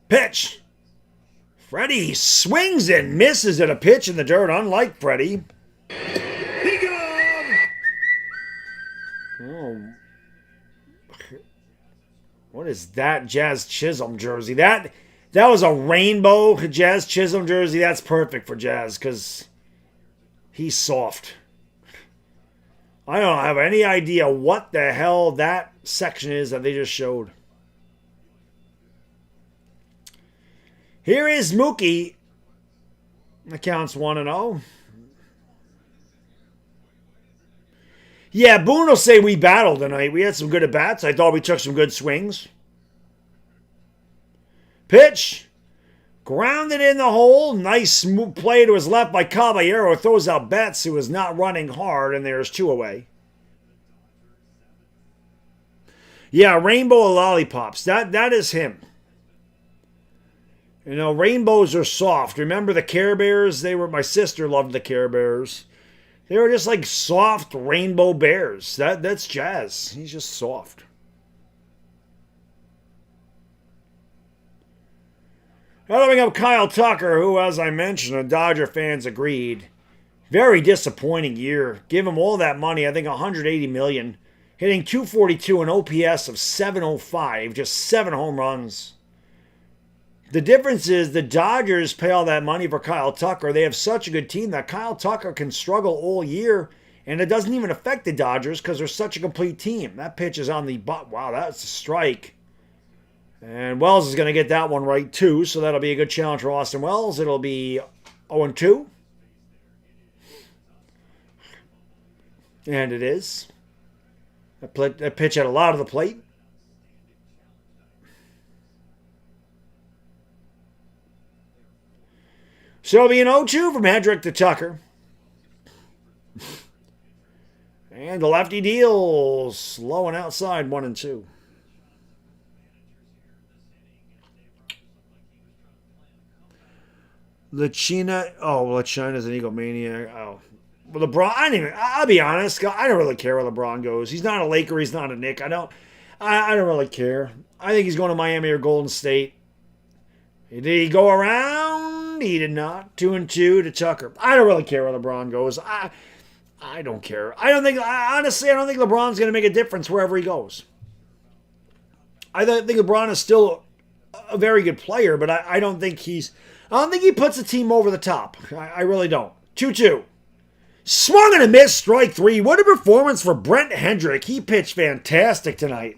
Pitch. Freddie swings and misses at a pitch in the dirt, unlike Freddie. Be gone! Oh. What is that Jazz Chisholm jersey? That was a rainbow Jazz Chisholm jersey. That's perfect for Jazz because he's soft. I don't have any idea what the hell that section is that they just showed. Here is Mookie. The count's 1-0. Yeah, Boone will say we battled tonight. We had some good at-bats. I thought we took some good swings. Pitch. Grounded in the hole. Nice smooth play to his left by Caballero. Throws out Betts, who was not running hard, and there's 2 away. Yeah, rainbow lollipops. That is him. You know, rainbows are soft. Remember the Care Bears? My sister loved the Care Bears. They were just like soft rainbow bears. That's Jazz. He's just soft. Now to bring up Kyle Tucker, who, as I mentioned, the Dodger fans agreed. Very disappointing year. Give him all that money, I think $180 million. Hitting .242, an OPS of .705, just 7 home runs. The difference is the Dodgers pay all that money for Kyle Tucker. They have such a good team that Kyle Tucker can struggle all year, and it doesn't even affect the Dodgers because they're such a complete team. That pitch is on the butt. Wow, that's a strike. And Wells is going to get that one right, too, so that'll be a good challenge for Austin Wells. It'll be 0-2. And it is. That pitch had a lot of the plate. So it'll be an 0-2 from Hedrick to Tucker. And the lefty deals. Slow and outside, 1-2. Lachina's an egomaniac. Oh. Well, LeBron, I'll be honest, I don't really care where LeBron goes. He's not a Laker, he's not a Knick. I don't really care. I think he's going to Miami or Golden State. Did he go around? He did not. 2-2 to Tucker. I don't really care where LeBron goes. I don't care. Honestly, I don't think LeBron's going to make a difference wherever he goes. I think LeBron is still a very good player, but I don't think he puts the team over the top. I really don't. 2-2. Swung and a miss, strike 3. What a performance for Brent Hendrick. He pitched fantastic tonight.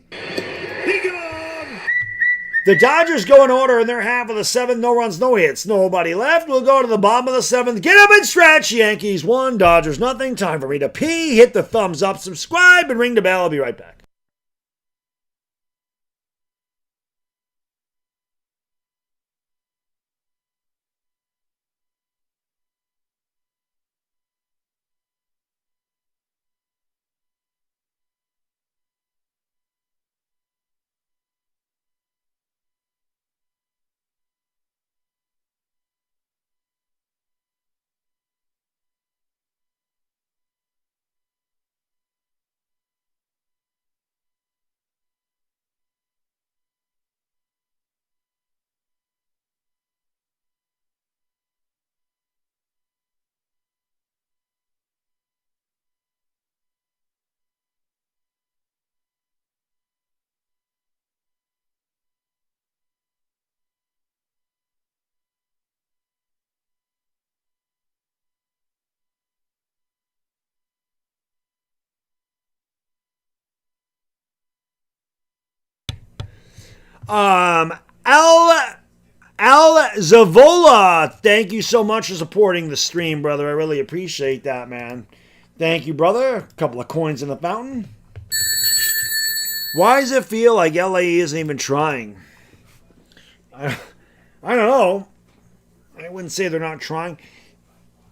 The Dodgers go in order in their half of the 7th. No runs, no hits. Nobody left. We'll go to the bottom of the 7th. Get up and stretch. Yankees 1, Dodgers nothing. Time for me to pee. Hit the thumbs up, subscribe, and ring the bell. I'll be right back. Al Zavola, thank you so much for supporting the stream, brother. I really appreciate that, man. Thank you, brother. A couple of coins in the fountain. Why does it feel like LA isn't even trying? I don't know. I wouldn't say they're not trying.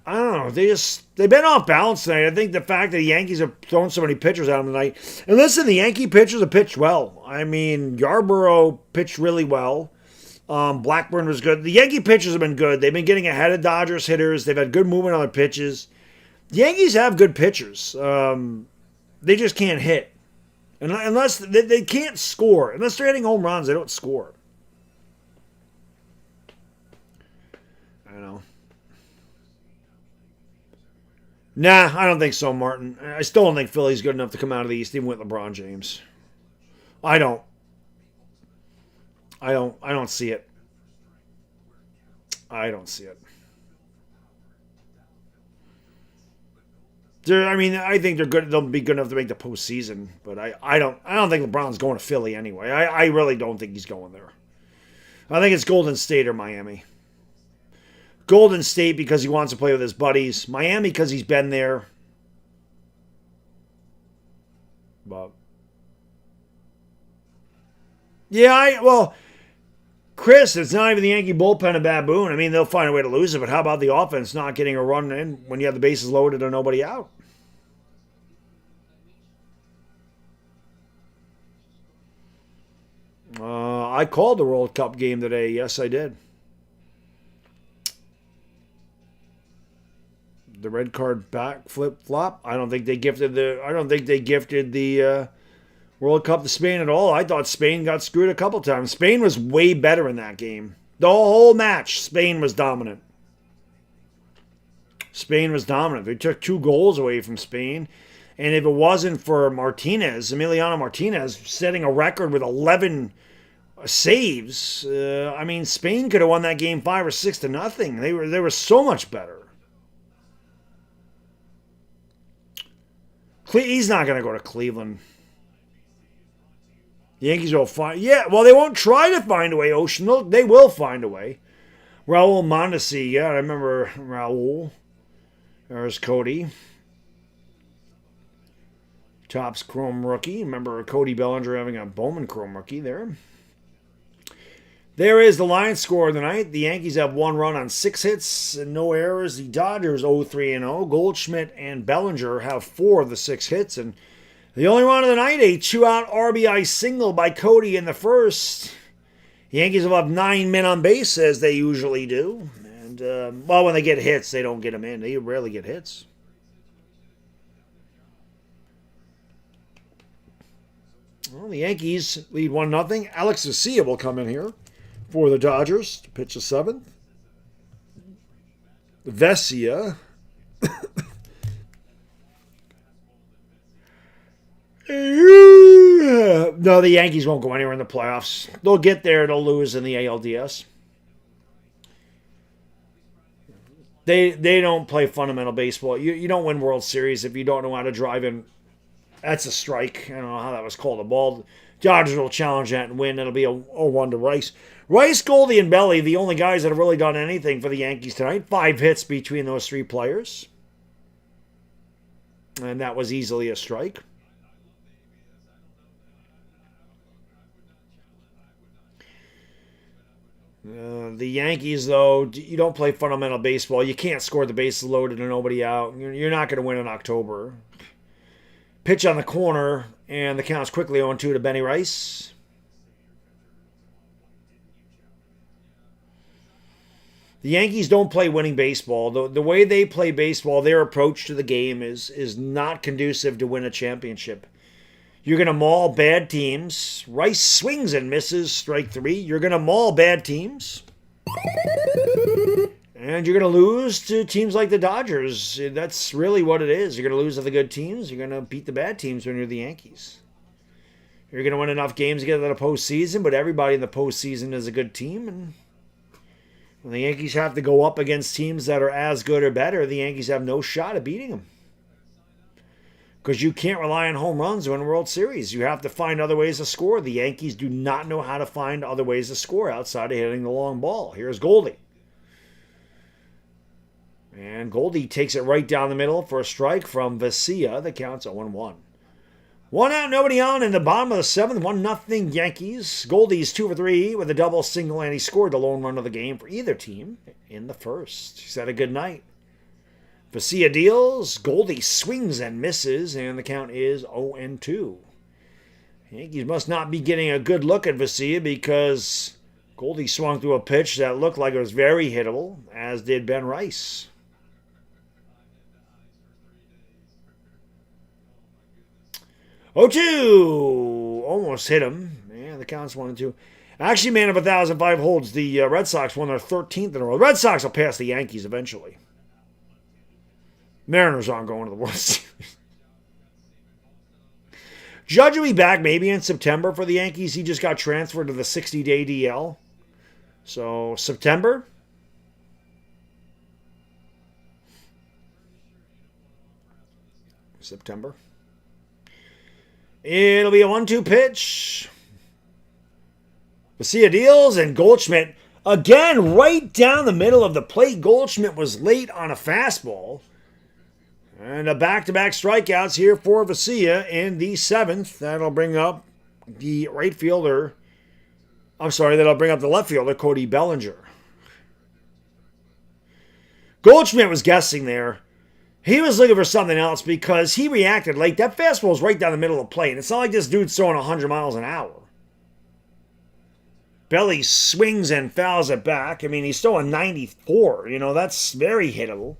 I don't know. They've been off balance tonight. I think the fact that the Yankees have thrown so many pitchers at them tonight. And listen, the Yankee pitchers have pitched well. I mean, Yarborough pitched really well. Blackburn was good. The Yankee pitchers have been good. They've been getting ahead of Dodgers hitters. They've had good movement on their pitches. The Yankees have good pitchers. They just can't hit. Unless they can't score. Unless they're hitting home runs, they don't score. I don't know. Nah, I don't think so, Martin. I still don't think Philly's good enough to come out of the East, even with LeBron James. I don't see it. I don't see it. I think they're good. They'll be good enough to make the postseason, but I don't think LeBron's going to Philly anyway. I really don't think he's going there. I think it's Golden State or Miami. Golden State because he wants to play with his buddies. Miami because he's been there. But yeah, Chris, it's not even the Yankee bullpen a baboon. I mean, they'll find a way to lose it, but how about the offense not getting a run in when you have the bases loaded and nobody out? I called the World Cup game today. Yes, I did. The red card back flip flop. I don't think they gifted the World Cup to Spain at all. I thought Spain got screwed a couple times. Spain was way better in that game. The whole match, Spain was dominant. Spain was dominant. They took 2 goals away from Spain. And if it wasn't for Emiliano Martinez, setting a record with 11 saves, Spain could have won that game 5 or 6-0. They were so much better. He's not going to go to Cleveland. The Yankees will find... Yeah, well, they won't try to find a way, Ocean. They will find a way. Raul Mondesi. Yeah, I remember Raul. There's Cody. Topps Chrome rookie. Remember Cody Bellinger having a Bowman Chrome rookie there. There is the Lions score of the night. The Yankees have 1 run on 6 hits and no errors. The Dodgers 0-3-0. Goldschmidt and Bellinger have 4 of the 6 hits. And the only run of the night, a 2-out RBI single by Cody in the first. The Yankees will have 9 men on base, as they usually do. And, when they get hits, they don't get them in. They rarely get hits. Well, the Yankees lead 1-0. Alex Vesia will come in here for the Dodgers to pitch the 7th. Vesia. No, the Yankees won't go anywhere in the playoffs. They'll get there. They'll lose in the ALDS. They don't play fundamental baseball. You don't win World Series if you don't know how to drive in. That's a strike. I don't know how that was called a ball. Dodgers will challenge that and win. It'll be a 0-1 to Rice. Rice, Goldie, and Belly, the only guys that have really done anything for the Yankees tonight. 5 hits between those 3 players. And that was easily a strike. The Yankees, though, you don't play fundamental baseball. You can't score the bases loaded and nobody out. You're not going to win in October. Pitch on the corner, and the count's quickly 0-2 to Benny Rice. The Yankees don't play winning baseball. The way they play baseball, their approach to the game is not conducive to win a championship. You're going to maul bad teams. Rice swings and misses, strike 3. You're going to maul bad teams. And you're going to lose to teams like the Dodgers. That's really what it is. You're going to lose to the good teams. You're going to beat the bad teams when you're the Yankees. You're going to win enough games to get to the postseason, but everybody in the postseason is a good team. And when the Yankees have to go up against teams that are as good or better, the Yankees have no shot at beating them. Because you can't rely on home runs to win a World Series. You have to find other ways to score. The Yankees do not know how to find other ways to score outside of hitting the long ball. Here's Goldie. And Goldie takes it right down the middle for a strike from Vesia. The count's 0-1. One out, nobody on in the bottom of the seventh. 1-0 Yankees. Goldie's 2 for 3 with a double single, and he scored the lone run of the game for either team in the first. He's had a good night. Vesia deals. Goldie swings and misses, and the count is 0-2. Yankees must not be getting a good look at Vesia because Goldie swung through a pitch that looked like it was very hittable, as did Ben Rice. Oh, 2! Almost hit him. Yeah, the count's 1-2. Actually, man of 1,005 holds. The Red Sox won their 13th in a row. The Red Sox will pass the Yankees eventually. Mariners aren't going to the World Series. Judge will be back maybe in September for the Yankees. He just got transferred to the 60-day DL. So, September. It'll be a 1-2 pitch. Vesia deals, and Goldschmidt, again, right down the middle of the plate. Goldschmidt was late on a fastball. And a back-to-back strikeouts here for Vesia in the seventh. That'll bring up the right fielder. That'll bring up the left fielder, Cody Bellinger. Goldschmidt was guessing there. He was looking for something else because he reacted late. That fastball was right down the middle of the plate. And it's not like this dude's throwing 100 miles an hour. Belly swings and fouls it back. I mean, he's still a 94. You know, that's very hittable.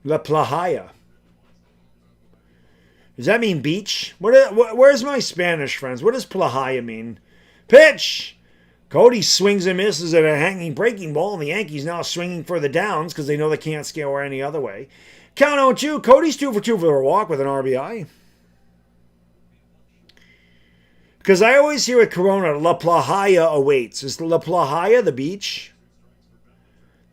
La Playa. Does that mean beach? Where's my Spanish friends? What does Playa mean? Pitch! Cody swings and misses at a hanging breaking ball, and the Yankees now swinging for the downs because they know they can't score any other way. Count 0-2. Cody's 2 for 2 for a walk with an RBI. Because I always hear with Corona, La Playa awaits. Is La Playa the beach?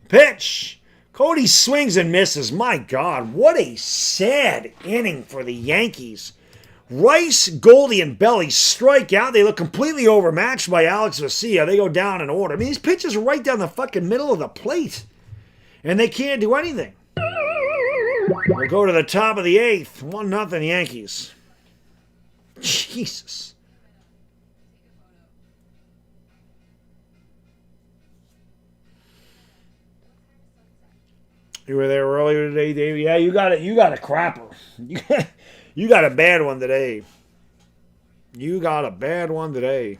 Pitch! Cody swings and misses. My God, what a sad inning for the Yankees. Rice, Goldie, and Belly strike out. They look completely overmatched by Alex Vesia. They go down in order. I mean, these pitches are right down the fucking middle of the plate. And they can't do anything. We'll go to the top of the eighth. 1-0 Yankees. Jesus. You were there earlier today, Dave. Yeah, you got it. You got a crapper. You got a bad one today. You got a bad one today.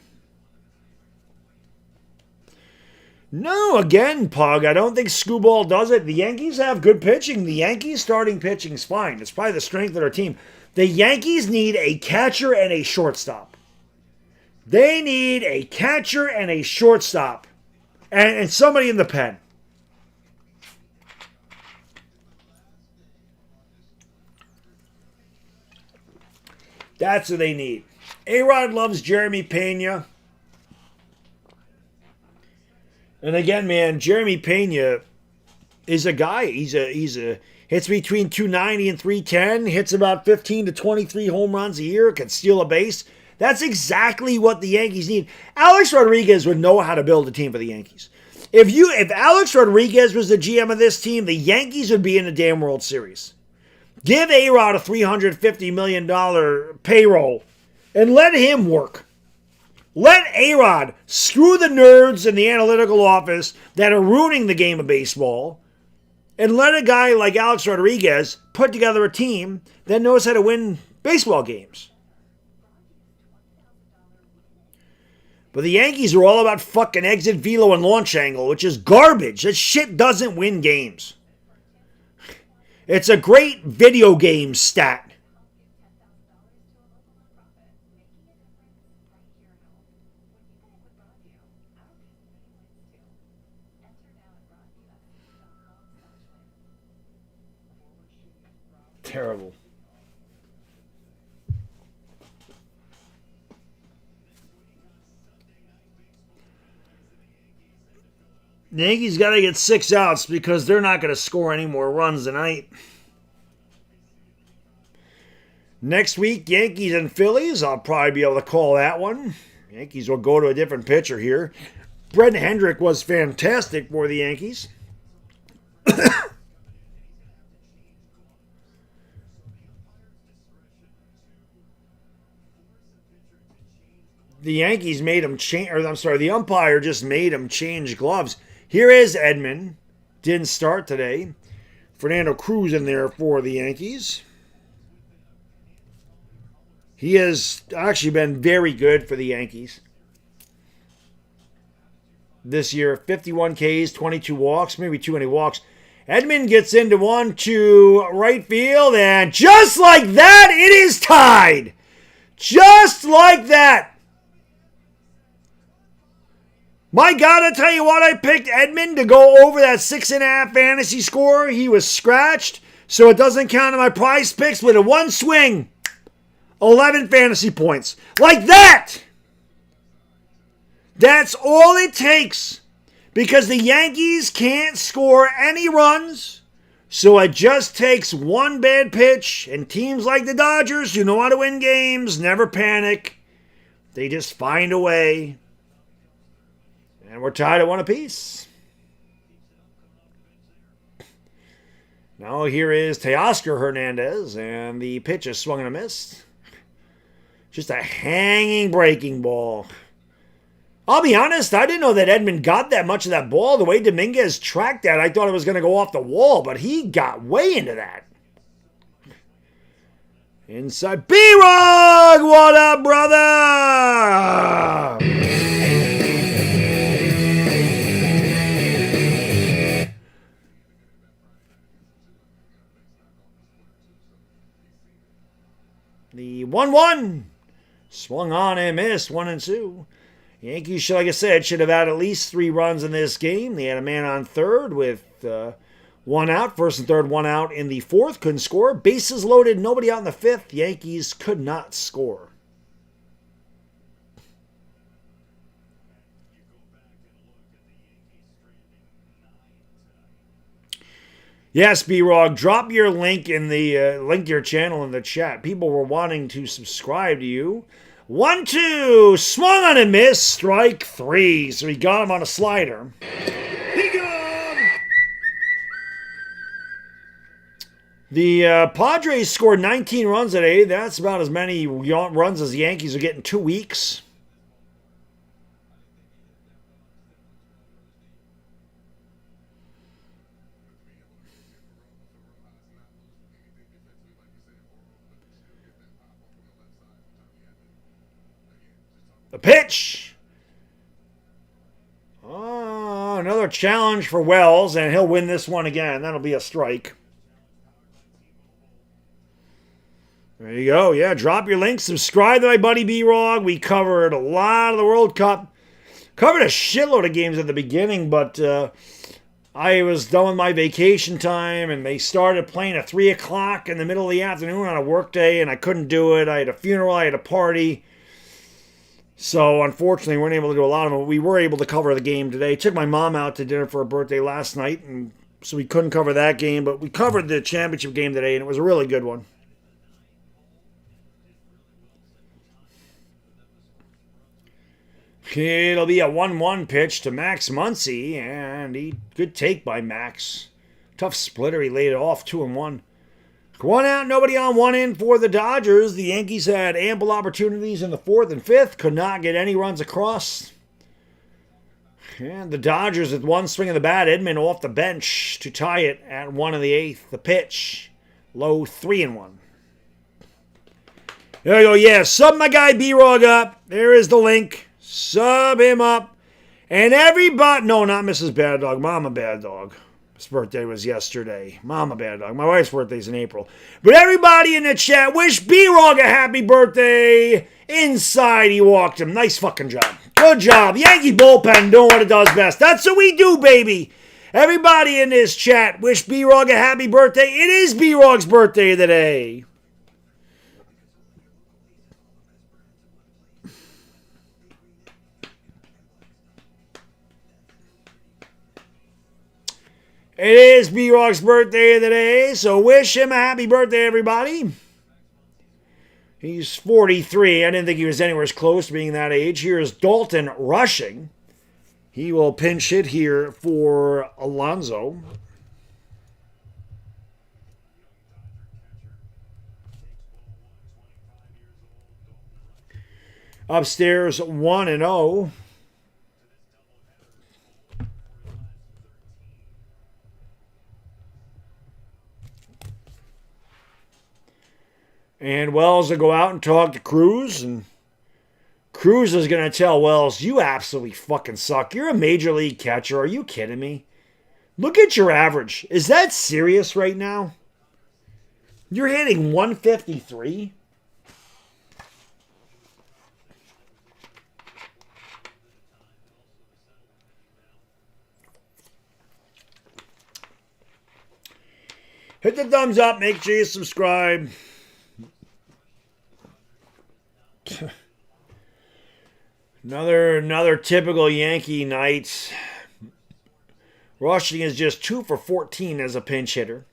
No, again, Pug. I don't think Scooball does it. The Yankees have good pitching. The Yankees starting pitching's fine. It's probably the strength of their team. The Yankees need a catcher and a shortstop. They need a catcher and a shortstop. And somebody in the pen. That's what they need. A-Rod loves Jeremy Pena. And again, man, Jeremy Pena is a guy. He's a hits between 290 and 310. Hits about 15 to 23 home runs a year. Can steal a base. That's exactly what the Yankees need. Alex Rodriguez would know how to build a team for the Yankees. If Alex Rodriguez was the GM of this team, the Yankees would be in the damn World Series. Give A-Rod a $350 million payroll and let him work. Let A-Rod screw the nerds in the analytical office that are ruining the game of baseball and let a guy like Alex Rodriguez put together a team that knows how to win baseball games. But the Yankees are all about fucking exit velo and launch angle, which is garbage. That shit doesn't win games. It's a great video game stat. Terrible. The Yankees got to get 6 outs because they're not going to score any more runs tonight. Next week, Yankees and Phillies. I'll probably be able to call that one. Yankees will go to a different pitcher here. Brett Hendrick was fantastic for the Yankees. The Yankees made him change, or I'm sorry, the umpire just made him change gloves. Here is Edman. Didn't start today. Fernando Cruz in there for the Yankees. He has actually been very good for the Yankees this year. 51 Ks, 22 walks, maybe too many walks. Edman gets into 1-2 right field, and just like that, it is tied. Just like that. My God, I tell you what, I picked Edman to go over that 6.5 fantasy score. He was scratched, so it doesn't count in my prize picks. With a one swing, 11 fantasy points. Like that! That's all it takes. Because the Yankees can't score any runs, so it just takes one bad pitch. And teams like the Dodgers, who know how to win games, never panic. They just find a way. And we're tied at 1 apiece. Now here is Teoscar Hernandez, and the pitch is swung and a miss. Just a hanging breaking ball. I'll be honest, I didn't know that Edman got that much of that ball. The way Dominguez tracked that, I thought it was going to go off the wall, but he got way into that. Inside B-Rog! What up, brother? The 1-1. Swung on and missed. 1-2. Yankees, like I said, should have had at least 3 runs in this game. They had a man on third with 1 out. First and third, 1 out in the fourth. Couldn't score. Bases loaded. Nobody out in the fifth. Yankees could not score. Yes, B-Rog, drop your link in the link to your channel in the chat. People were wanting to subscribe to you. 1-2, swung on and missed, strike 3. So he got him on a slider. He got him! The Padres scored 19 runs today. That's about as many runs as the Yankees will get in 2 weeks. The pitch. Oh, another challenge for Wells, and he'll win this one again. That'll be a strike. There you go. Yeah, drop your link. Subscribe to my buddy B-Rog. We covered a lot of the World Cup. Covered a shitload of games at the beginning, but I was done with my vacation time, and they started playing at 3 o'clock in the middle of the afternoon on a work day, and I couldn't do it. I had a funeral. I had a party. So, unfortunately, we weren't able to do a lot of them. We were able to cover the game today. Took my mom out to dinner for her birthday last night, and so we couldn't cover that game. But we covered the championship game today, and it was a really good one. It'll be a 1-1 pitch to Max Muncy, and good take by Max. Tough splitter. He laid it off 2-1. 1 out, nobody on, 1 in for the Dodgers. The Yankees had ample opportunities in the 4th and 5th. Could not get any runs across. And the Dodgers with 1 swing of the bat. Edman off the bench to tie it at 1 in the 8th. The pitch, low 3-1. There you go. Yeah, sub my guy B-Rog up. There is the link. Sub him up. And everybody, no, not Mrs. Baddog, Mama Baddog. His birthday was yesterday. Mama Baddog. My wife's birthday's in April. But everybody in the chat, wish B-Rog a happy birthday. Inside he walked him. Nice fucking job. Good job. Yankee bullpen doing what it does best. That's what we do, baby. Everybody in this chat, wish B-Rog a happy birthday. It is B-Rog's birthday today. It is B-Rog's birthday today, so wish him a happy birthday, everybody. He's 43. I didn't think he was anywhere close to being that age. Here's Dalton rushing. He will pinch hit here for Alonso. Upstairs 1-0. And Wells will go out and talk to Cruz, and Cruz is going to tell Wells, you absolutely fucking suck. You're a major league catcher. Are you kidding me? Look at your average. Is that serious right now? You're hitting 153? Hit the thumbs up. Make sure you subscribe. Another typical Yankee night. Rushing is just 2 for 14 as a pinch hitter.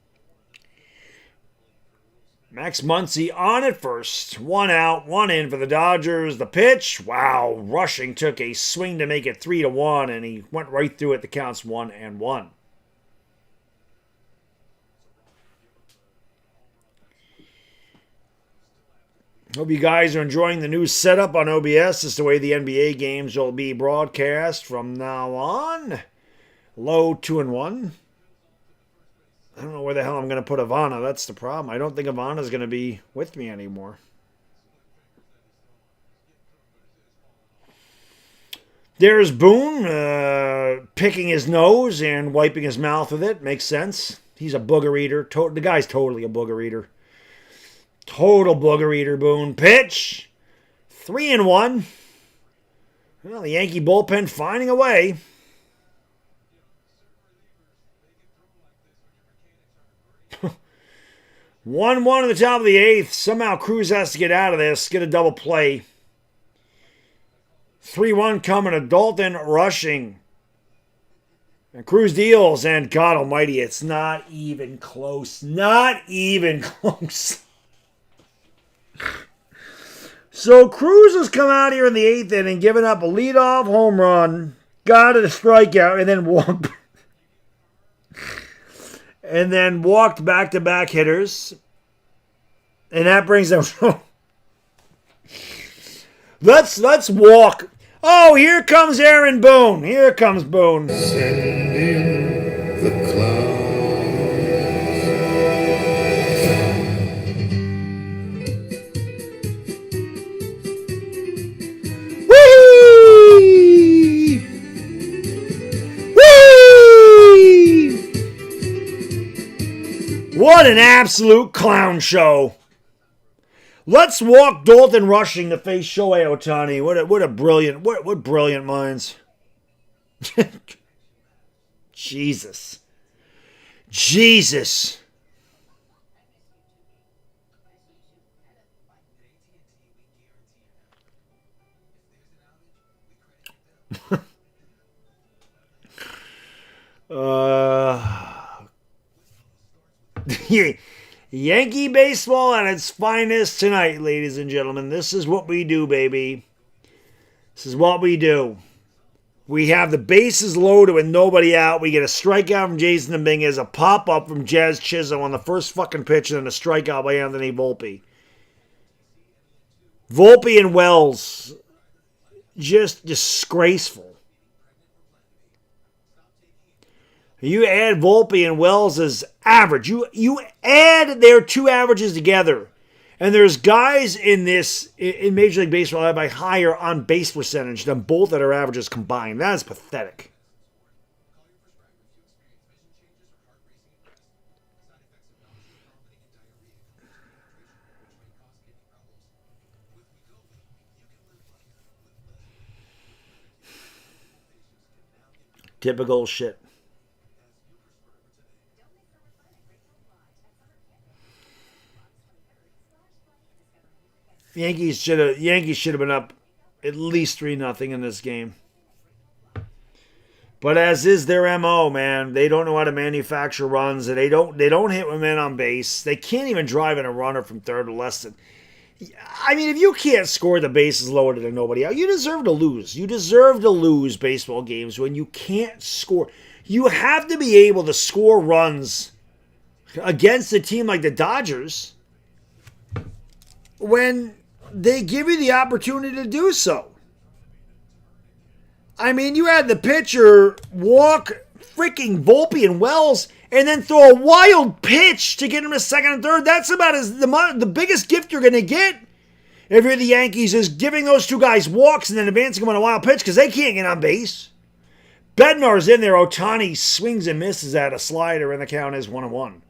Max Muncy on at first. 1 out, 1 in for the Dodgers. The pitch, wow. Rushing took a swing to make it 3-1, and he went right through it. The count's 1-1. Hope you guys are enjoying the new setup on OBS. This is the way the NBA games will be broadcast from now on. Low 2-1. I don't know where the hell I'm going to put Ivana. That's the problem. I don't think Ivana's going to be with me anymore. There's Boone picking his nose and wiping his mouth with it. Makes sense. He's a booger eater. The guy's totally a booger eater. Total booger eater, Boone. Pitch. 3-1. Well, the Yankee bullpen finding a way. 1-1 at the top of the 8th. Somehow Cruz has to get out of this. Get a double play. 3-1 coming to Dalton Rushing. And Cruz deals, and God almighty, it's not even close. Not even close. So Cruz has come out here in the 8th inning, giving up a leadoff home run, got a strikeout, and then walked back-to-back hitters. And that brings them. Let's walk. Oh, here comes Aaron Boone. Here comes Boone. Send in the clouds. What an absolute clown show. Let's walk Dalton Rushing to face Shohei Ohtani. What brilliant minds. Jesus. Yankee baseball at its finest tonight, ladies and gentlemen. This is what we do, baby. This is what we do. We have the bases loaded with nobody out. We get a strikeout from Jason Dominguez, a pop-up from Jazz Chisholm on the first fucking pitch, and then a strikeout by Anthony Volpe. Volpe and Wells, just disgraceful. You add Volpe and Wells' average. You add their two averages together. And there's guys in Major League Baseball that have a higher on-base percentage than both of their averages combined. That is pathetic. Typical shit. Yankees should have been up at least 3-0 in this game. But as is their MO, man, they don't know how to manufacture runs, and they don't hit with men on base. They can't even drive in a runner from third or less than. I mean, if you can't score the bases loaded and nobody out, you deserve to lose. You deserve to lose baseball games when you can't score. You have to be able to score runs against a team like the Dodgers when they give you the opportunity to do so. I mean, you had the pitcher walk freaking Volpe and Wells and then throw a wild pitch to get him to second and third. That's about the biggest gift you're going to get if you're the Yankees is giving those two guys walks and then advancing them on a wild pitch because they can't get on base. Bednar's in there. Ohtani swings and misses at a slider, and the count is 1-1.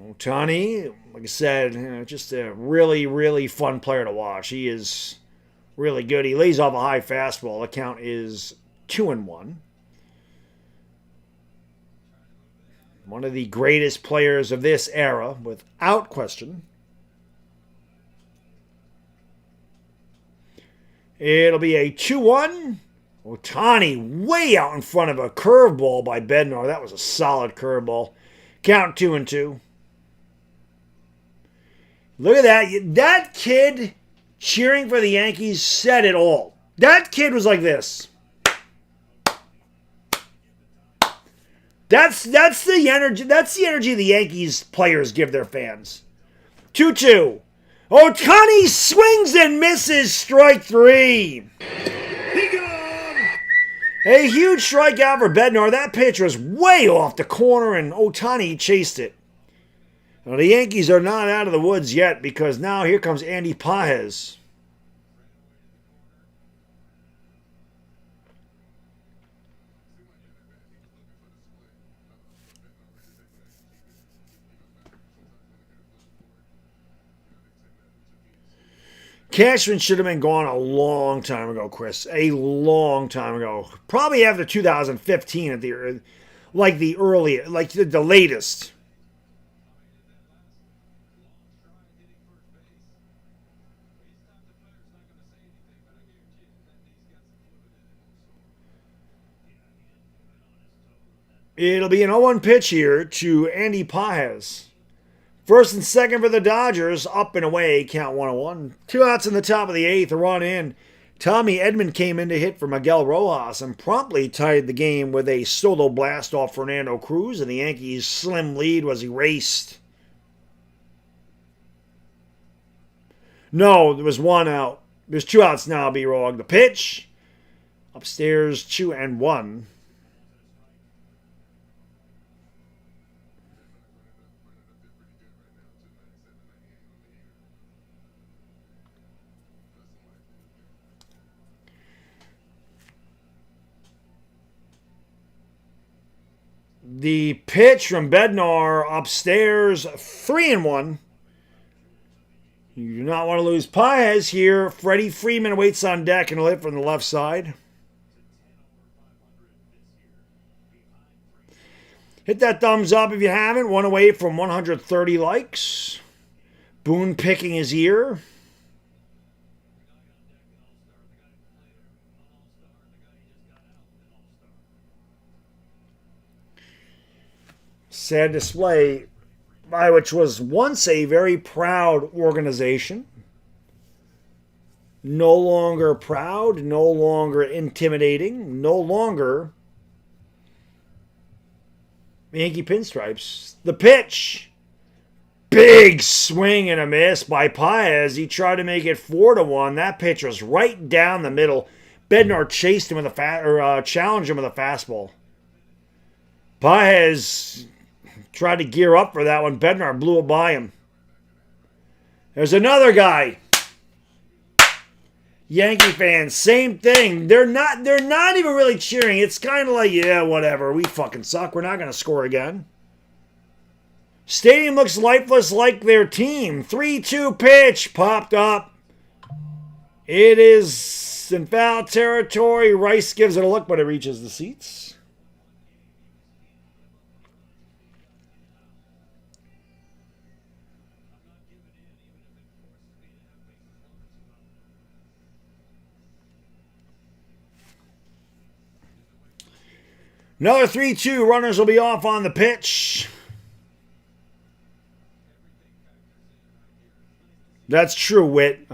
Ohtani, like I said, just a really, really fun player to watch. He is really good. He lays off a high fastball. The count is 2-1. One of the greatest players of this era, without question. It'll be a 2-1. Ohtani way out in front of a curveball by Bednar. That was a solid curveball. Count 2-2. Look at that. That kid cheering for the Yankees said it all. That kid was like this. That's the energy. That's the energy the Yankees players give their fans. 2-2. Ohtani swings and misses. Strike 3. He gone! A huge strikeout for Bednar. That pitch was way off the corner, and Ohtani chased it. Now, the Yankees are not out of the woods yet because now here comes Andy Pages. Cashman should have been gone a long time ago, Chris. A long time ago. Probably after 2015 at the early, like the latest. It'll be an 0-1 pitch here to Andy Pages. First and second for the Dodgers, up and away, count 1-1. 2 outs in the top of the 8th, a run in. Tommy Edman came in to hit for Miguel Rojas and promptly tied the game with a solo blast off Fernando Cruz, and the Yankees' slim lead was erased. No, there was 1 out. There's 2 outs now, B-Rog. The pitch, upstairs, 2-1. The pitch from Bednar upstairs, 3-1. You do not want to lose Pages here. Freddie Freeman waits on deck and will hit from the left side. Hit that thumbs up if you haven't. 1 away from 130 likes. Boone picking his ear. Sad display by which was once a very proud organization. No longer proud, no longer intimidating, no longer Yankee pinstripes. The pitch. Big swing and a miss by Pages. He tried to make it 4-1. That pitch was right down the middle. Bednar chased him with challenged him with a fastball. Pages tried to gear up for that one. Bednar blew it by him. There's another guy. Yankee fans, same thing. They're not even really cheering. It's kind of like, yeah, whatever. We fucking suck. We're not going to score again. Stadium looks lifeless like their team. 3-2 pitch popped up. It is in foul territory. Rice gives it a look, but it reaches the seats. Another 3-2. Runners will be off on the pitch. That's true, Wit.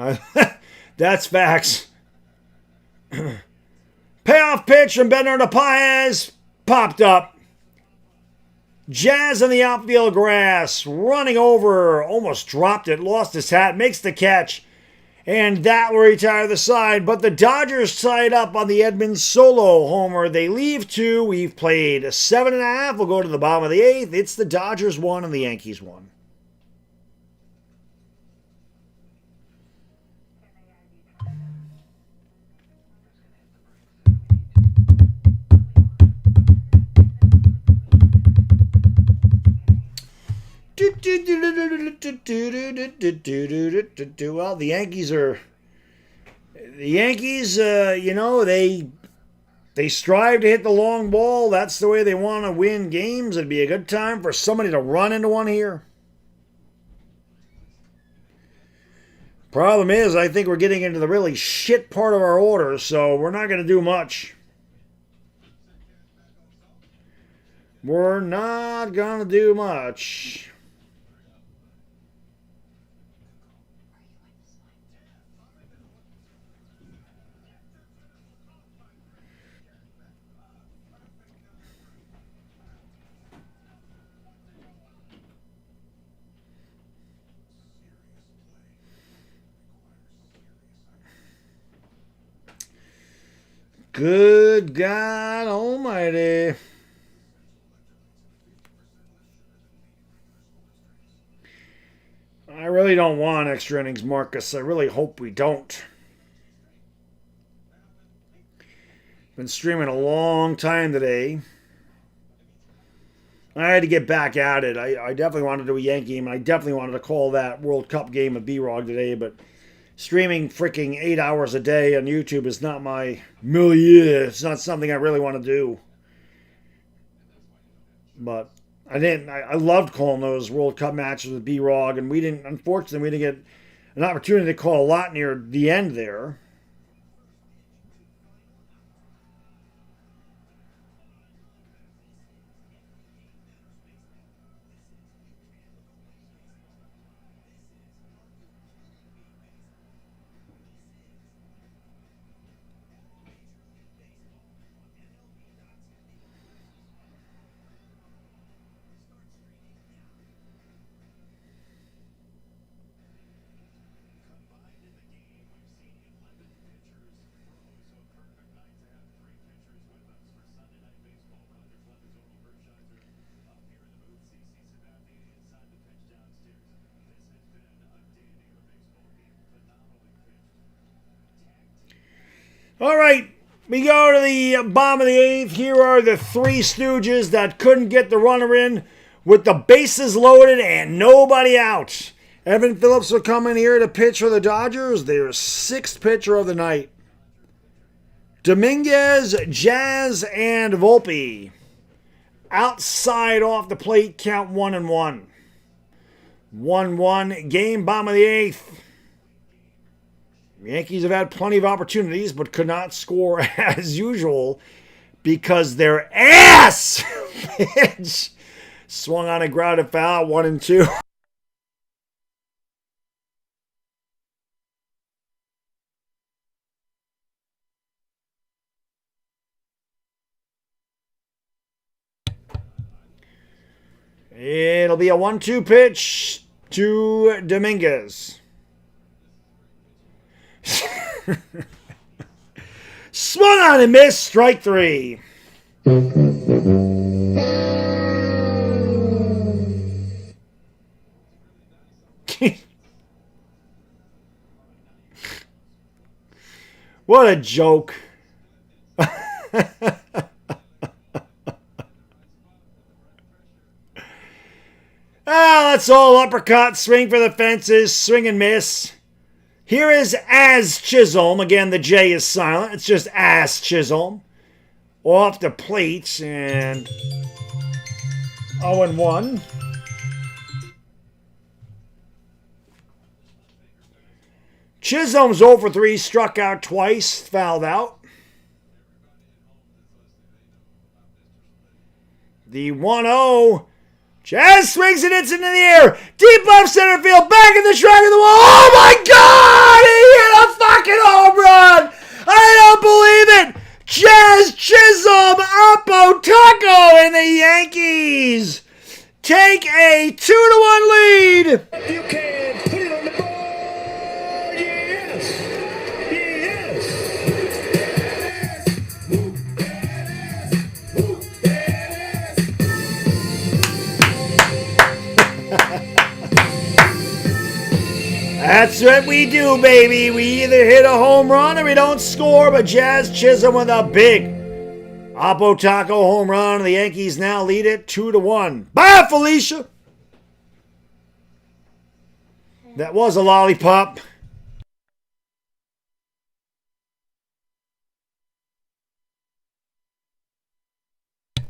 That's facts. Payoff pitch from Bernardo Paez. Popped up. Jazz on the outfield grass. Running over. Almost dropped it. Lost his hat. Makes the catch. And that will retire the side. But the Dodgers tied up on the Edmonds solo homer. They leave 2. We've played 7.5. We'll go to the bottom of the 8th. It's the Dodgers 1 and the Yankees 1. Well, the Yankees, you know, they strive to hit the long ball. That's the way they want to win games. It'd be a good time for somebody to run into one here. Problem is, I think we're getting into the really shit part of our order, so we're not going to do much. We're not going to do much. Good God Almighty. I really don't want extra innings, Marcus. I really hope we don't. Been streaming a long time today. I had to get back at it. I definitely wanted to do a Yankee game, and I definitely wanted to call that World Cup game of B-Rog today, but streaming freaking 8 hours a day on YouTube is not my milieu. It's not something I really want to do. But I loved calling those World Cup matches with B-Rog, and unfortunately, we didn't get an opportunity to call a lot near the end there. All right, we go to the bottom of the 8th. Here are the 3 Stooges that couldn't get the runner in with the bases loaded and nobody out. Evan Phillips will come in here to pitch for the Dodgers. Their 6th pitcher of the night. Dominguez, Jazz, and Volpe. Outside off the plate, count 1-1. 1-1 game, bottom of the 8th. Yankees have had plenty of opportunities, but could not score as usual because their ass pitch swung on a grounded foul, 1-2. It'll be a 1-2 pitch to Dominguez. Swung on and missed. Strike 3. What a joke. That's all uppercut. Swing for the fences. Swing and miss. Here is As Chisholm. Again, the J is silent. It's just As Chisholm. Off the plate and 0-1. Chisholm's 0 for 3, struck out twice, fouled out. The 1-0. Jazz swings and hits into the air. Deep left center field. Back in the track of the wall. Oh my God! He hit a fucking home run! I don't believe it! Jazz Chisholm, Oppo Taco, and the Yankees take a 2-1 lead. You can put it on the board. Yes. That's what we do, baby. We either hit a home run or we don't score, but Jazz Chisholm with a big Oppo Taco home run. The Yankees now lead it 2-1. Bye, Felicia. That was a lollipop. Did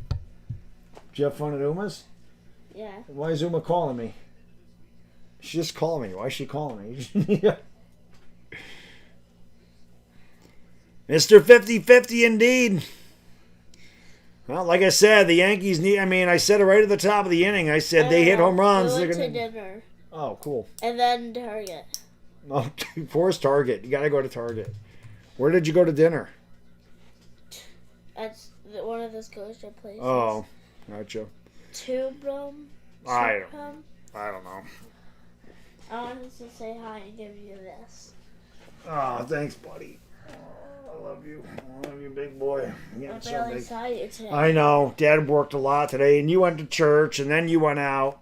you have fun at Uma's? Yeah. Why is Uma calling me? She just called me. Why is she calling me? Mr. 50-50 indeed. Well, like I said, the Yankees need... I said it right at the top of the inning. I said they hit home runs. We went They're to gonna... dinner. Oh, cool. And then Target. Oh, where's Target? You got to go to Target. Where did you go to dinner? At one of the Scotia places. Oh, gotcha. I don't know. I wanted to say hi and give you this. Oh, thanks, buddy. I love you. I love you, big boy. You're I getting so barely big. saw you today. I know. Dad worked a lot today, and you went to church, and then you went out.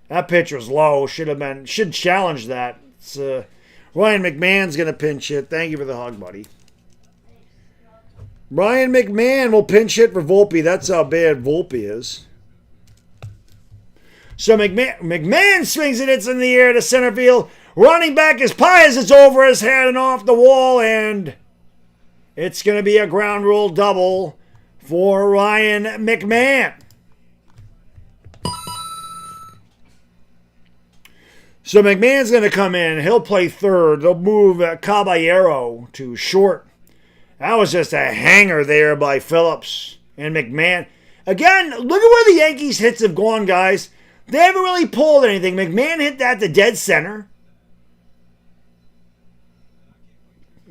That pitch was low. Should challenge that. It's, Ryan McMahon's going to pinch hit. Thank you for the hug, buddy. Ryan McMahon will pinch hit for Volpe. That's how bad Volpe is. So McMahon swings it. It's in the air to center field. Running back is Pius. It's over his head and off the wall, and it's going to be a ground rule double for Ryan McMahon. So McMahon's going to come in. He'll play third. They'll move Caballero to short. That was just a hanger there by Phillips and McMahon. Again, look at where the Yankees' hits have gone, guys. They haven't really pulled anything. McMahon hit that to dead center.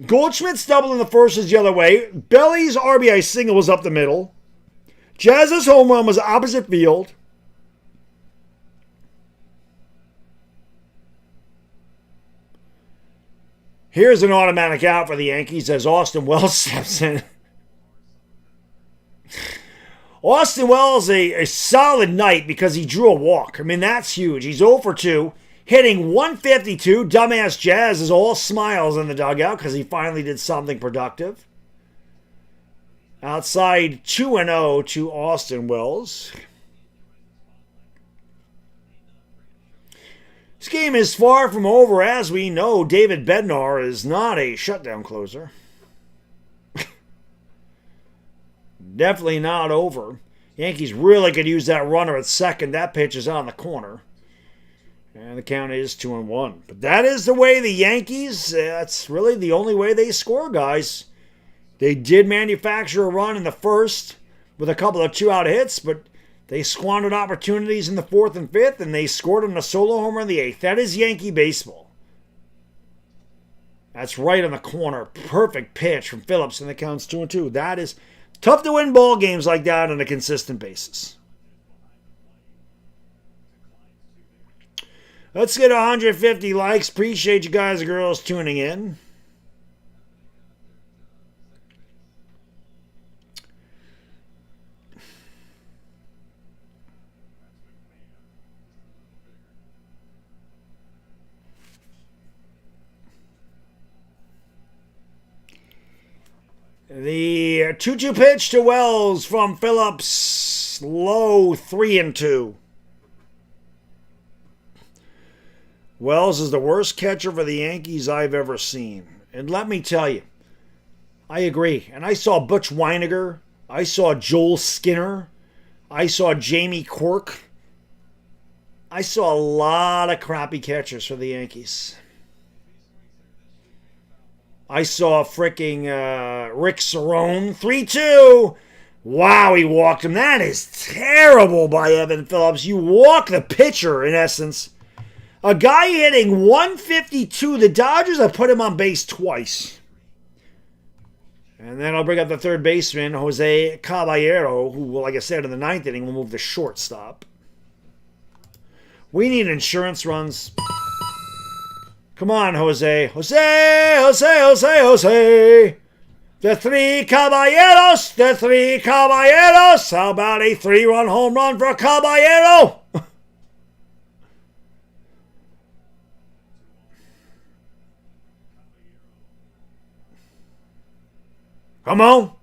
Goldschmidt's double in the first is the other way. Belly's RBI single was up the middle. Jazz's home run was opposite field. Here's an automatic out for the Yankees as Austin Wells steps in. Austin Wells, a solid night because he drew a walk. That's huge. He's 0 for 2, hitting 152. Dumbass Jazz is all smiles in the dugout because he finally did something productive. Outside 2-0 to Austin Wells. This game is far from over. As we know, David Bednar is not a shutdown closer. Definitely not over. Yankees really could use that runner at second. That pitch is on the corner. And the count is 2-1. But that is the way the Yankees, that's really the only way they score, guys. They did manufacture a run in the first with a couple of 2-out hits, but they squandered opportunities in the fourth and fifth, and they scored on a solo homer in the eighth. That is Yankee baseball. That's right on the corner. Perfect pitch from Phillips, and the count's 2-2. That is tough to win ball games like that on a consistent basis. Let's get 150 likes. Appreciate you guys and girls tuning in. The 2-2 pitch to Wells from Phillips. Low 3-2. Wells is the worst catcher for the Yankees I've ever seen. And let me tell you, I agree. And I saw Butch Weiniger. I saw Joel Skinner. I saw Jamie Quirk. I saw a lot of crappy catchers for the Yankees. I saw freaking Rick Cerrone. 3-2. Wow, he walked him. That is terrible by Evan Phillips. You walk the pitcher, in essence. A guy hitting 152. The Dodgers have put him on base twice. And then I'll bring up the third baseman, Jose Caballero, who, like I said, in the ninth inning will move to shortstop. We need insurance runs. Come on, Jose. Jose. The three caballeros. How about a 3-run home run for Caballero? Come on.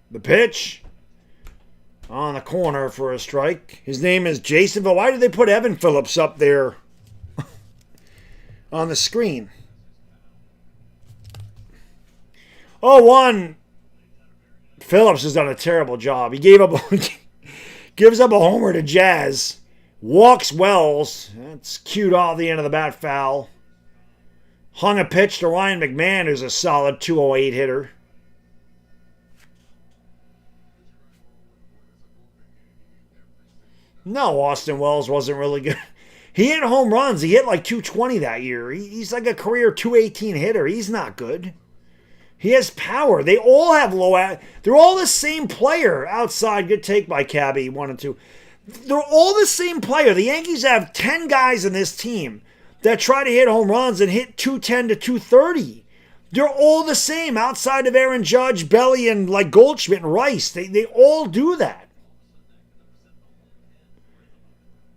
The pitch. On the corner for a strike. His name is Jason, but why did they put Evan Phillips up there on the screen? 0-1. Phillips has done a terrible job. He gives up a homer to Jazz. Walks Wells. That's cued off the end of the bat foul. Hung a pitch to Ryan McMahon, who's a solid 208 hitter. No, Austin Wells wasn't really good. He hit home runs. He hit like 220 that year. He's like a career 218 hitter. He's not good. He has power. They all have they're all the same player outside. Good take by Cabby, 1 and 2. They're all the same player. The Yankees have 10 guys in this team that try to hit home runs and hit 210 to 230. They're all the same outside of Aaron Judge, Belly, and like Goldschmidt and Rice. They all do that.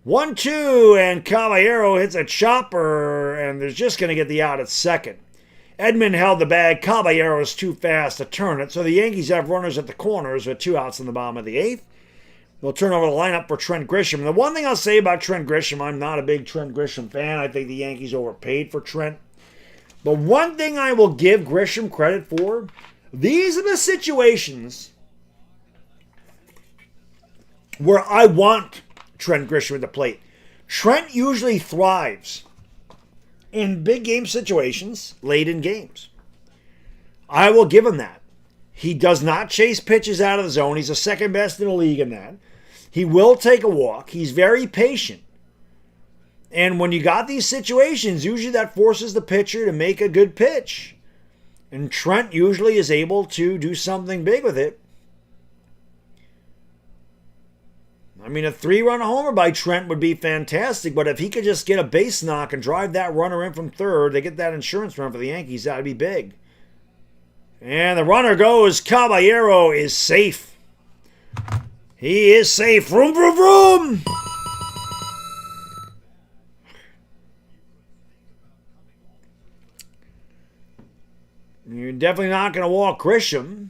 1-2, and Caballero hits a chopper, and they're just going to get the out at second. Edman held the bag. Caballero is too fast to turn it, so the Yankees have runners at the corners with 2 outs in the bottom of the 8th. We'll turn over the lineup for Trent Grisham. The one thing I'll say about Trent Grisham, I'm not a big Trent Grisham fan. I think the Yankees overpaid for Trent. But one thing I will give Grisham credit for, these are the situations where I want Trent Grisham at the plate. Trent usually thrives in big game situations late in games. I will give him that. He does not chase pitches out of the zone. He's the second best in the league in that. He will take a walk. He's very patient. And when you got these situations, usually that forces the pitcher to make a good pitch. And Trent usually is able to do something big with it. I mean, a 3-run homer by Trent would be fantastic, but if he could just get a base knock and drive that runner in from third, they get that insurance run for the Yankees, that would be big. And the runner goes. Caballero is safe. He is safe. Vroom, vroom, vroom. You're definitely not going to walk Grisham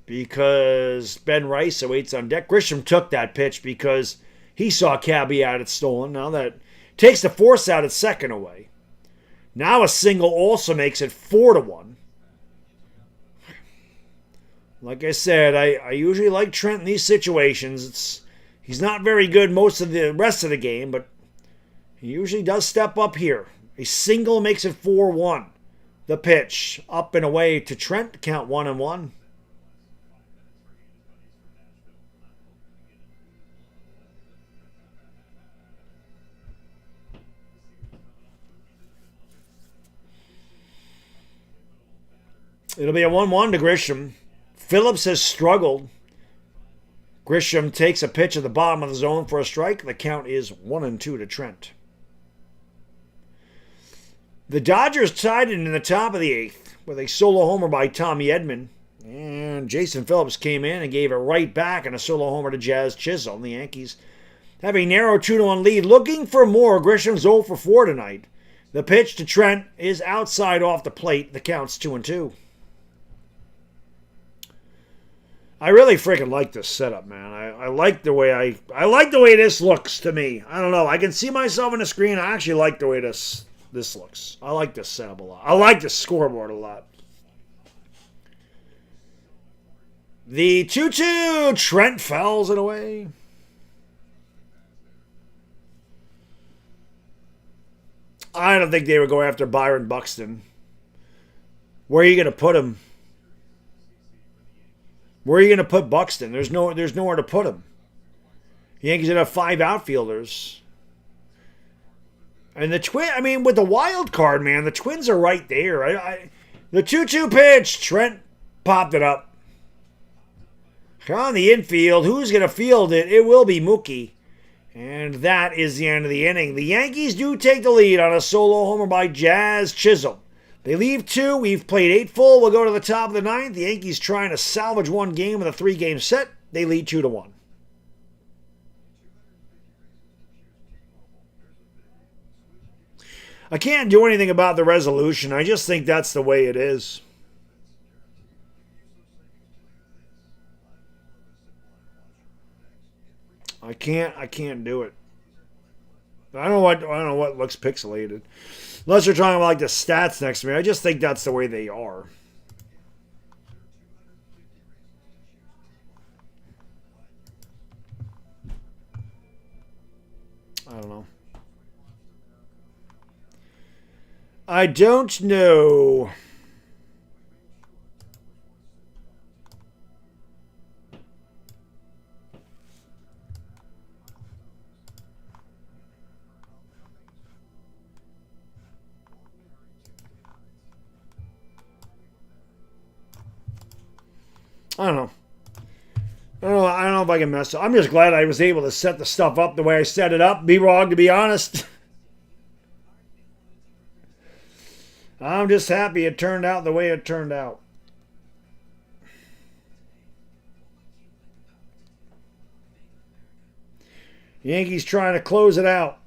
because Ben Rice awaits on deck. Grisham took that pitch because he saw Cabby out at stolen. Now that takes the force out at second away. Now a single also makes it 4-1. Like I said, I usually like Trent in these situations. He's not very good most of the rest of the game, but he usually does step up here. A single makes it 4-1. The pitch up and away to Trent to count 1-1. It'll be a 1-1 to Grisham. Phillips has struggled. Grisham takes a pitch at the bottom of the zone for a strike. The count is 1-2 to Trent. The Dodgers tied it in the top of the 8th with a solo homer by Tommy Edman. And Jason Phillips came in and gave it right back in a solo homer to Jazz Chisholm. The Yankees have a narrow 2-1 lead. Looking for more. Grisham's 0 for 4 tonight. The pitch to Trent is outside off the plate. The count's 2-2. I really freaking like this setup, man. I like the way I like the way this looks to me. I don't know. I can see myself on the screen. I actually like the way this looks. I like this setup a lot. I like the scoreboard a lot. The 2-2. Trent fouls it away. I don't think they would go after Byron Buxton. Where are you going to put him? Where are you going to put Buxton? There's nowhere to put him. The Yankees would have 5 outfielders. And with the wild card, man, the Twins are right there. The 2-2 pitch, Trent popped it up. On the infield, who's going to field it? It will be Mookie. And that is the end of the inning. The Yankees do take the lead on a solo homer by Jazz Chisholm. They leave 2. We've played 8 full. We'll go to the top of the 9th. The Yankees trying to salvage one game with a 3-game set. They lead 2-1. I can't do anything about the resolution. I just think that's the way it is. I can't do it. I don't know what looks pixelated. Unless you're talking about like the stats next to me. I just think that's the way they are. I don't know. I don't know. I don't know. I don't know if I can mess up. I'm just glad I was able to set the stuff up the way I set it up. Be wrong, to be honest. I'm just happy it turned out the way it turned out. Yankees trying to close it out.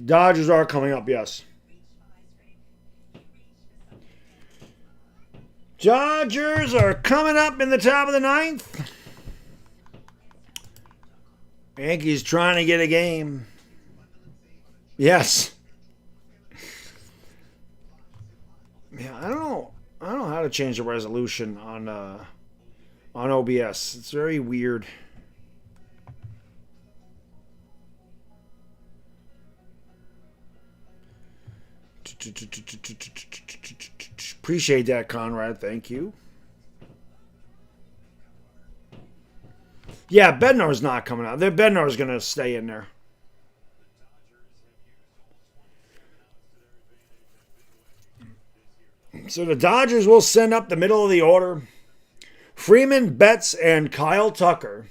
Dodgers are coming up, yes. Dodgers are coming up in the top of the 9th. Yankees trying to get a game. Yes. Yeah, I don't know how to change the resolution on OBS. It's very weird. Appreciate that, Conrad. Thank you. Yeah, Bednar's not coming out. Bednar's going to stay in there. So the Dodgers will send up the middle of the order. Freeman, Betts, and Kyle Tucker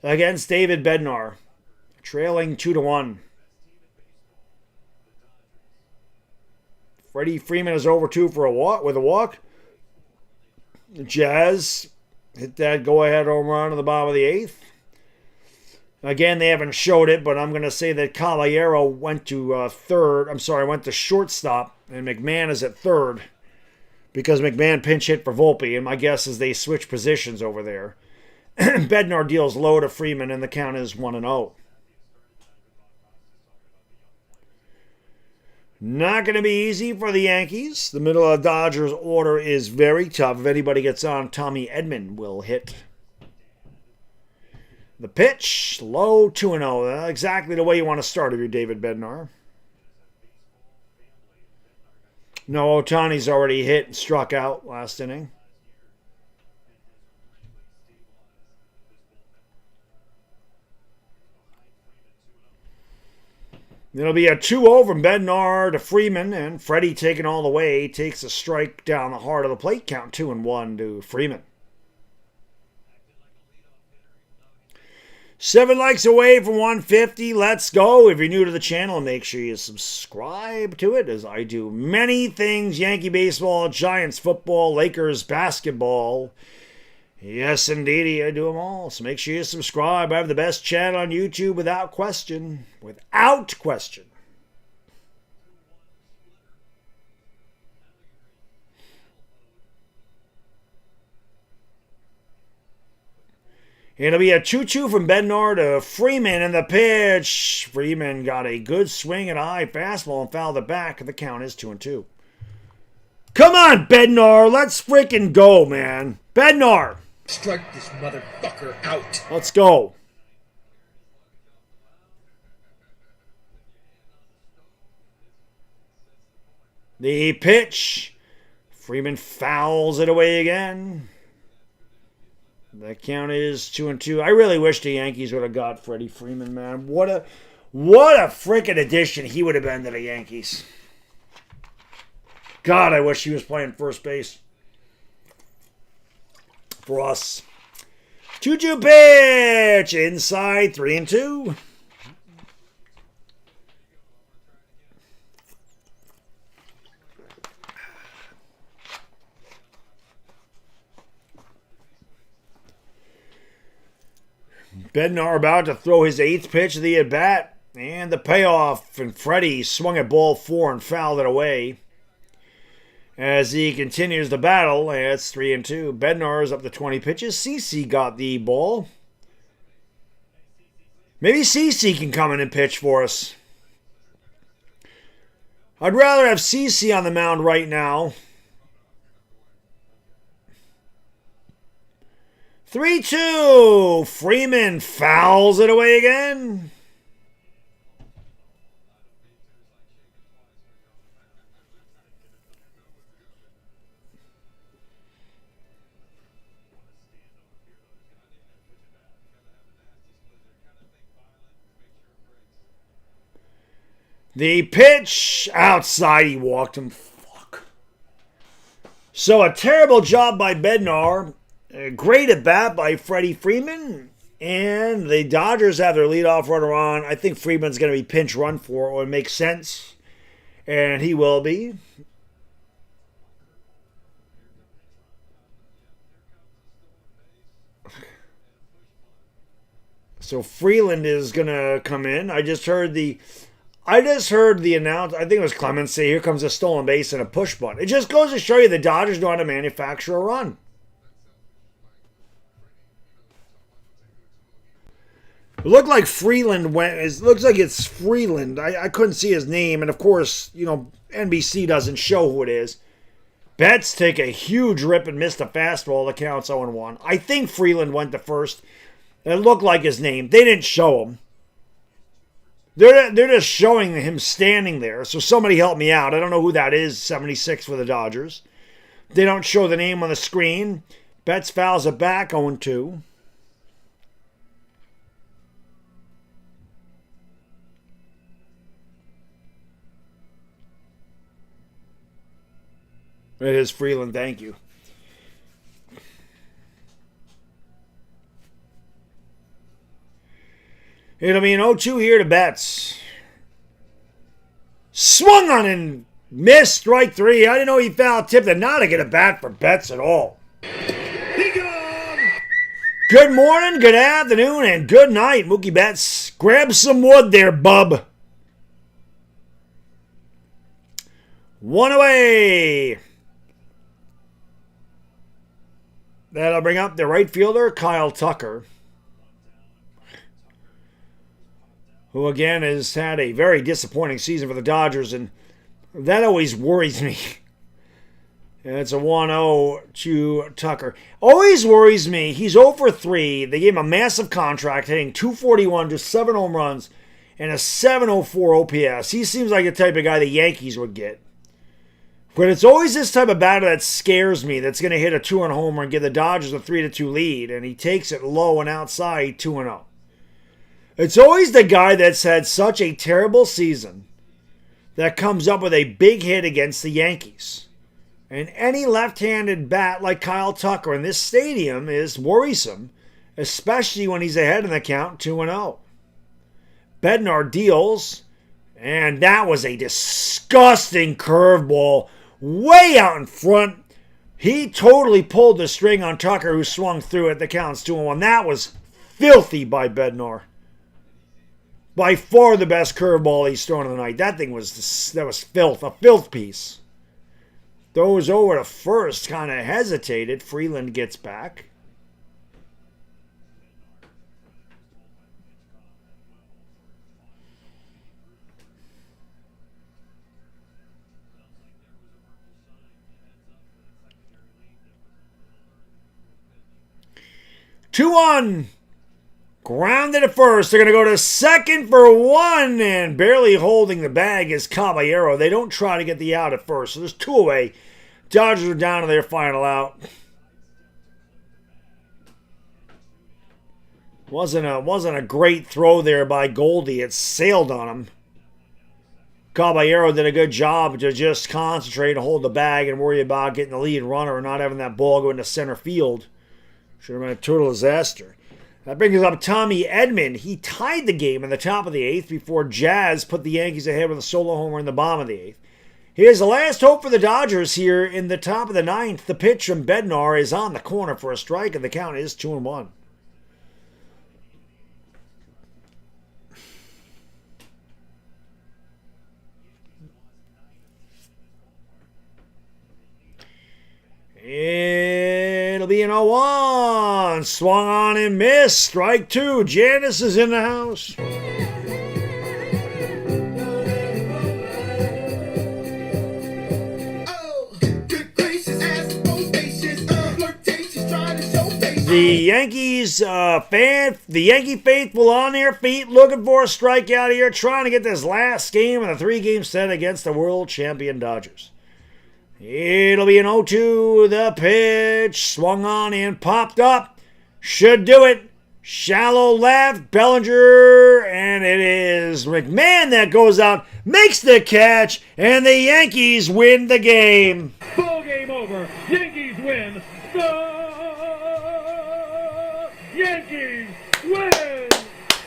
against David Bednar, trailing 2-1. Freddie Freeman is over 2 for a walk with a walk. The Jazz hit that go-ahead home run in the bottom of the 8th. Again, they haven't showed it, but I'm going to say that Caballero went to went to shortstop, and McMahon is at third because McMahon pinch hit for Volpe, and my guess is they switch positions over there. Bednar deals low to Freeman, and the count is 1-0. Not going to be easy for the Yankees. The middle of the Dodgers order is very tough. If anybody gets on, Tommy Edman will hit. The pitch, low 2-0. Exactly the way you want to start if you're David Bednar. No, Ohtani's already hit and struck out last inning. It'll be a 2-0 from Bednar to Freeman, and Freddie taking all the way takes a strike down the heart of the plate. Count 2-1 to Freeman. 7 likes away from 150. Let's go. If you're new to the channel, make sure you subscribe to it, as I do many things: Yankee baseball, Giants football, Lakers basketball. Yes, indeedy, I do them all. So make sure you subscribe. I have the best channel on YouTube without question. Without question. It'll be a 2-2 from Bednar to Freeman in the pitch. Freeman got a good swing at a high fastball and fouled it back. The count is 2-2. Come on, Bednar. Let's freaking go, man. Bednar. Strike this motherfucker out. Let's go. The pitch. Freeman fouls it away again. The count is 2-2. I really wish the Yankees would have got Freddie Freeman, man. What a freaking addition he would have been to the Yankees. God, I wish he was playing first base for us. 2-2 pitch. Inside, 3-2. Bednar about to throw his 8th pitch of the at-bat. And the payoff. And Freddie swung at ball 4 and fouled it away. As he continues the battle, it's 3-2. Bednar is up to 20 pitches. CeCe got the ball. Maybe CeCe can come in and pitch for us. I'd rather have CeCe on the mound right now. 3-2. Freeman fouls it away again. The pitch outside. He walked him. Fuck. So a terrible job by Bednar. A great at bat by Freddie Freeman. And the Dodgers have their leadoff runner on. I think Freeman's going to be pinch run for. It would make sense. And he will be. So Freeland is going to come in. I just heard the announce. I think it was Clemens say, "Here comes a stolen base and a push bunt." It just goes to show you the Dodgers know how to manufacture a run. It looked like Freeland went. It looks like it's Freeland. I couldn't see his name, and of course, NBC doesn't show who it is. Betts take a huge rip and missed a fastball. The count's 0-1. I think Freeland went to first. It looked like his name. They didn't show him. They're just showing him standing there. So somebody help me out. I don't know who that is, 76 for the Dodgers. They don't show the name on the screen. Betts fouls it back, 0-2. It is Freeland, thank you. It'll be an 0-2 here to Betts. Swung on and missed, strike 3. I didn't know he foul tipped and not to get a bat for Betts at all. Good morning, good afternoon, and good night, Mookie Betts. Grab some wood there, bub. One away. That'll bring up the right fielder, Kyle Tucker, who again has had a very disappointing season for the Dodgers, and that always worries me. It's a 1-0 to Tucker. Always worries me. He's 0 for 3. They gave him a massive contract, hitting .241, just 7 home runs, and a .704 OPS. He seems like the type of guy the Yankees would get. But it's always this type of batter that scares me, that's going to hit a 2-run homer and give the Dodgers a 3-2 lead, and he takes it low and outside 2-0. It's always the guy that's had such a terrible season that comes up with a big hit against the Yankees. And any left-handed bat like Kyle Tucker in this stadium is worrisome, especially when he's ahead in the count 2-0. Bednar deals, and that was a disgusting curveball way out in front. He totally pulled the string on Tucker, who swung through it. The count's 2-1. That was filthy by Bednar. By far the best curveball he's thrown in the night. That was filth, a filth piece. Throws over to first, kind of hesitated. Freeland gets back. 2-1. Grounded at first. They're going to go to second for 1. And barely holding the bag is Caballero. They don't try to get the out at first. So there's 2 away. Dodgers are down to their final out. Wasn't a great throw there by Goldie. It sailed on him. Caballero did a good job to just concentrate and hold the bag and worry about getting the lead runner and not having that ball go into center field. Should have been a total disaster. That brings up Tommy Edman. He tied the game in the top of the 8th before Jazz put the Yankees ahead with a solo homer in the bottom of the 8th. Here's the last hope for the Dodgers here in the top of the 9th. The pitch from Bednar is on the corner for a strike, and the count is 2-1. It'll be an 0-1. Swung on and missed. Strike 2. Janice is in the house. The Yankee faithful on their feet, looking for a strikeout here, trying to get this last game in the 3-game set against the world champion Dodgers. It'll be an 0-2. The pitch swung on and popped up. Should do it. Shallow left. Bellinger. And it is McMahon that goes out. Makes the catch. And the Yankees win the game. Ball game over. Yankees win. The Yankees win.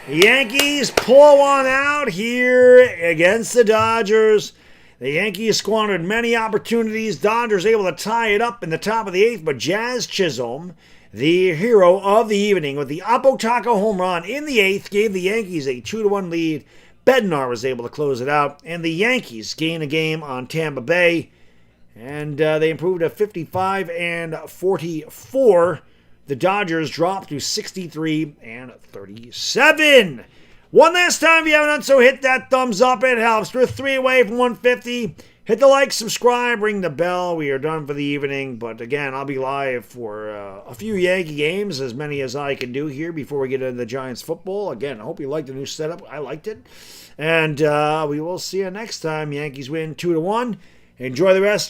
Yankees pull one out here against the Dodgers. The Yankees squandered many opportunities. Dodgers able to tie it up in the top of the 8th, but Jazz Chisholm, the hero of the evening, with the Apotaco home run in the 8th, gave the Yankees a 2-1 lead. Bednar was able to close it out, and the Yankees gained a game on Tampa Bay, and they improved to 55-44. The Dodgers dropped to 63-37. One last time, if you haven't done so, hit that thumbs up. It helps. We're 3 away from 150. Hit the like, subscribe, ring the bell. We are done for the evening. But again, I'll be live for a few Yankee games, as many as I can do here before we get into the Giants football. Again, I hope you liked the new setup. I liked it. And we will see you next time. Yankees win 2-1. Enjoy the rest.